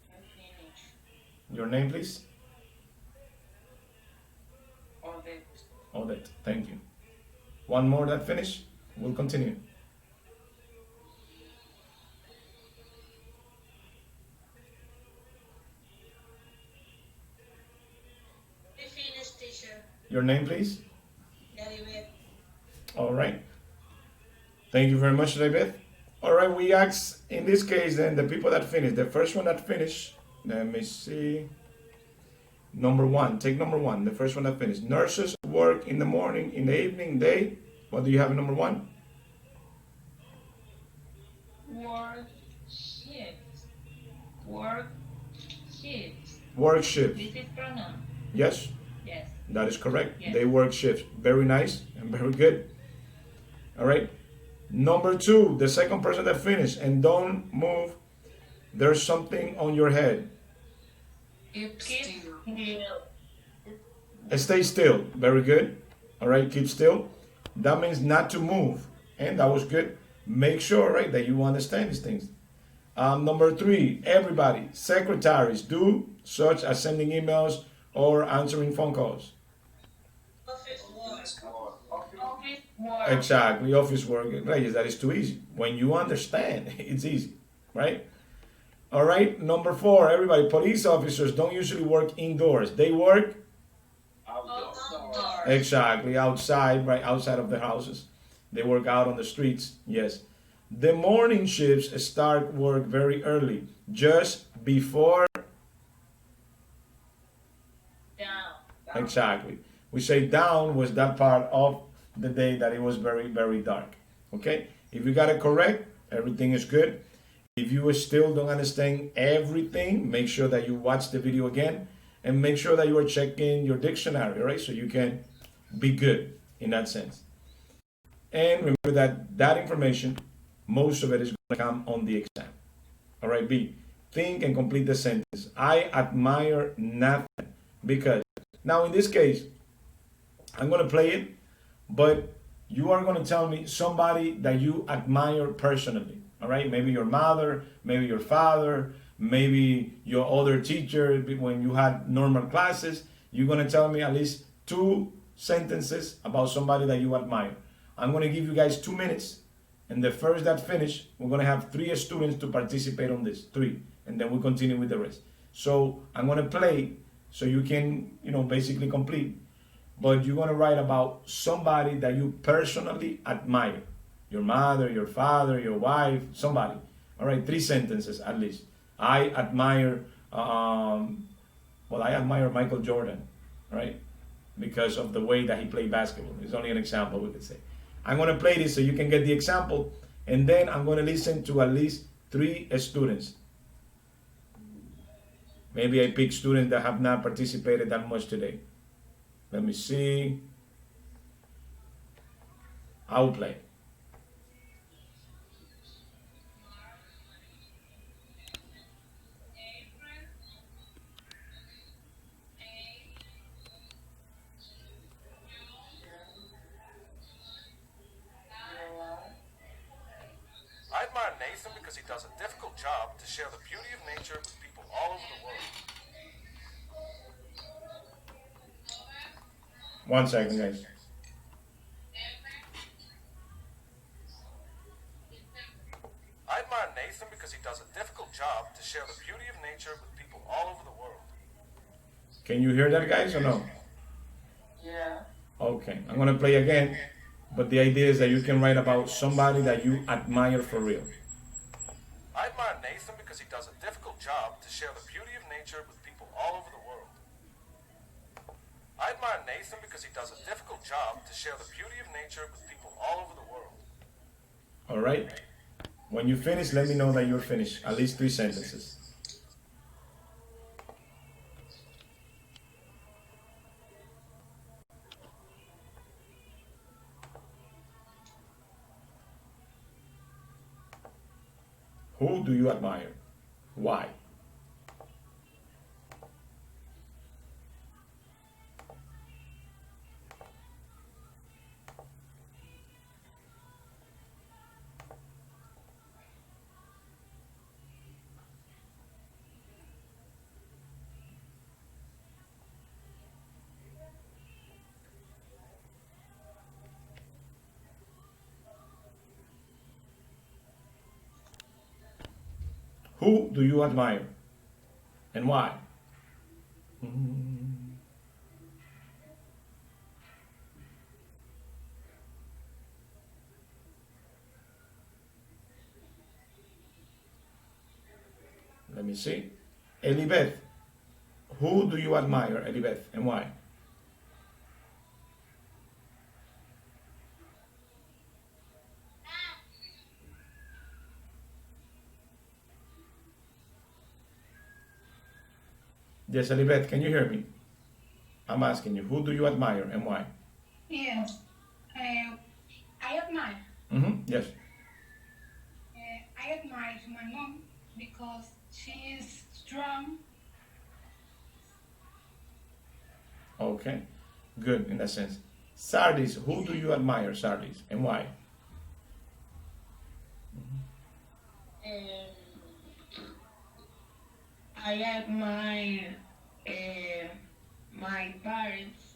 [SPEAKER 13] I finish.
[SPEAKER 1] Your name, please?
[SPEAKER 3] Odette.
[SPEAKER 1] Odette. Thank you. One more that finish, we'll continue. Your name, please.
[SPEAKER 6] Yaribet.
[SPEAKER 1] All right. Thank you very much, David. All right, we asked, in this case, then the people that finished, the first one that finished, let me see. Number one, take number one, the first one that finished. Nurses work in the morning, in the evening, day. What do you have in number one?
[SPEAKER 13] Work shift. Work shift.
[SPEAKER 1] Work shift.
[SPEAKER 13] This is pronoun.
[SPEAKER 1] Yes,
[SPEAKER 13] Yes.
[SPEAKER 1] that is correct.
[SPEAKER 13] Yes.
[SPEAKER 1] They work shifts. Very nice and very good. All right. Number two, the second person that finished, and don't move. There's something on your head.
[SPEAKER 3] Keep
[SPEAKER 13] Keep
[SPEAKER 3] still.
[SPEAKER 13] still.
[SPEAKER 1] Stay still. Very good. All right, keep still. That means not to move. And that was good. Make sure, right, that you understand these things. Number three, everybody, secretaries do such as sending emails or answering phone calls.
[SPEAKER 6] Office work.
[SPEAKER 13] Office work.
[SPEAKER 1] Exactly, office work. Reyes, that is too easy. When you understand, it's easy, right? All right, number four, everybody, police officers don't usually work indoors. They work
[SPEAKER 5] Outdoors.
[SPEAKER 6] Outdoors.
[SPEAKER 1] exactly outside, right outside of the houses. They work out on the streets, yes. The morning shifts start work very early, just before.
[SPEAKER 13] Down.
[SPEAKER 1] Exactly. We say down was that part of the day that it was very, very dark. Okay? If you got it correct, everything is good. If you still don't understand everything, make sure that you watch the video again and make sure that you are checking your dictionary, right? So you can be good in that sense. And remember that that information, most of it is going to come on the exam. All right, B. Think and complete the sentence. I admire nothing because. Now, in this case, I'm going to play it, but you are going to tell me somebody that you admire personally. All right, maybe your mother, maybe your father, maybe your other teacher when you had normal classes. You're going to tell me at least two sentences about somebody that you admire. I'm going to give you guys 2 minutes, and the first that finish, we're going to have 3 students to participate on this, 3, and then we'll continue with the rest. So I'm going to play so you can, basically complete. But you're going to write about somebody that you personally admire. Your mother, your father, your wife, somebody. All right, 3 sentences at least. I admire, I admire Michael Jordan, right? Because of the way that he played basketball. It's only an example, we could say. I'm going to play this so you can get the example, and then I'm going to listen to at least 3 students. Maybe I pick students that have not participated that much today. Let me see. I'll play.
[SPEAKER 11] I admire Nathan because he does a difficult job to share the beauty of nature with people all over the world.
[SPEAKER 1] 1 second, guys.
[SPEAKER 11] I admire Nathan because he does a difficult job to share the beauty of nature with people all over the world.
[SPEAKER 1] Can you hear that, guys, or no?
[SPEAKER 3] Yeah.
[SPEAKER 1] Okay, I'm going to play again, but the idea is that you can write about somebody that you admire for real.
[SPEAKER 11] I admire Nathan because he does a difficult job to share the beauty of nature with people all over the world. I admire Nathan because he does a difficult job to share the beauty of nature with people all over the world.
[SPEAKER 1] All right? When you finish, let me know that you're finished. At least 3 sentences. Who do you admire? Why? Who do you admire? And why? me see. Elibeth, who do you admire, Elibeth, and why? Yes, Elibeth, can you hear me? I'm asking you, who do you admire and why?
[SPEAKER 10] Yes, I admire.
[SPEAKER 1] Yes.
[SPEAKER 10] I admire my mom because she is strong.
[SPEAKER 1] Okay, good in that sense. Sardis, who do you admire, Sardis, and why?
[SPEAKER 8] I admire my parents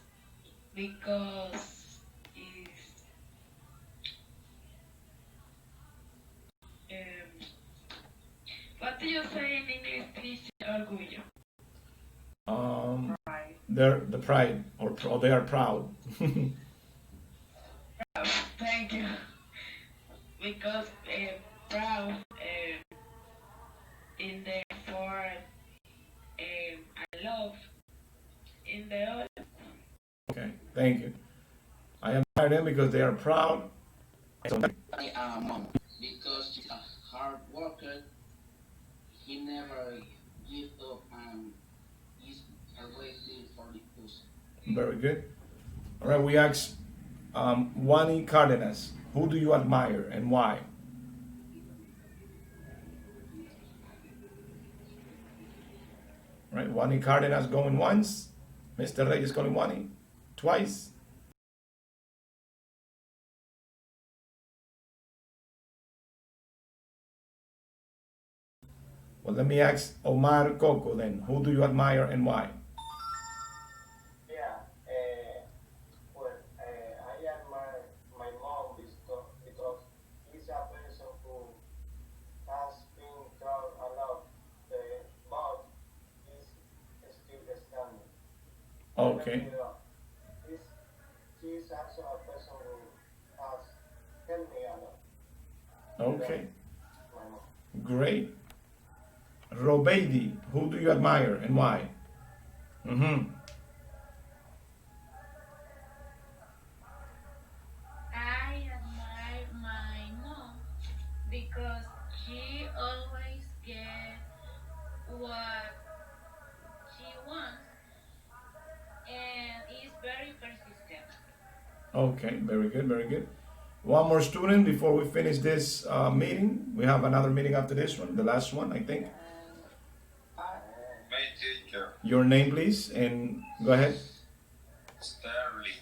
[SPEAKER 8] because it's, um, what do you say in English, teacher? Orgullo. Pride.
[SPEAKER 1] They're the pride, or they are proud.
[SPEAKER 8] Thank you. Because proud in the for I love in the other.
[SPEAKER 1] Okay, thank you. I admire them because they are proud.
[SPEAKER 2] My mom, because she's a hard worker, he never give up and is always live for the person.
[SPEAKER 1] Very good. All right, we asked Wani Cardenas, who do you admire and why? Right, Wani Cardenas going once, Mr. Reyes going Wani twice. Well, let me ask Omar Coco then, who do you admire and why?
[SPEAKER 7] Yeah, I admire my mom because he's a person who has been through a lot, but he's still standing.
[SPEAKER 1] Okay,
[SPEAKER 7] He's, she's also a person who has helped me a lot.
[SPEAKER 1] okay,
[SPEAKER 7] My mom.
[SPEAKER 1] great. Robeidi, who do you admire and why?
[SPEAKER 13] I admire my mom because she always gets what she wants and is very persistent.
[SPEAKER 1] Okay, very good, very good. One more student before we finish this meeting. We have another meeting after this one, the last one, I think.
[SPEAKER 5] My teacher,
[SPEAKER 1] Your name, please, and go ahead.
[SPEAKER 5] Sterling.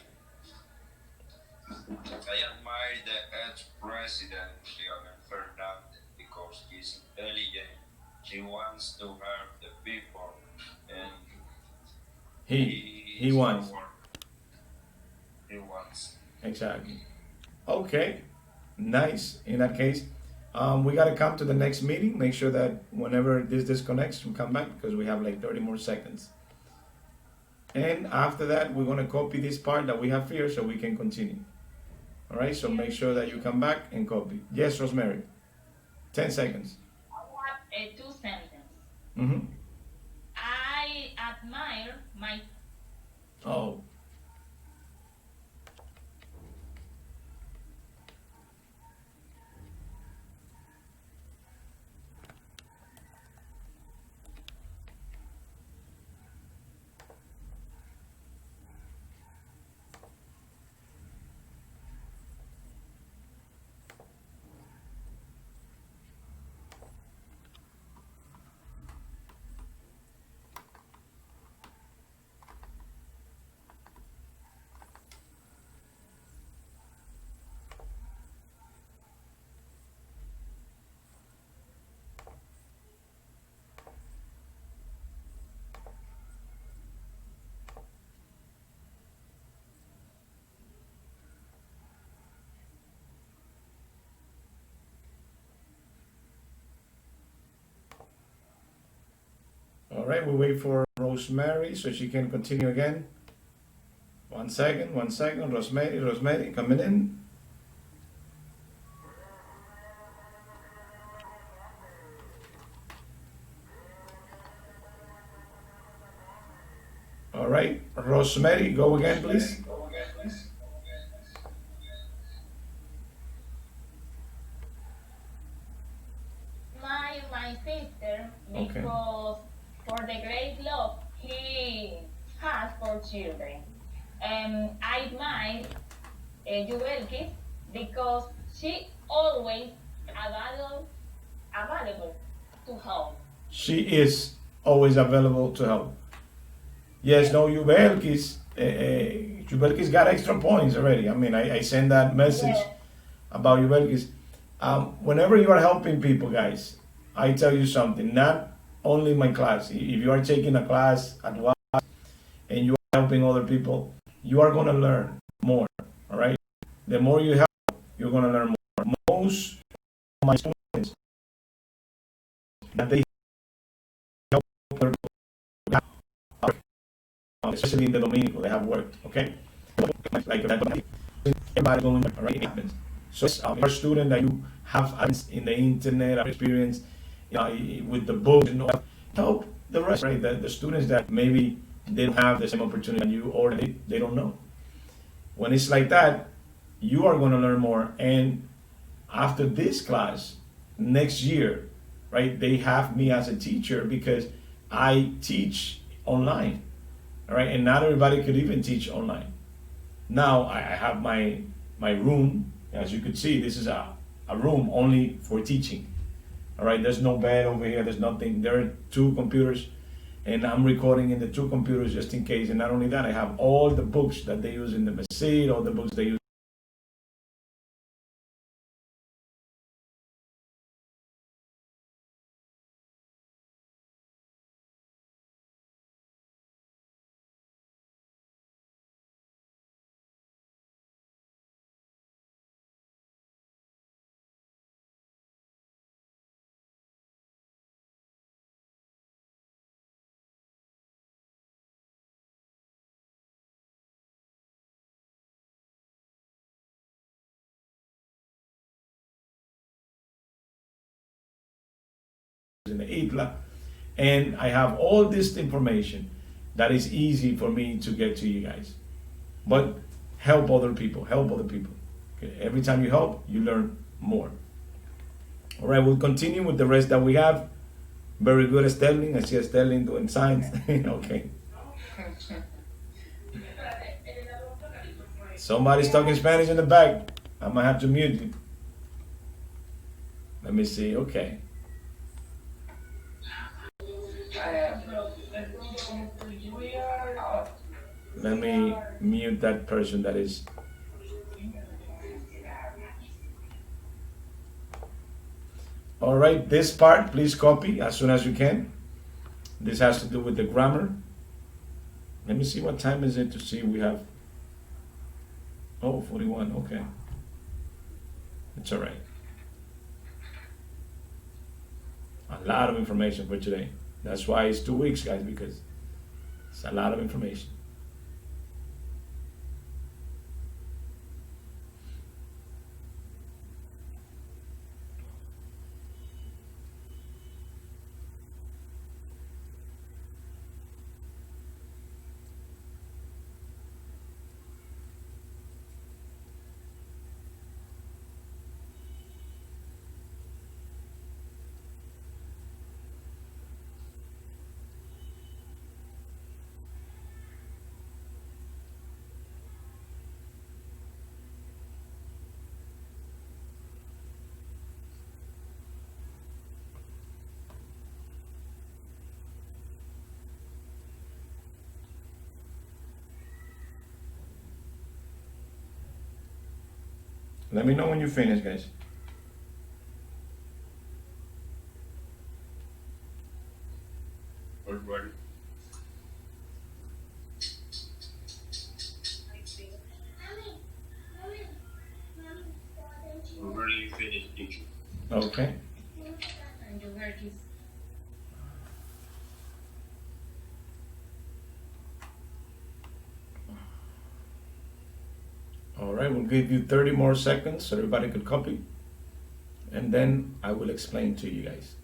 [SPEAKER 5] I admire the ex-president, Leonel Fernandez, because he's intelligent, he wants to help the people, and
[SPEAKER 1] He
[SPEAKER 5] is
[SPEAKER 1] wants.
[SPEAKER 5] our- he wants.
[SPEAKER 1] Exactly. Okay, nice. In that case, we got to come to the next meeting. Make sure that whenever this disconnects, we come back because we have like 30 more seconds. And after that, we're going to copy this part that we have here so we can continue. All right, so make sure that you come back and copy. Yes, Rosemary. 10 seconds.
[SPEAKER 13] I have a two sentence.
[SPEAKER 1] Mm-hmm.
[SPEAKER 13] I admire my
[SPEAKER 1] Oh, all right. We wait for Rosemary so she can continue again. 1 second, 1 second. Rosemary, coming in. Rosemary, go again, please.
[SPEAKER 13] My sister,
[SPEAKER 1] Okay.
[SPEAKER 13] because for the great love he has for children. I admire Juvelkis because she always available to help.
[SPEAKER 1] She is always available to help. Yes, no, Jubelkis got extra points already. I mean, I send that message
[SPEAKER 13] Yes.
[SPEAKER 1] about Jubelkis. Whenever you are helping people, guys, I tell you something. Not only my class. If you are taking a class at once and you are helping other people, you are gonna learn more. All right. The more you help, you're gonna learn more. Most of my students that they help other people, especially in the Dominico, they have worked. Okay. Like that, everybody going right. It happens. So a student that you have in the internet experience, with the book and all, help the rest, right? The students that maybe they don't have the same opportunity as you, or they don't know. When it's like that, you are going to learn more. And after this class, next year, right, they have me as a teacher because I teach online, all right? And not everybody could even teach online. Now I have my room. As you could see, this is a room only for teaching. All right, there's no bed over here. There's nothing. There are two computers, and I'm recording in the two computers just in case. And not only that, I have all the books that they use in the Masjid, all the books they use in the Itla, and I have all this information that is easy for me to get to you guys. But help other people. Help other people. Okay? Every time you help, you learn more. All right, we'll continue with the rest that we have. Very good, Sterling. I see Sterling doing signs. Okay. Somebody's talking Spanish in the back. I might have to mute you. Let me see. Okay. Let me mute that person that is. All right, this part, please copy as soon as you can. This has to do with the grammar. Let me see what time is it to see we have. Oh, 41, okay. It's all right. A lot of information for today. That's why it's 2 weeks, guys, because it's a lot of information. Let me know when you finish, guys.
[SPEAKER 5] Already. Already finished teaching.
[SPEAKER 1] Okay.
[SPEAKER 3] And your work is
[SPEAKER 1] All right, we'll give you 30 more seconds so everybody could copy. And then I will explain to you guys.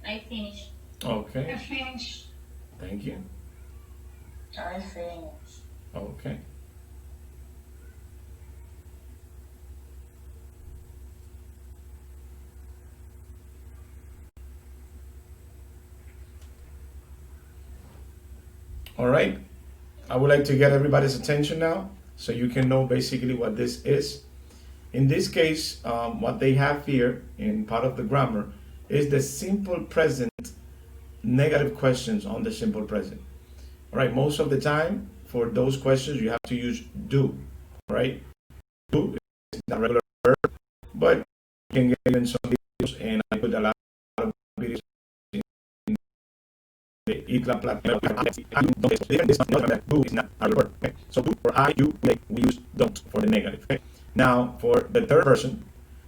[SPEAKER 4] I finish.
[SPEAKER 1] Okay.
[SPEAKER 10] I finish.
[SPEAKER 1] Thank you.
[SPEAKER 3] I finish.
[SPEAKER 1] Okay. All right. I would like to get everybody's attention now so you can know basically what this is. In this case, what they have here in part of the grammar is the simple present negative questions on the simple present. All right, most of the time for those questions you have to use do. All right, do is not a regular verb, but you can get in some videos, and I put a lot of videos in the Itla platform. Do is not a verb. Okay? So do for I, you, they, we use don't for the negative. Okay? Now for the third person,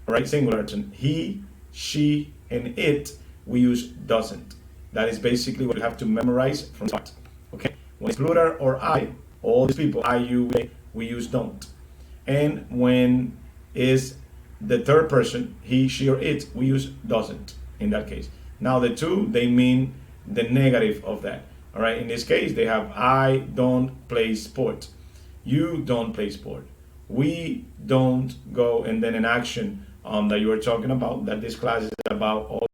[SPEAKER 1] all right, singular person, he, she, and it, we use doesn't. That is basically what you have to memorize from start. Okay? When it's plural or I, all these people, I, you, they, we use don't. And when is the third person, he, she, or it, we use doesn't in that case. Now the two, they mean the negative of that. All right, in this case, they have I don't play sport. You don't play sport. We don't go, and then an action that you were talking about, that this class is about all